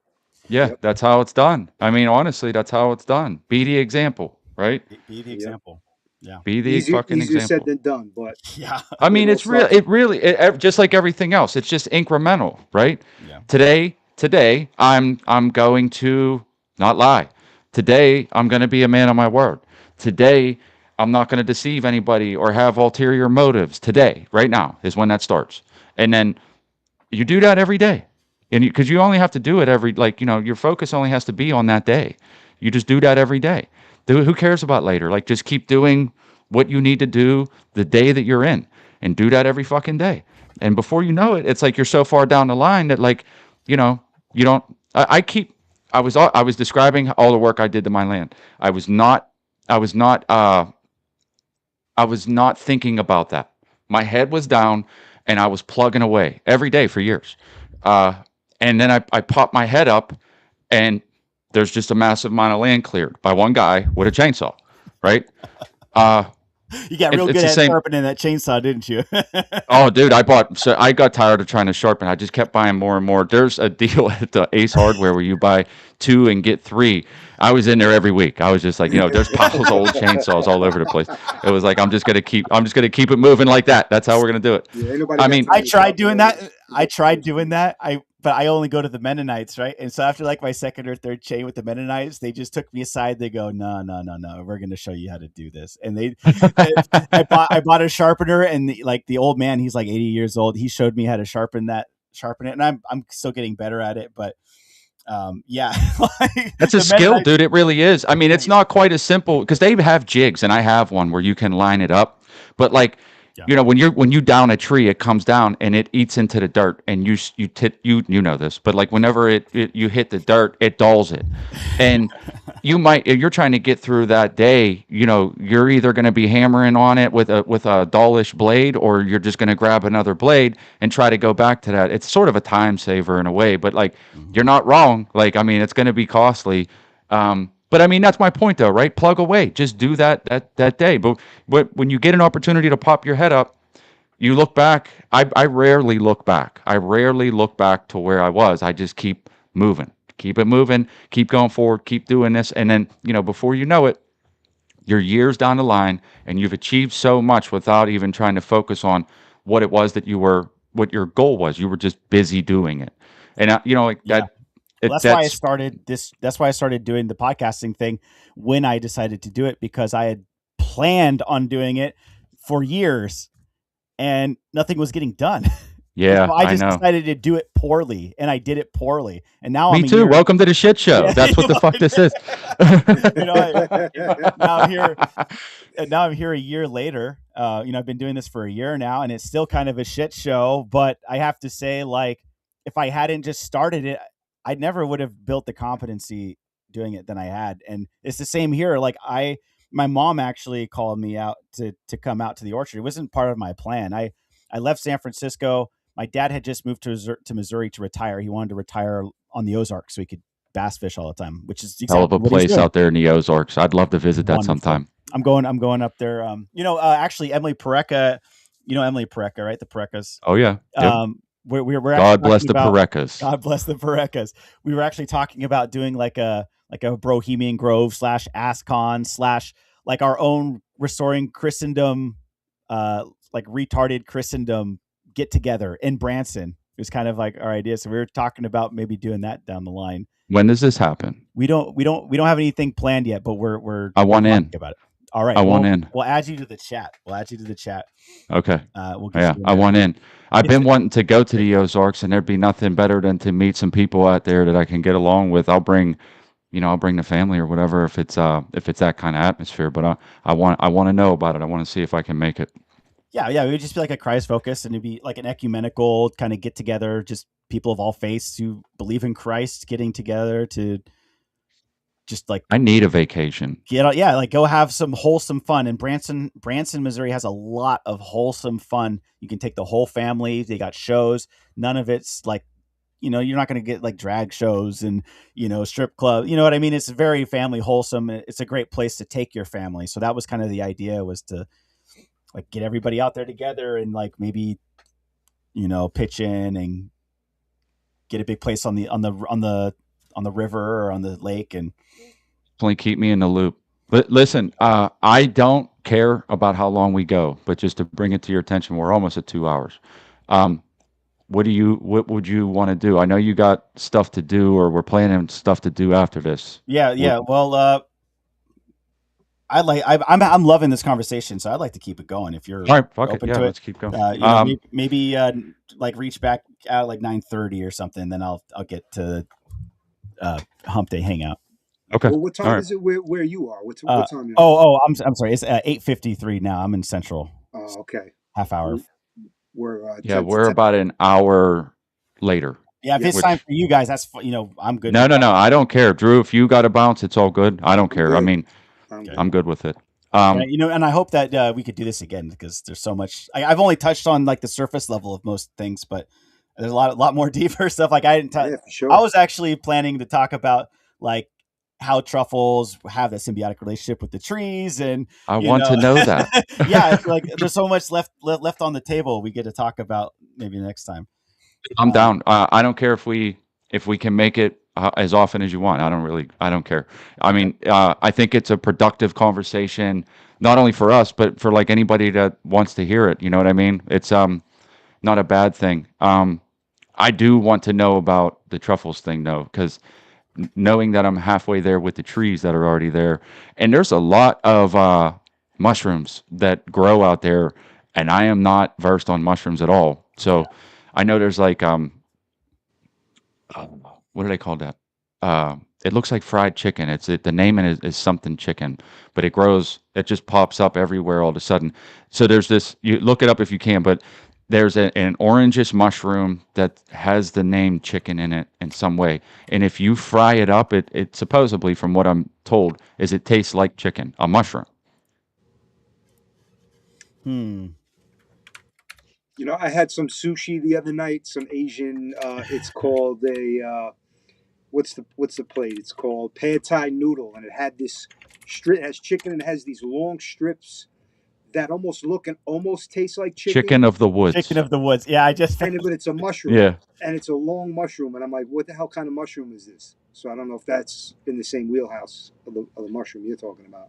yeah, Yep. that's how it's done. I mean, honestly, that's how it's done. Be the example, right? Be the Yep. example. Yeah. Be the fucking Easier said example. than done, but Yeah. I mean, all it's real. starts. It really, just like everything else, it's just incremental, right? Yeah. Today, I'm going to not lie. Today, I'm going to be a man of my word. Today, I'm not going to deceive anybody or have ulterior motives. Today, right now, is when that starts. And then you do that every day, and because you only have to do it every, like, your focus only has to be on that day. You just do that every day. Who cares about later? Like, just keep doing what you need to do the day that you're in, and do that every fucking day. And before you know it, it's like you're so far down the line that, like, you don't. I was describing all the work I did to my land. I was not. I was not. I was not thinking about that. My head was down, and I was plugging away every day for years. Uh, and then I popped my head up, and there's just a massive amount of land cleared by one guy with a chainsaw, right? Uh, You got real It's good the at same. sharpening that chainsaw, didn't you? Oh, dude, I got tired of trying to sharpen. I just kept buying more and more. There's a deal at the Ace Hardware where you buy two and get three. I was in there every week. I was just like, there's piles of old chainsaws all over the place. It was like I'm just gonna keep it moving like that. That's how we're gonna do it. Yeah, ain't nobody I got mean, time I to tried sharpen doing all that. this. I tried doing that. But I only go to the Mennonites, right? And so after like my second or third chain with the Mennonites, they just took me aside. They go, no, no, no, no, we're going to show you how to do this. And I bought a sharpener, and the old man, he's like 80 years old. He showed me how to sharpen it, and I'm still getting better at it. But yeah, like, that's a the skill, Mennonites. dude. It really is. I mean, it's not quite as simple because they have jigs, and I have one where you can line it up. But like, Yeah. when you down a tree, it comes down and it eats into the dirt, and you know this, but like whenever you hit the dirt, it dulls it, and if you're trying to get through that day, you're either going to be hammering on it with a dullish blade, or you're just going to grab another blade and try to go back to that. It's sort of a time saver in a way, but like you're not wrong. Like, I mean, it's going to be costly. But I mean, that's my point though, right? Plug away, just do that day. But when you get an opportunity to pop your head up, you look back. I rarely look back. I rarely look back to where I was. I just keep moving, keep it moving, keep going forward, keep doing this. And then, before you know it, you're years down the line and you've achieved so much without even trying to focus on what it was what your goal was. You were just busy doing it. And, like Yeah. that, Well, it, that's why I that's, started this. That's why I started doing the podcasting thing when I decided to do it, because I had planned on doing it for years and nothing was getting done. And yeah, so I I just know. decided to do it poorly, and I did it poorly. And now Me I'm a too. year. Welcome to the shit show. Yeah, That's what the fuck this is. you know, now I'm here. And now I'm here a year later. I've been doing this for a year now, and it's still kind of a shit show. But I have to say, like, if I hadn't just started it, I never would have built the competency doing it than I had. And it's the same here. Like, my mom actually called me out to come out to the orchard. It wasn't part of my plan. I left San Francisco. My dad had just moved to Missouri to retire. He wanted to retire on the Ozarks so he could bass fish all the time, which is Hell of exactly a what he's place doing. out there in the Ozarks. I'd love to visit that Wonderful. sometime. I'm going up there. Actually, Emily Pareca, Emily Pareca, right? The Parecas. Oh yeah. Yep. We're actually God bless talking the about Parecas. God bless the Parecas. We were actually talking about doing like a Bohemian Grove / AskCon / like our own Restoring Christendom, like retarded Christendom get together in Branson. It was kind of like our idea. So we were talking about maybe doing that down the line. When does this happen? We don't have anything planned yet, but I want in. talking about it. All right, I want in. We'll add you to the chat. Okay. We'll get Yeah, you in I there. want in. I've It's- been wanting to go to the Ozarks, and there'd be nothing better than to meet some people out there that I can get along with. I'll bring the family or whatever if it's that kind of atmosphere. But I want to know about it. I want to see if I can make it. Yeah. It would just be like a Christ focus, and it'd be like an ecumenical kind of get together, just people of all faiths who believe in Christ getting together to just like I need a vacation. go have some wholesome fun. And Branson, Missouri has a lot of wholesome fun. You can take the whole family. They got shows. None of it's like, you're not going to get like drag shows and, strip club. You know what I mean? It's very family wholesome. It's a great place to take your family. So that was kind of the idea, was to like get everybody out there together and like maybe, pitch in and get a big place on the river or on the lake. And Definitely keep me in the loop. But listen, I don't care about how long we go, but just to bring it to your attention, we're almost at 2 hours. What would you want to do? I know you got stuff to do, or we're planning stuff to do after this. Yeah. Well, I'm loving this conversation, so I'd like to keep it going. If you're All right, fuck it. open Yeah, to it, let's keep going. maybe like reach back out like 9:30 or something. Then I'll get to Hump Day Hangout. Okay. Well, what time All right. is it where you are? What time? You I'm sorry. It's 8:53 now. I'm in Central. Oh, okay. Half hour. We're We're about an hour later. Yeah, if it's time for you guys, that's I'm good. No. I don't care, Drew. If you got to bounce, it's all good. I don't care. good. I mean, Okay. I'm good with it. And I hope that we could do this again, because there's so much. I've only touched on like the surface level of most things, but there's a lot more deeper stuff. Like I didn't. Yeah, for sure. I was actually planning to talk about like how truffles have that symbiotic relationship with the trees, and I want to know that. yeah, it's like there's so much left on the table we get to talk about maybe next time. I'm down. I don't care if we can make it as often as you want. I don't care. I mean, I think it's a productive conversation, not only for us, but for like anybody that wants to hear it. You know what I mean? It's not a bad thing. I do want to know about the truffles thing though, because knowing that I'm halfway there with the trees that are already there, and there's a lot of mushrooms that grow out there, and I am not versed on mushrooms at all. So I know there's like what do they call that? It looks like fried chicken. The name is something chicken, but it grows. It just pops up everywhere all of a sudden. So there's this. You look it up if you can, but there's an orangish mushroom that has the name chicken in it in some way. And if you fry it up, it supposedly, from what I'm told, is it tastes like chicken, a mushroom. Hmm. You know, I had some sushi the other night, some Asian. It's called a what's the plate? It's called pad thai noodle, and it had this strip. It has chicken and it has these long strips that almost look and almost taste like Chicken chicken, of the Chicken woods. of the woods. Yeah, I just and but it's a mushroom, Yeah. and it's a long mushroom, and I'm like, what the hell kind of mushroom is this? So I don't know if that's in the same wheelhouse of the mushroom you're talking about.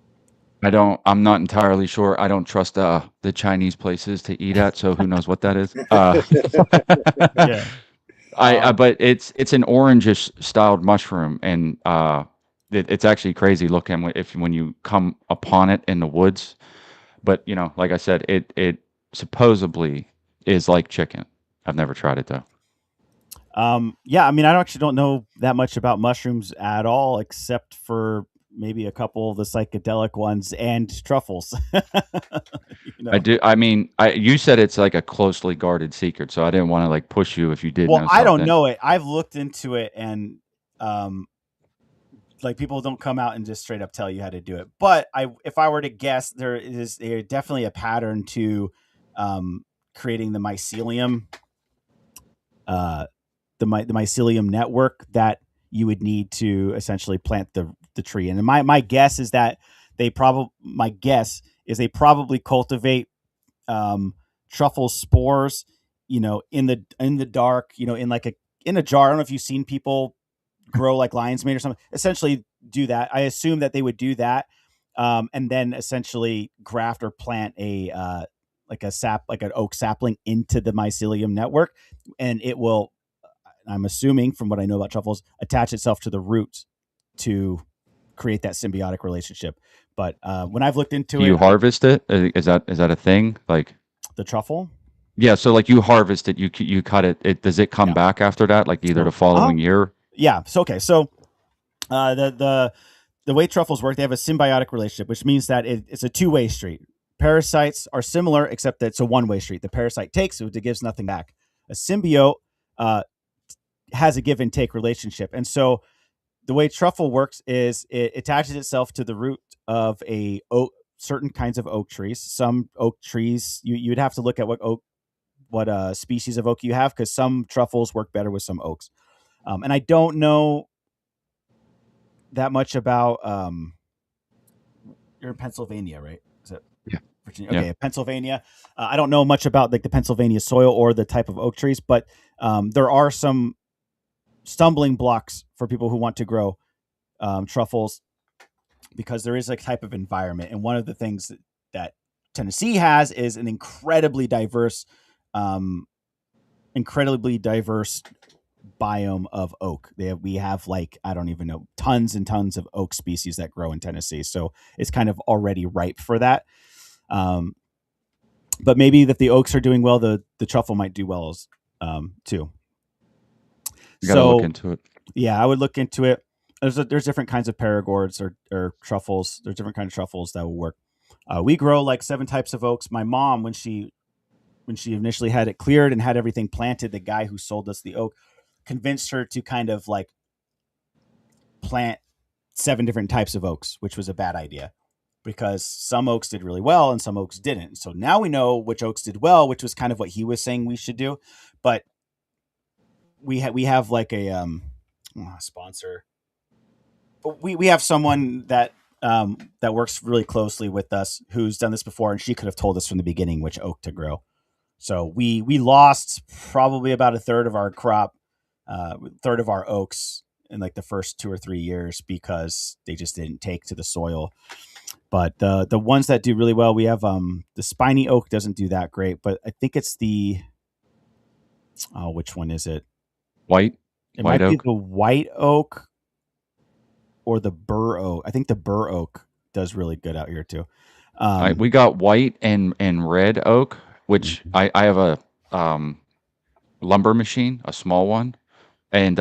I'm not entirely sure. I don't trust the Chinese places to eat at, so who knows what that is. yeah. But it's an orangish styled mushroom, and it's actually crazy looking when you come upon it in the woods. But you know, like I said, it supposedly is like chicken. I've never tried it though. Yeah, I mean, I actually don't know that much about mushrooms at all, except for maybe a couple of the psychedelic ones and truffles. you I know, do. I mean, you said it's like a closely guarded secret, so I didn't want to like push you if you did well, know I don't something. know it. I've looked into it, and um, like people don't come out and just straight up tell you how to do it. But if I were to guess, there's definitely a pattern to creating the mycelium, uh, the mycelium network that you would need to essentially plant the tree. And my guess is that they probably cultivate truffle spores, in the dark, in a jar. I don't know if you've seen people grow like lion's mane or something. Essentially, do that. I assume that they would do that, and then essentially graft or plant like an oak sapling into the mycelium network, and it will. I'm assuming from what I know about truffles, attach itself to the roots to create that symbiotic relationship. But when I've looked into Do you it, harvest it? Is that a thing? Like, the truffle, yeah. So like you harvest it, you cut it. Does it come yeah. back after that? Like either the So, following year? yeah. So okay. So the way truffles work, they have a symbiotic relationship, which means that it's a two-way street. Parasites are similar, except that it's a one-way street. The parasite takes it gives nothing back. A symbiote uh, has a give and take relationship, and so the way truffle works is it attaches itself to the root of certain kinds of oak trees. Some oak trees, you'd have to look at what species of oak you have, because some truffles work better with some oaks. And I don't know that much about. You're in Pennsylvania, right? Is it Yeah. Virginia? Yeah. Okay, Pennsylvania. I don't know much about like the Pennsylvania soil or the type of oak trees, but there are some stumbling blocks for people who want to grow truffles, because there is a type of environment. And one of the things that Tennessee has is an um, incredibly diverse biome of oak. We have like, I don't even know, tons and tons of oak species that grow in Tennessee. So it's kind of already ripe for that. Um, but maybe if the oaks are doing well, the truffle might do well too. You got to look So into it. yeah, I would look into it. There's different kinds of paragords or truffles. There's different kinds of truffles that will work. We grow like 7 types of oaks. My mom, when she initially had it cleared and had everything planted, the guy who sold us the oak convinced her to kind of like plant 7 different types of oaks, which was a bad idea, because some oaks did really well and some oaks didn't. So now we know which oaks did well, which was kind of what he was saying we should do. But we have like a sponsor. we have someone that works really closely with us who's done this before, and she could have told us from the beginning which oak to grow. So we lost probably about a third of our crop, third of our oaks in like the first 2 or 3 years because they just didn't take to the soil. But the ones that do really well, we have the spiny oak doesn't do that great, but I think it's the which one is it? White, It white might be oak. the white oak or the bur oak. I think the bur oak does really good out here too. We got white and red oak, which Mhm. I have a um, lumber machine, a small one, and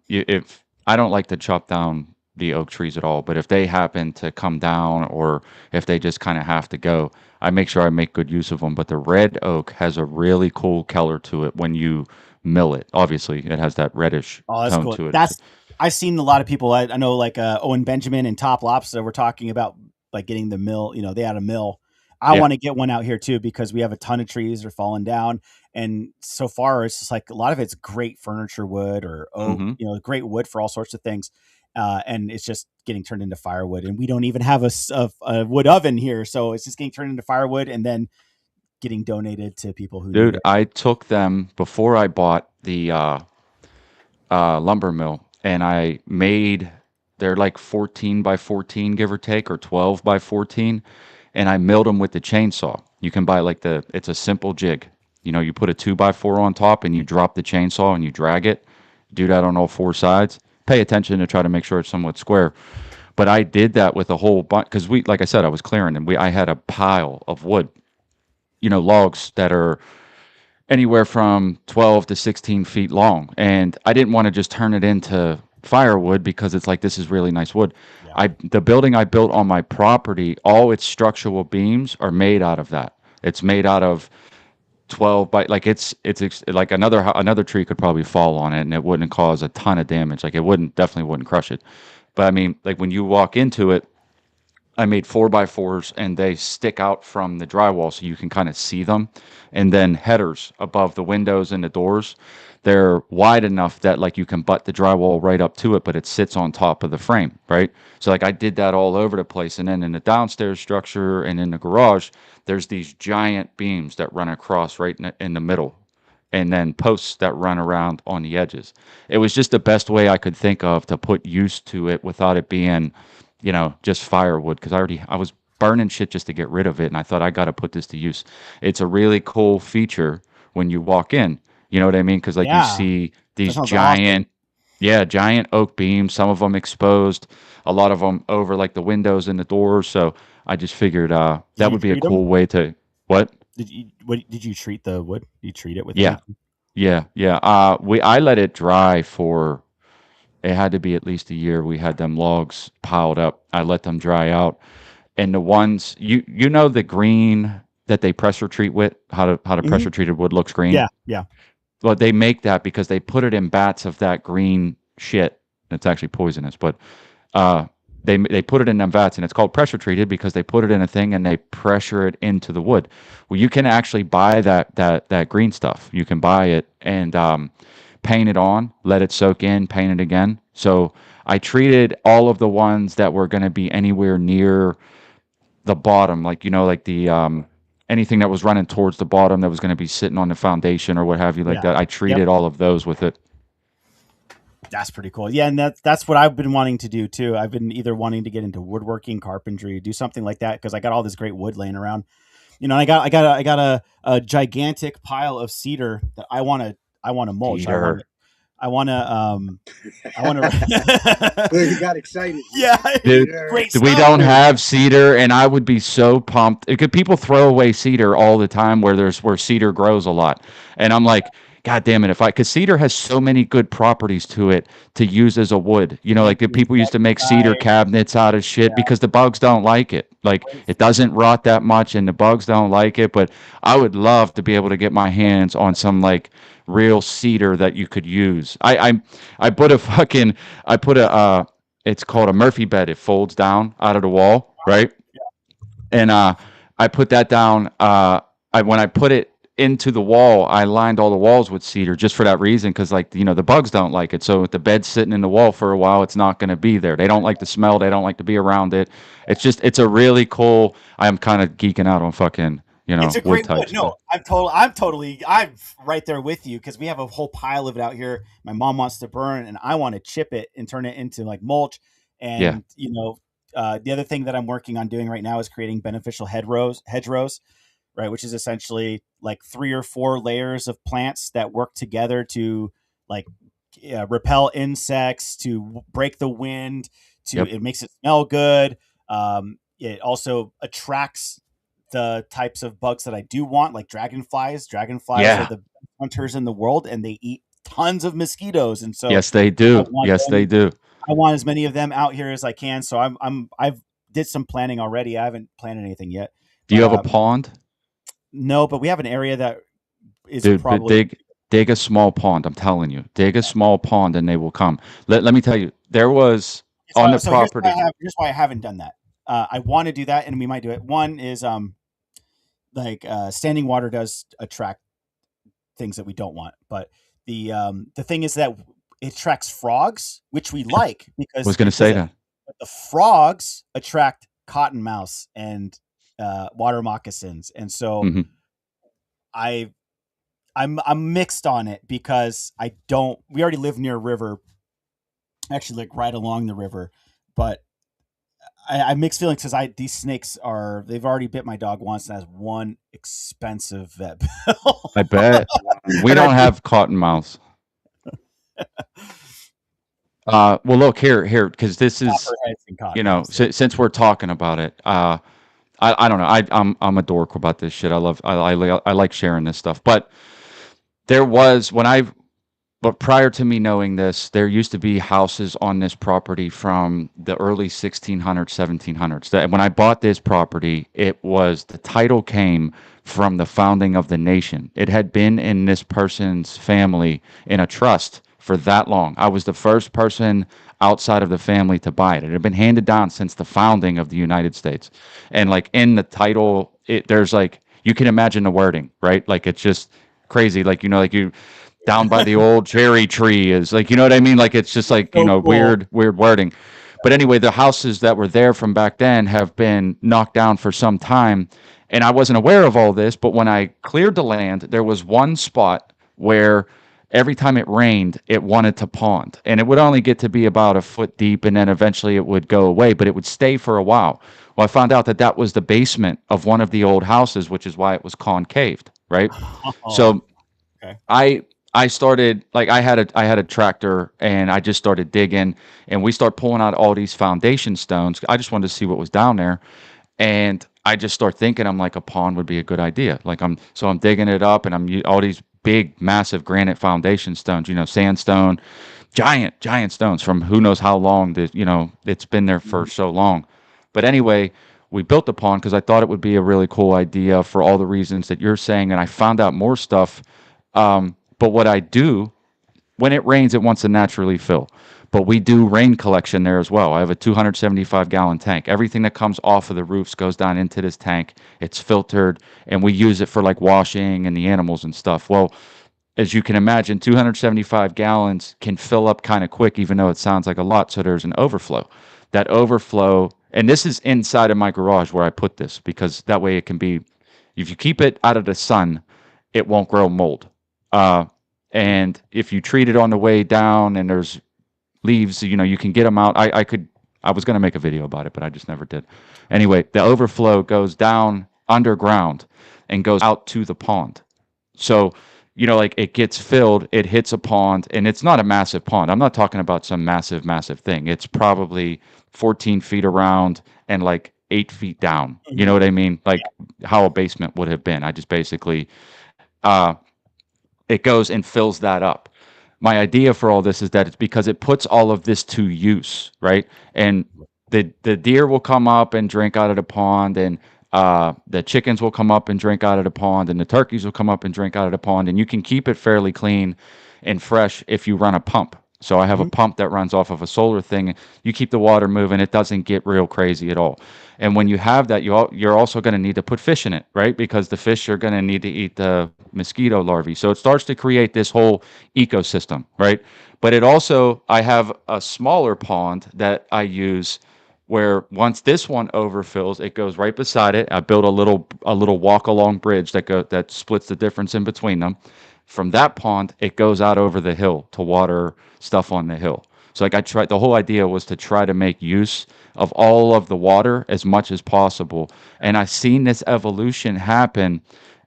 if I don't like to chop down the oak trees at all, but if they happen to come down or if they just kind of have to go, I make sure I make good use of them. But the red oak has a really cool color to it when you mill it. Obviously, it has that reddish Oh, that's tone cool. to it. That's I've seen a lot of people. I know like Owen Benjamin and Top Lobster were talking about like getting the mill. You know, they had a mill. I Yeah. want to get one out here too because we have a ton of trees that are falling down, and so far it's just like a lot of it's great furniture wood or oak. Hmm. You know, great wood for all sorts of things. And it's just getting turned into firewood, and we don't even have a wood oven here, so it's just getting turned into firewood and then getting donated to people who need Dude, it. I took them before I bought the lumber mill, and I made they're like 14 by 14, give or take, or 12 by 14, and I milled them with the chainsaw. You can buy like it's a simple jig. You know, you put a 2 by 4 on top, and you drop the chainsaw and you drag it. Do that on all four sides. Pay attention to try to make sure it's somewhat square. But I did that with a whole bunch because like I said, I was clearing, and I had a pile of wood. You know, logs that are anywhere from 12 to 16 feet long. And I didn't want to just turn it into firewood because it's like, this is really nice wood. Yeah. The building I built on my property, all its structural beams are made out of that. It's made out of 12 by like like another tree could probably fall on it and it wouldn't cause a ton of damage. Like it wouldn't definitely wouldn't crush it. But I mean, like when you walk into it, I made 4 by 4s and they stick out from the drywall so you can kind of see them. And then headers above the windows and the doors. They're wide enough that like you can butt the drywall right up to it, but it sits on top of the frame, right? So like I did that all over the place. And then in the downstairs structure and in the garage, there's these giant beams that run across right in the middle and then posts that run around on the edges. It was just the best way I could think of to put use to it without it being, just firewood because I was burning shit just to get rid of it, and I thought I got to put this to use. It's a really cool feature when you walk in. You know what I mean? Because like you Yeah, see that these sounds awesome. giant, yeah, giant oak beams. Some of them exposed, a lot of them over like the windows and the doors. So I just figured Did that you would be a treat them? cool way to what? Did you treat the wood? Did you treat it with Yeah, anything? yeah, yeah. I let it dry for it had to be at least a year. We had them logs piled up. I let them dry out. And the ones you know the green that they pressure treat with, how the Hmm. pressure treated wood looks green? Yeah, yeah. Well, they make that because they put it in bats of that green shit. It's actually poisonous, but uh they put it in them vats and it's called pressure treated because they put it in a thing and they pressure it into the wood. Well, you can actually buy that green stuff. You can buy it and paint it on, let it soak in, paint it again. So I treated all of the ones that were going to be anywhere near the bottom, like like the anything that was running towards the bottom that was going to be sitting on the foundation or what have you like Yeah. that. I Yep. treated all of those with it. That's pretty cool. Yeah, and that's what I've been wanting to do too. I've been either wanting to get into woodworking, carpentry, do something like that because I got all this great wood laying around. You know, I got a gigantic pile of cedar that I want to mulch. I want Peter, to I want to I want to Look, he got excited. Yeah, dude, Peter. great we stuff. don't have cedar, and I would be so pumped. People throw away cedar all the time where cedar grows a lot, and I'm like, God damn it! Because cedar has so many good properties to it to use as a wood. Like the people used to make cedar Anti-insecticide. cabinets out of shit Yeah. because the bugs don't like it. Like it doesn't rot that much, and the bugs don't like it. But I would love to be able to get my hands on some like real cedar that you could use. I put a fucking I put a it's called a Murphy bed. It folds down out of the wall, right? And I put that down. When I put it into the wall, I lined all the walls with cedar just for that reason, because like the bugs don't like it. So if the bed's sitting in the wall for a while, it's not going to be there. They don't like the smell. They don't like to be around it. It's a really cool. I'm kind of geeking out on fucking It's a wood great wood. type No, stuff. I'm right there with you because we have a whole pile of it out here. My mom wants to burn, and I want to chip it and turn it into like mulch. Yeah. And the other thing that I'm working on doing right now is creating beneficial hedgerows, right? Which is essentially like 3 or 4 layers of plants that work together to like repel insects, to break the wind, to Yep. it makes it smell good. It also attracts the types of bugs that I do want, like dragonflies. Dragonflies are Yeah. the best hunters in the world, and they eat tons of mosquitoes. And so Yes, they I do. want Yes, they them. do. I want as many of them out here as I can. So I've did some planning already. I haven't planted anything yet, Do you but have a pond? no. But we have an area that is Dude, but probably. dig a small pond. I'm telling you, dig a small pond and they will come. Let me tell you, there was on the So property. here's why I haven't done that. I want to do that, and we might do it. One is standing water does attract things that we don't want, but the thing is that it attracts frogs, which we like Was because going to it does say it. that. But the frogs attract cottonmouths and water moccasins, and so Hmm. I I'm mixed on it because I don't. We already live near a river, actually, like right along the river, but I mixed feelings because these snakes they've already bit my dog once and has one expensive vet bill. I bet we And I don't have cottonmouths. Well, look here, because this is, copperheads and cottonmouths. since we're talking about it, I don't know. I'm a dork about this shit. I like sharing this stuff. But there was when I but prior to me knowing this, there used to be houses on this property from the early 1600s, 1700s. That when I bought this property, the title came from the founding of the nation. It had been in this person's family in a trust for that long. I was the first person outside of the family to buy it. It had been handed down since the founding of the United States. And like in the title, there's like you can imagine the wording, right? Like it's just crazy. Like like you down by the old cherry tree is like what I mean, like it's just like So cool. weird wording. But anyway, the houses that were there from back then have been knocked down for some time, and I wasn't aware of all this. But when I cleared the land, there was one spot where every time it rained it wanted to pond, and it would only get to be about a foot deep, and then eventually it would go away, but it would stay for a while. Well, I found out that that was the basement of one of the old houses, which is why it was concaved, right? Oh, So okay. I started like I had a tractor, and I just started digging, and we start pulling out all these foundation stones. I just wanted to see what was down there, and I just start thinking I'm like a pond would be a good idea. Like I'm digging it up, and all these big massive granite foundation stones, sandstone, giant stones from who knows how long that it's been there for Mhm. so long. But anyway, we built the pond because I thought it would be a really cool idea for all the reasons that you're saying, and I found out more stuff. But what I do when it rains, it wants to naturally fill. But we do rain collection there as well. I have a 275-gallon tank. Everything that comes off of the roofs goes down into this tank. It's filtered, and we use it for like washing and the animals and stuff. Well, as you can imagine, 275 gallons can fill up kind of quick, even though it sounds like a lot. So there's an overflow. That overflow, and this is inside of my garage where I put this because that way it can be, if you keep it out of the sun, it won't grow mold. Uh, and if you treat it on the way down and there's leaves, you can get them out. I was going to make a video about it, but I just never did. Anyway, the overflow goes down underground and goes out to the pond. So, like it gets filled, it hits a pond, and it's not a massive pond. I'm not talking about some massive thing. It's probably 14 feet around and like 8 feet down. You know Mhm. what I mean? Like how a basement would have been. I just basically, uh, it goes and fills that up. My idea for all this is that it's because it puts all of this to use, right? And the deer will come up and drink out of the pond, and the chickens will come up and drink out of the pond, and the turkeys will come up and drink out of the pond, and you can keep it fairly clean and fresh if you run a pump. So I have a Mhm. pump that runs off of a solar thing. You keep the water moving; it doesn't get real crazy at all. And when you have that, you're also going to need to put fish in it, right? Because the fish are going to need to eat the mosquito larvae. So it starts to create this whole ecosystem, right? But it also, I have a smaller pond that I use where once this one overfills, it goes right beside it. I built a little walk along bridge that splits the difference in between them. From that pond, it goes out over the hill to water stuff on the hill. So like I tried, the whole idea was to try to make use of all of the water as much as possible. And I've seen this evolution happen.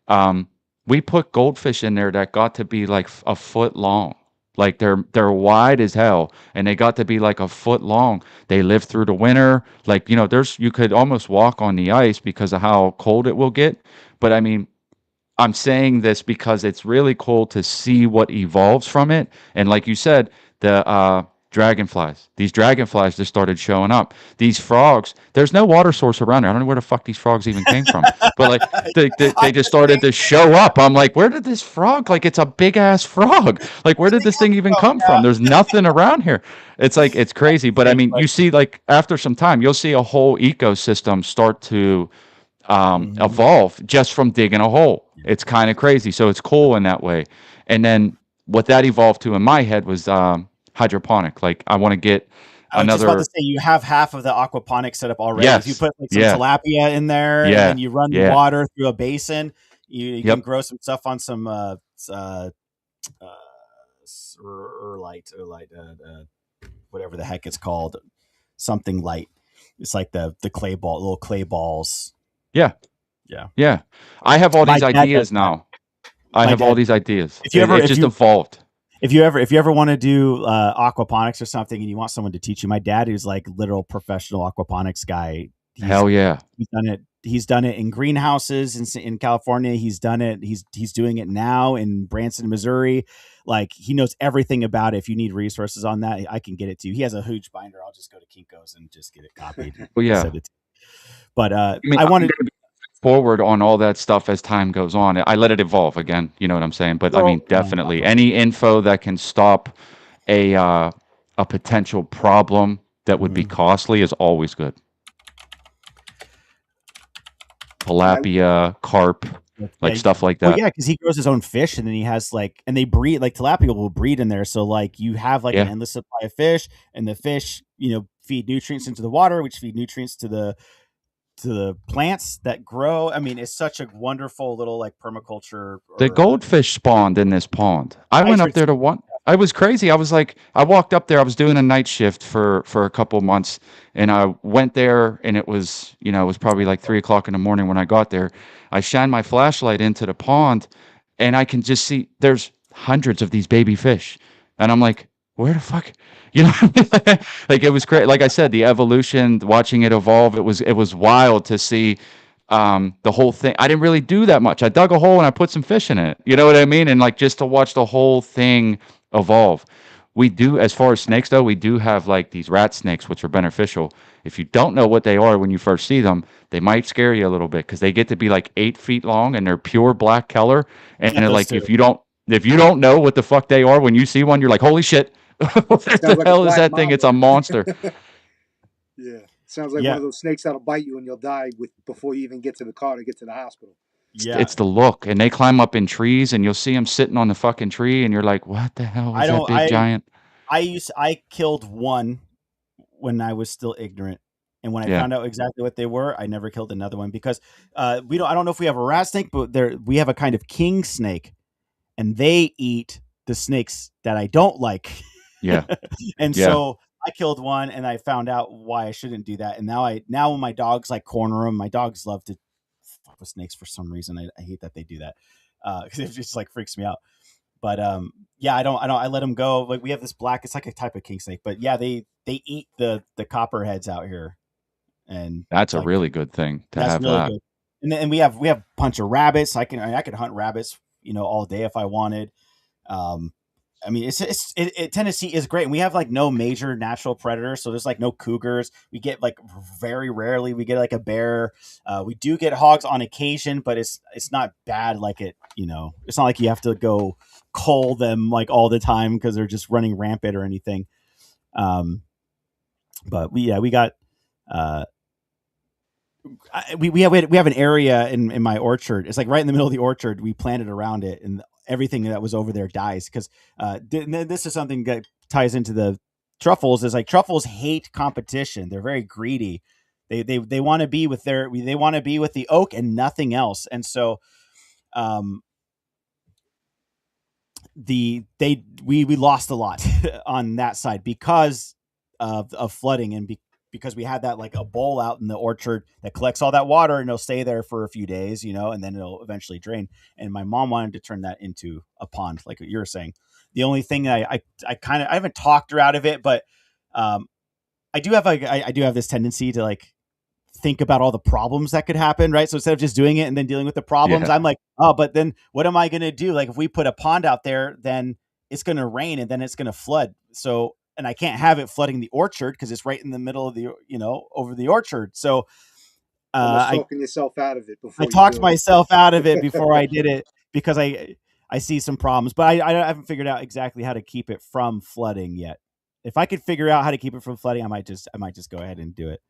Um, we put goldfish in there that got to be like a foot long. Like they're wide as hell, and they got to be like a foot long. They live through the winter. Like there's you could almost walk on the ice because of how cold it will get. But I mean, I'm saying this because it's really cool to see what evolves from it. And like you said, the dragonflies. These dragonflies just started showing up. These frogs. There's no water source around there. I don't know where the fuck these frogs even came from. But like they just started to show up. I'm like, where did this frog? Like it's a big ass frog. Like where did this thing even come from? There's nothing around here. It's like it's crazy. But I mean, you see, like after some time, you'll see a whole ecosystem start to evolve just from digging a hole. It's kind of crazy. So it's cool in that way. And then what that evolved to in my head was hydroponic. Like I want to get I was just about to another. say you have half of the aquaponics set up already. If you Yes. put like some Yeah. tilapia in there and Yeah. then you run the Yeah. water through a basin, you can Yep. grow some stuff on some uh, light, whatever the heck it's called, something light. It's like the little clay balls. Yeah. Yeah. Yeah. I have all My these dad does ideas that. now. I My have all dad. these ideas. If you It, ever, it just evolved. if you ever want to do aquaponics or something and you want someone to teach you, my dad is like literal professional aquaponics guy. Hell yeah. He's done it. He's done it in greenhouses in California. He's done it. He's doing it now in Branson, Missouri. Like he knows everything about it. If you need resources on that, I can get it to you. He has a huge binder. I'll just go to Kinko's and just get it copied. Well, And yeah. send it to you. But I mean, I I'm wanted. going to be forward on all that stuff as time goes on. I let it evolve again. You know what I'm saying? But I Well, mean, definitely any info that can stop a potential problem that would be costly is always good. Tilapia, carp, like stuff like Well, that. yeah, because he grows his own fish, and then he has and they breed like tilapia will breed in there. So like you have like an Yeah. endless supply of fish, and the fish feed nutrients into the water, which feed nutrients to the plants that grow. I mean, it's such a wonderful little like permaculture. The Or goldfish spawned in this pond. I I went up heard there to one. I was crazy. I was like, I walked up there. I was doing a night shift for a couple months, and I went there, and it was probably like 3 o'clock in the morning when I got there. I shined my flashlight into the pond, and I can just see there's hundreds of these baby fish, and I'm like, where the fuck, like it was great. Like I said, the evolution, watching it evolve, it was wild to see the whole thing. I didn't really do that much. I dug a hole and I put some fish in it. You know what I mean? And like just to watch the whole thing evolve. We do, as far as snakes though, we do have like these rat snakes, which are beneficial. If you don't know what they are when you first see them, they might scare you a little bit because they get to be like 8 feet long and they're pure black color. And they're those like, two. if you don't know what the fuck they are when you see one, you're like, holy shit, what the like hell a is black that thing? mamba. It's a monster. Yeah, sounds like one of those snakes that'll bite you and you'll die before you even get to the car to get to the hospital. Yeah, It's the look, and they climb up in trees, and you'll see them sitting on the fucking tree, and you're like, "What the hell is that big giant?" I killed one when I was still ignorant. And when I Yeah, found out exactly what they were, I never killed another one because I don't know if we have a rat snake, but we have a kind of king snake, and they eat the snakes that I don't like. yeah, And yeah. so I killed one, and I found out why I shouldn't do that. And now when my dogs like corner them, my dogs love to fuck with snakes for some reason. I hate that they do that because it just like freaks me out. But yeah, I let them go. Like we have this black, it's like a type of king snake, but yeah, they eat the copperheads out here, and That's it's a like really good thing to that's have really that. good. And then we have a bunch of rabbits. I could hunt rabbits, all day if I wanted. Um, I mean, Tennessee is great, and we have like no major natural predators, so there's like no cougars. We get like very rarely we get like a bear. We do get hogs on occasion, but it's not bad. Like it's not like you have to go cull them like all the time because they're just running rampant or anything. But we got we have an area in my orchard. It's like right in the middle of the orchard. We planted around it, and everything that was over there dies because this is something that ties into the truffles. Is like truffles hate competition. They're very greedy. They want to be with they want to be with the oak and nothing else. And so um we lost a lot on that side because of flooding and because we had that like a bowl out in the orchard that collects all that water and it'll stay there for a few days, and then it'll eventually drain. And my mom wanted to turn that into a pond, like what you were saying. The only thing I haven't talked her out of it, but I do have I do have this tendency to like think about all the problems that could happen, right? So instead of just doing it and then dealing with the problems, Yeah. I'm like, oh, but then what am I going to do? Like if we put a pond out there, then it's going to rain and then it's going to flood. So, and I can't have it flooding the orchard because it's right in the middle of the, over the orchard. So Almost I talking yourself out of it I before you talked do it. myself out of it before I did it because I see some problems, but I haven't figured out exactly how to keep it from flooding yet. If I could figure out how to keep it from flooding, I might just go ahead and do it.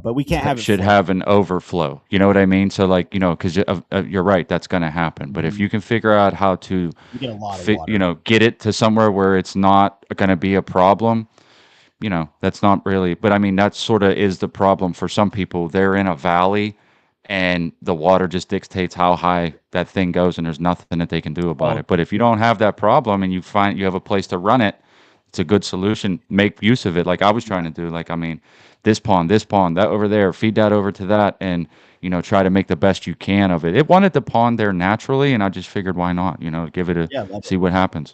But we can't have it Should flood. have an overflow. You know what I mean? So like, because you're right, that's going to happen. But if you can figure out how to, We get a lot of water. get it to somewhere where it's not going to be a problem, that's not really. But I mean, that sort of is the problem for some people. They're in a valley, and the water just dictates how high that thing goes, and there's nothing that they can do about Oh, it. But if you don't have that problem and you find you have a place to run it, it's a good solution. Make use of it, like I was trying to do. Like I mean, this pond, that over there, feed that over to that, and try to make the best you can of it. It wanted the pond there naturally, and I just figured why not? Give it a yeah, love see what happens.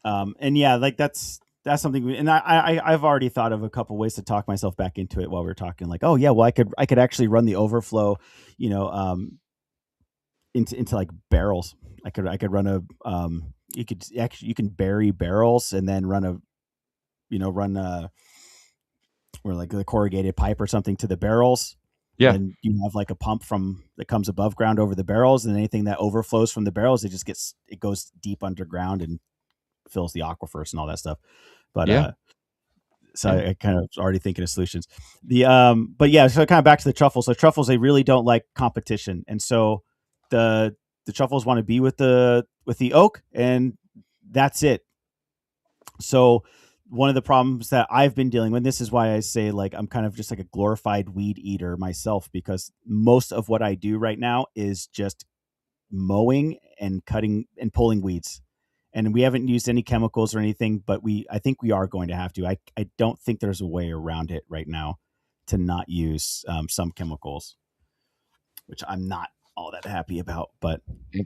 and yeah, like that's something. And I've already thought of a couple ways to talk myself back into it while we were talking. Like, oh yeah, well I could actually run the overflow, into like barrels. I could run a you can bury barrels and then run a run a or like the corrugated pipe or something to the barrels. Yeah, Then you have like a pump that comes above ground over the barrels, and anything that overflows from the barrels, it goes deep underground and fills the aquifers and all that stuff. But yeah, so yeah. I kind of already thinking of solutions. But yeah, so kind of back to the truffles. So truffles, they really don't like competition, and so the truffles want to be with the oak, and that's it. So one of the problems that I've been dealing with, this is why I say like I'm kind of just like a glorified weed eater myself, because most of what I do right now is just mowing and cutting and pulling weeds. And we haven't used any chemicals or anything, but I think we are going to have to. I don't think there's a way around it right now to not use some chemicals, which I'm not all that happy about. But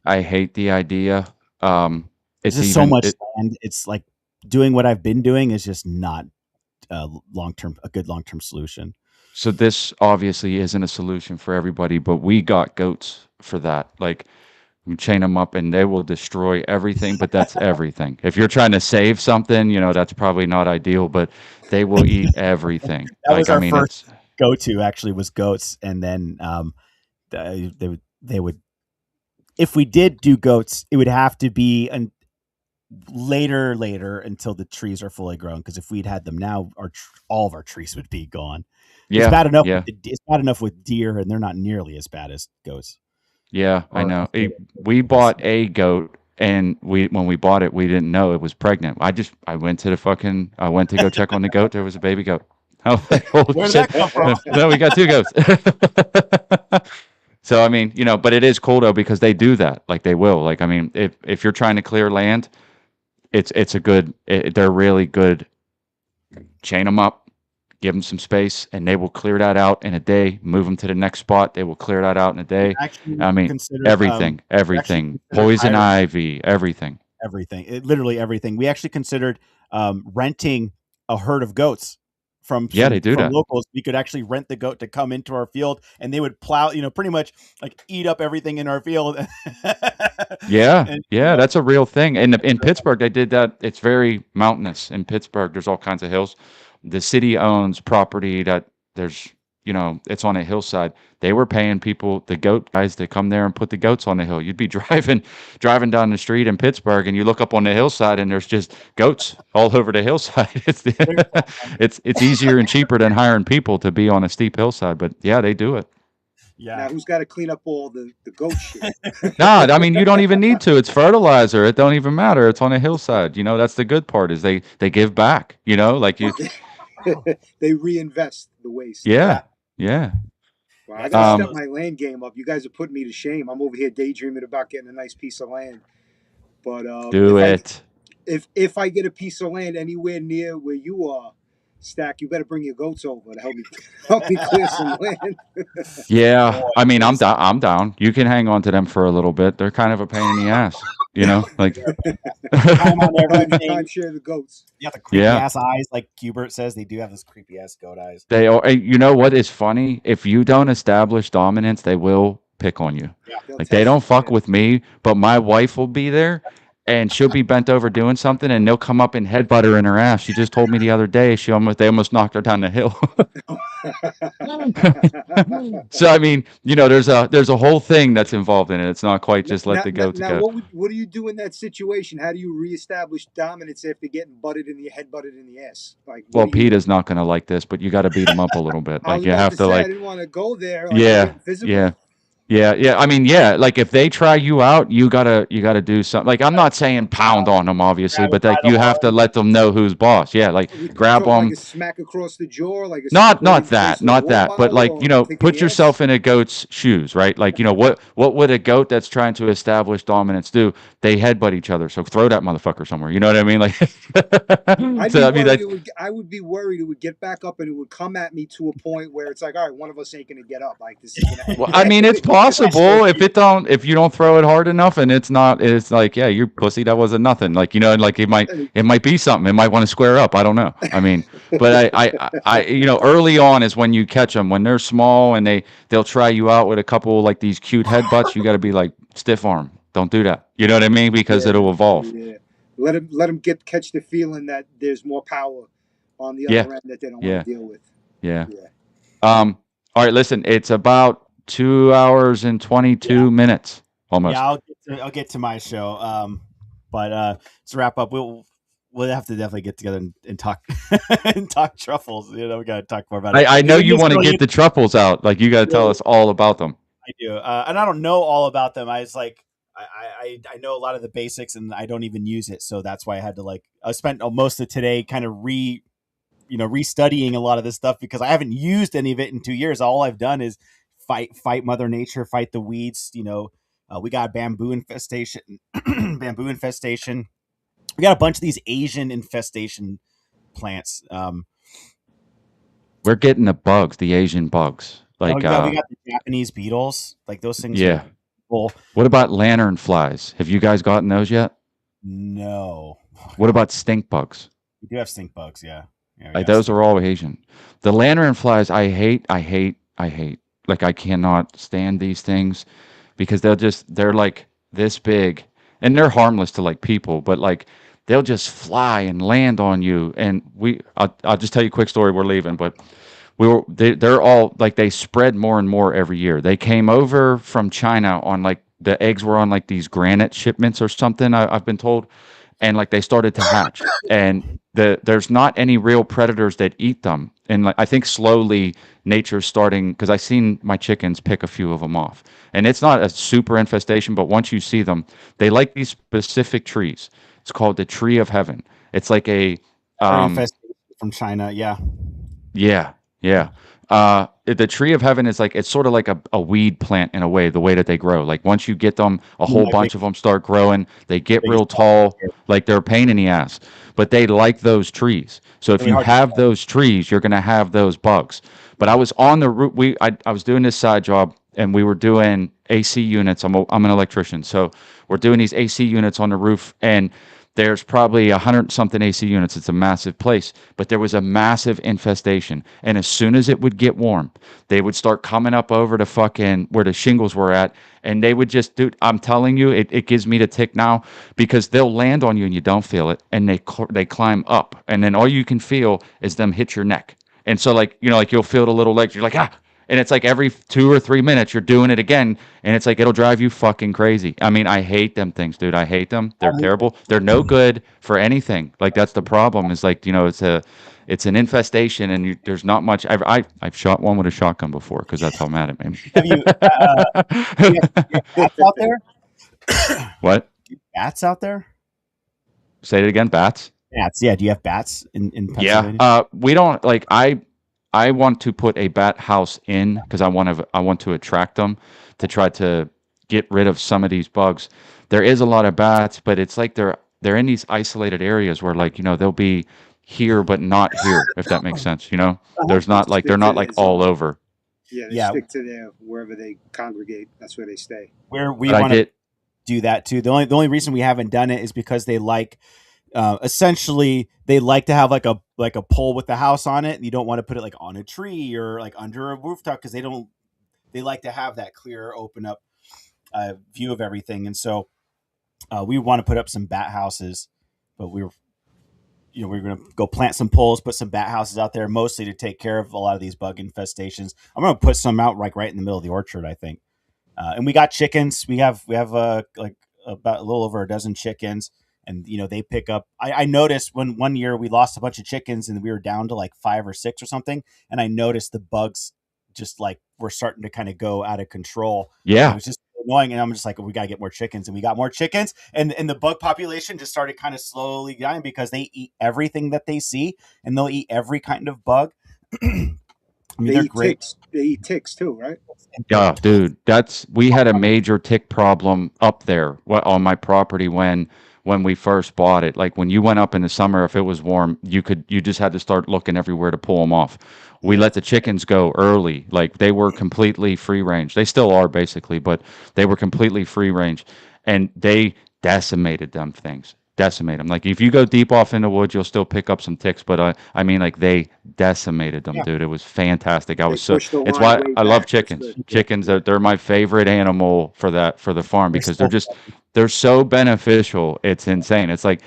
I hate the idea. there's It's just so even much it, land. It's like doing what I've been doing is just not a good long term solution. so this obviously isn't a solution for everybody, but we got goats for that. Like you chain them up and they will destroy everything, but that's everything. If you're trying to save something, that's probably not ideal, but they will eat everything. That was Like I our mean, first it's go to actually was goats, and then they would if we did do goats, it would have to be later until the trees are fully grown. Because if we'd had them now, all of our trees would be gone. It's yeah, bad enough. yeah. It's bad enough with deer, and they're not nearly as bad as goats. Yeah, I Or know. We bought a goat, and when we bought it, we didn't know it was pregnant. I went to I went to go check on the goat. There was a baby goat. I was like, oh Where did shit! that come from? No, we got two goats. So I mean, but it is cool though because they do that. Like they will. Like I mean, if you're trying to clear land, it's a good. They're really good. Chain them up, give them some space, and they will clear that out in a day. Move them to the next spot. They will clear that out in a day. Actually I mean, considered. everything, Actually everything, considered poison hiring ivy, everything. everything. Literally everything. We actually considered renting a herd of goats from Yeah, they do that. locals. We could actually rent the goat to come into our field, and they would plow, pretty much like eat up everything in our field. Yeah, And yeah, that's a real thing. In Pittsburgh, they did that. It's very mountainous in Pittsburgh. There's all kinds of hills. The city owns property that there's, it's on a hillside. They were paying people, the goat guys, to come there and put the goats on the hill. You'd be driving down the street in Pittsburgh, and you look up on the hillside, and there's just goats all over the hillside. It's easier and cheaper than hiring people to be on a steep hillside. But yeah, they do it. Yeah. Now who's got to clean up all the goat shit? No, I mean you don't even need to. It's fertilizer. It don't even matter. It's on a hillside. You know, that's the good part is they give back. You know, like you. They reinvest the waste. Yeah, yeah. Well, Yeah, I it's got to one of step those. my land game up. You guys are putting me to shame. I'm over here daydreaming about getting a nice piece of land. But Do it. if I get a piece of land anywhere near where you are, Stack, you better bring your goats over to help me help me clear some land. Yeah, Boy, I mean, I'm there's down. I'm down. You can hang on to them for a little bit. They're kind of a pain in the ass. You know, like. time on everything. Share the goats. You got the creepy Yeah. ass eyes, like Hubert says. They do have those creepy ass goat eyes. They are. You know what is funny? If you don't establish dominance, they will pick on you. Yeah. They'll Like they test don't you. fuck Yeah. with me, but my wife will be there, and she'll be bent over doing something, and they'll come up and headbutt her in her ass. She just told me the other day they almost knocked her down the hill. So I mean, you know, there's a whole thing that's involved in it. It's not quite just let the goats Now, go. what do you do in that situation? How do you reestablish dominance after getting head butted in the ass? Like, what Well, do you? PETA's not going to like this, but you got to beat him up a little bit. I Like was you about have to to say I like, didn't want to go there. Like, yeah, getting physical. yeah. Yeah, yeah. I mean, yeah. Like if they try you out, you gotta do something. Like I'm not saying pound on them, obviously, Grab him but by like the you have to horns. let them know who's boss. Yeah, like We grab talking like them. a smack across the jaw, like a Not right in not the face that, with a not water that. But bottle, like or a kick in put the ass. yourself in a goat's shoes, right? Like what would a goat that's trying to establish dominance do? They headbutt each other. So throw that motherfucker somewhere. You know what I mean? Like, I'd so be I mean worried that. it would. I would be worried it would get back up and it would come at me to a point where it's like, all right, one of us ain't gonna get up. Like this is gonna Well, end. I mean, it's possible if you don't throw it hard enough, and it's like, yeah, you pussy, that wasn't nothing. Like, you know, like it might be something. It might want to square up. I don't know. I mean, but you know, early on is when you catch them when they're small and they'll try you out with a couple like these cute headbutts. You got to be like stiff arm. Don't do that. You know what I mean? Because Yeah, it'll evolve. yeah. Let him catch the feeling that there's more power on the Yeah, other end that they don't want to yeah, deal with. yeah. Yeah. All right. Listen, it's about 2 hours and Yeah. 22 minutes Yeah, almost. I'll get to my show. But to wrap up, we'll have to definitely get together and talk and talk truffles. You know, we gotta talk more about it. I know It you is want to really get the truffles out. Like you got to tell us all about them. I do, and I don't know all about them. I was like, I know a lot of the basics, and I don't even use it. So that's why I had to I spent most of today kind of restudying a lot of this stuff because I haven't used any of it in 2 years. All I've done is fight Mother Nature, fight the weeds. We got bamboo infestation, bamboo infestation. We got a bunch of these Asian infestation plants. We're getting the bugs, the Asian bugs. Like, We got the Japanese beetles. Like those things are yeah. cool. What about lantern flies? Have you guys gotten those yet? No, What about stink bugs? we do have stink bugs. Yeah, we Like got those stink- are all Asian. The lantern flies, I hate, I hate, I hate. Like I cannot stand these things because they're like this big and they're harmless to like people, but like they'll just fly and land on you. And I'll just tell you a quick story. We're leaving, but they're all like they spread more and more every year. They came over from China on like the eggs were on like these granite shipments or something. I've been told, and like they started to hatch, and there's not any real predators that eat them. And like I think slowly nature's starting because I seen my chickens pick a few of them off, and it's not a super infestation, but once you see them, they like these specific trees. It's called the tree of heaven. It's like a infestation from China. Yeah, yeah, yeah. The tree of heaven is like it's sort of like a weed plant in a way, the way that they grow. Like once you get them, a whole like bunch of them start growing. They get real biggest tall, like they're a pain in the ass. But they like those trees. So if really you hard. have those trees, you're gonna have those bugs. But I was on the route. I was doing this side job, and we were doing AC units. I'm an electrician, so we're doing these AC units on the roof, and there's probably 100 something AC units. It's a massive place, but there was a massive infestation. And as soon as it would get warm, they would start coming up over to fucking where the shingles were at. And they would just do, I'm telling you, it gives me the tick now because they'll land on you and you don't feel it. And they climb up. And then all you can feel is them hit your neck. And so like, you know, like you'll feel the little legs. You're like, ah. And it's like every 2 or 3 minutes you're doing it again, and it's like it'll drive you fucking crazy. I mean, I hate them things, dude. I hate them. They're terrible. They're no good for anything. Like that's the problem. Is like it's an infestation, and there's not much. I've shot one with a shotgun before because that's how mad it made Have you? You have bats out there? What? Bats out there? Say it again. Bats. Bats. Yeah. Do you have bats in Yeah. Pennsylvania? We don't like. I want to put a bat house in because I want to attract them to try to get rid of some of these bugs. There is a lot of bats, but it's like they're in these isolated areas where like they'll be here but not here, if that makes sense. There's They not like they're stick to not their like all zone. over. Yeah, they Yeah. stick to their wherever they congregate. That's where they stay. Where we But I want to did. do that too. The only reason we haven't done it is because they like essentially they like to have like a pole with the house on it. You don't want to put it like on a tree or like under a rooftop because they like to have that clear open up view of everything. And so we want to put up some bat houses, but we're going to go plant some poles, put some bat houses out there, mostly to take care of a lot of these bug infestations. I'm going to put some out like right in the middle of the orchard, I think. And we got chickens. We have like about a little over a dozen chickens, and they pick up. I noticed when one year we lost a bunch of chickens and we were down to like 5 or 6 or something, and I noticed the bugs just like were starting to kind of go out of control. And it Yeah. was just annoying, and I'm just like, we got to get more chickens, and we got more chickens, and the bug population just started kind of slowly dying because they eat everything that they see, and they'll eat every kind of bug. I mean, They they're eat great. ticks. They eat ticks too, right? Yeah, dude, we had a major tick problem up there on my property when we first bought it. Like when you went up in the summer, if it was warm, you just had to start looking everywhere to pull them off. We Yeah. let the chickens go early. Like they were completely free range. They still are basically, but they were completely free range, and they decimated them things. Decimate them. Like if you go deep off in the woods, you'll still pick up some ticks, but I mean, like they decimated them, Yeah. dude. It was fantastic. I They was so. push the It's line why way I love back. That's chickens. good. Chickens, they're my favorite animal for the farm They're because so they're so beneficial. It's insane. It's like,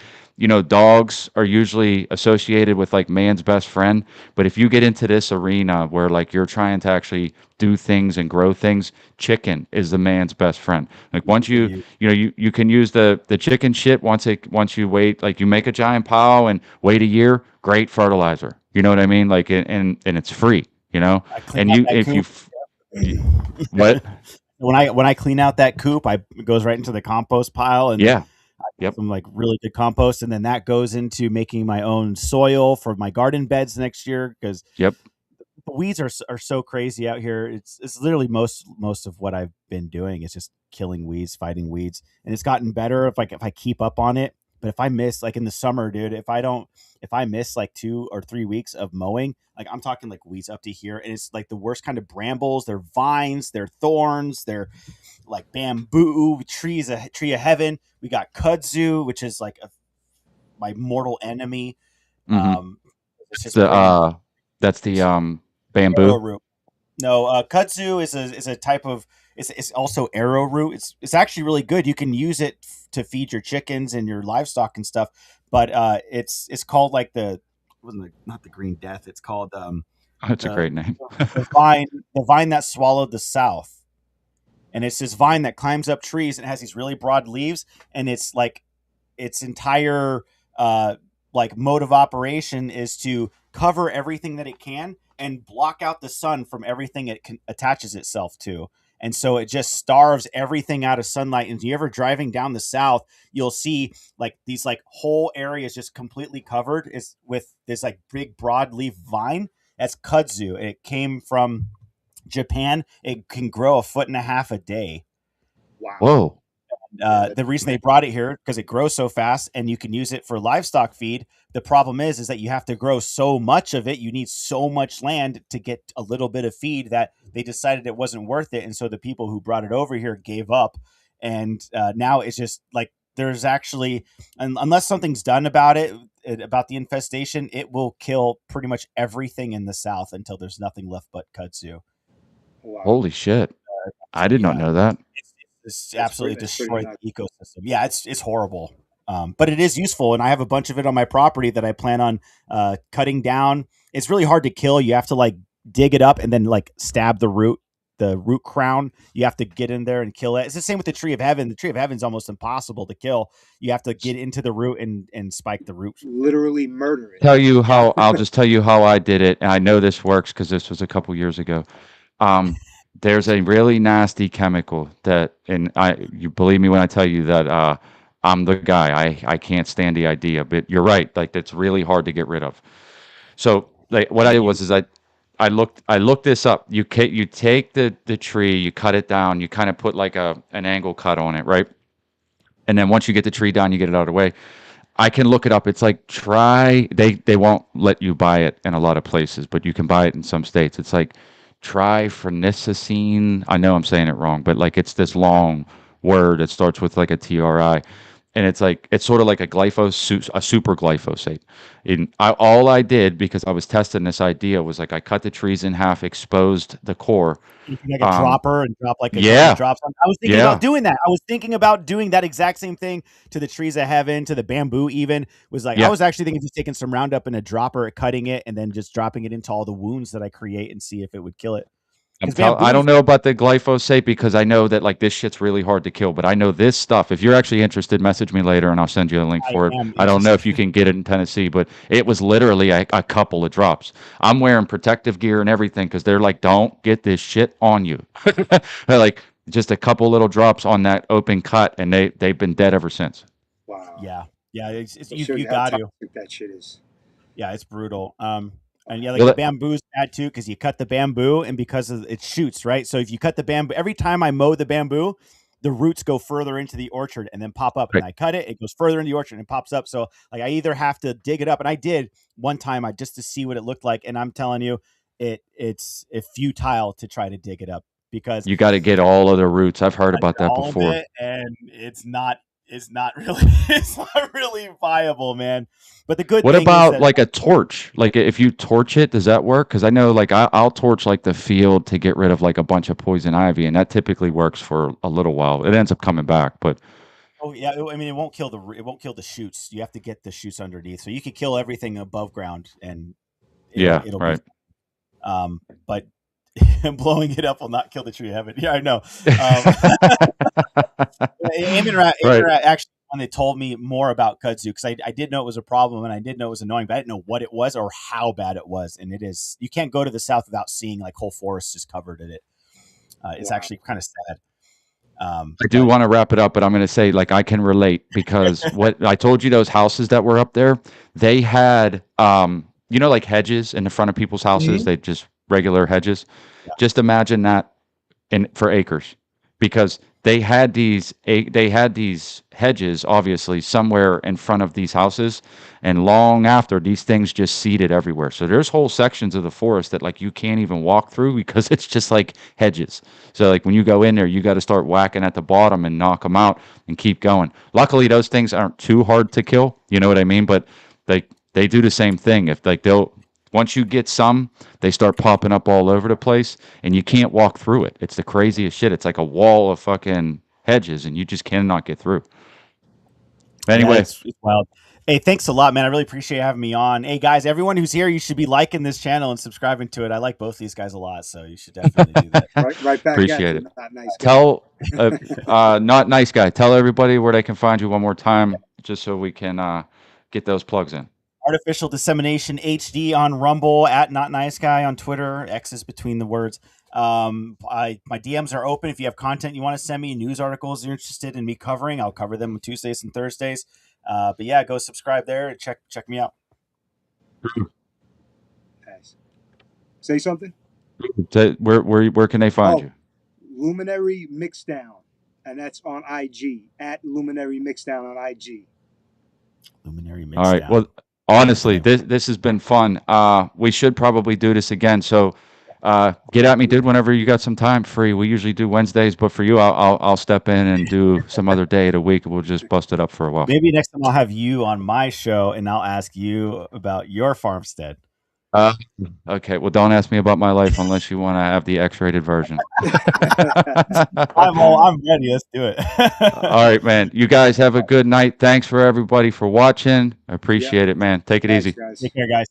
dogs are usually associated with like man's best friend, but if you get into this arena where like you're trying to actually do things and grow things, chicken is the man's best friend. Like once you can use the chicken shit once you wait, like you make a giant pile and wait a year, great fertilizer. You know what I mean? Like and it's free, I clean and out you that if you coop. f- you- what? When I clean out that coop, it goes right into the compost pile, and then Yeah. Yep. some like really good compost, and then that goes into making my own soil for my garden beds next year because Yep. weeds are so crazy out here. It's literally most of what I've been doing is just killing weeds, fighting weeds, and it's gotten better if I keep up on it. But if I miss like in the summer, dude, if I miss like 2 or 3 weeks of mowing, like I'm talking like weeds up to here, and it's like the worst kind of brambles. They're vines, they're thorns, they're like bamboo trees, a tree of heaven. We got kudzu, which is like my mortal enemy. Hmm. Um, it's just The bringing that's the bamboo. arrowroot. No, kudzu is a type of it's also arrowroot. It's actually really good. You can use it to feed your chickens and your livestock and stuff. But it's called like not the green death. It's called That's a the great name. the vine that swallowed the south. And it's this vine that climbs up trees and it has these really broad leaves, and it's like its entire like mode of operation is to cover everything that it can and block out the sun from everything attaches itself to. And so it just starves everything out of sunlight. And if you're ever driving down the south, you'll see like these like whole areas just completely covered is with this like big broadleaf vine. That's kudzu. It came from Japan. It can grow 1.5 feet a day. Wow. Whoa. Yeah, The reason they brought it here because it grows so fast and you can use it for livestock feed. The problem is that you have to grow so much of it. You need so much land to get a little bit of feed that they decided it wasn't worth it. And so the people who brought it over here gave up. And now it's just like there's actually, unless something's done about about the infestation, it will kill pretty much everything in the south until there's nothing left but kudzu. wow. Holy shit. I So did not yeah, know that. it's That's absolutely pretty destroyed nuts. the ecosystem. Yeah, it's horrible. But it is useful, and I have a bunch of it on my property that I plan on cutting down. It's really hard to kill. You have to like dig it up and then like stab the root crown. You have to get in there and kill it. It's the same with the tree of heaven. The tree of heaven is almost impossible to kill. You have to get into the root and spike the root. Literally murder it. I'll just tell you how I did it, and I know this works because this was a couple years ago. Um, there's a really nasty chemical that, and you believe me when I tell you that I'm the guy. I can't stand the idea, but you're right. Like that's really hard to get rid of. So like what I did was I looked this up. You take the tree, you cut it down, you kind of put like an angle cut on it, right? And then once you get the tree down, you get it out of the way. I can look it up. It's like they won't let you buy it in a lot of places, but you can buy it in some states. It's like trifenicicine. I know I'm saying it wrong, but like it's this long word. It starts with like a TRI, and it's sort of like a super glyphosate. All I did because I was testing this idea was like I cut the trees in half, exposed the core. Like a dropper and drop like a Yeah, drops. I was thinking about doing that. I was thinking about doing that exact same thing to the trees of heaven, to the bamboo. Even was like I was actually thinking just taking some Roundup in a dropper, cutting it, and then just dropping it into all the wounds that I create and see if it would kill it. I don't know about the glyphosate because I know that like this shit's really hard to kill, but I know this stuff. If you're actually interested, message me later and I'll send you a link for it. I don't know if you can get it in Tennessee, but it was literally a couple of drops. I'm wearing protective gear and everything because they're like, don't get this shit on you. They're like just a couple little drops on that open cut, and they've been dead ever since. Wow. Yeah. You got to. That shit is. Yeah, it's brutal. And yeah, like the bamboo's bad too because you cut the bamboo and because it shoots, right? So if you cut the bamboo, every time I mow the bamboo, the roots go further into the orchard and then pop up. Right. And I cut it, it goes further in the orchard and it pops up. So like I either have to dig it up, and I did one time just to see what it looked like, and I'm telling you, it's futile to try to dig it up because you got to get all of the roots. I've heard about that before, and it's not really viable, man. But the good thing about is that, like a torch? Like if you torch it, does that work? Because I know like I'll torch like the field to get rid of like a bunch of poison ivy, and that typically works for a little while. It ends up coming back, but oh yeah, I mean it won't kill the shoots. You have to get the shoots underneath. So you can kill everything above ground, and it'll right. But blowing it up will not kill the tree of heaven. Yeah, I know. Rat actually when they told me more about kudzu, because I did know it was a problem and I did know it was annoying, but I didn't know what it was or how bad it was. And it is, you can't go to the south without seeing like whole forests just covered in it. It's actually kind of sad. I do want to wrap it up, but I'm going to say like I can relate because what I told you, those houses that were up there, they had like hedges in the front of people's houses. They just regular hedges. Yeah. Just imagine that for acres, because they had these hedges obviously somewhere in front of these houses, and long after, these things just seeded everywhere. So there's whole sections of the forest that like you can't even walk through because it's just like hedges. So like when you go in there, you got to start whacking at the bottom and knock them out and keep going. Luckily, those things aren't too hard to kill. You know what I mean? But they do the same thing. If like once you get some, they start popping up all over the place, and you can't walk through it. It's the craziest shit. It's like a wall of fucking hedges, and you just cannot get through. Anyway. Yeah, it's wild. Hey, thanks a lot, man. I really appreciate having me on. Hey, guys, everyone who's here, you should be liking this channel and subscribing to it. I like both these guys a lot, so you should definitely do that. Right back. Appreciate it. Tell Not Nice Guy. Tell everybody where they can find you one more time, just so we can get those plugs in. Artificial Dissemination HD on Rumble, at NotNiceGuy on Twitter. X is between the words. My DMs are open. If you have content you want to send me, news articles you're interested in me covering, I'll cover them on Tuesdays and Thursdays. But yeah, go subscribe there and check me out. Nice. Say something. Where can they find you? Luminary Mixdown, and that's on IG at Luminary Mixdown on IG. Luminary Mixdown. All right. Well, honestly, this has been fun. We should probably do this again. So get at me, dude, whenever you got some time free. We usually do Wednesdays, but for you, I'll step in and do some other day of the week. We'll just bust it up for a while. Maybe next time I'll have you on my show, and I'll ask you about your farmstead. Okay. Well, don't ask me about my life unless you want to have the X-rated version. I'm ready. Let's do it. All right, man. You guys have a good night. Thanks for everybody for watching. I appreciate it, man. Take it easy. Guys. Take care, guys.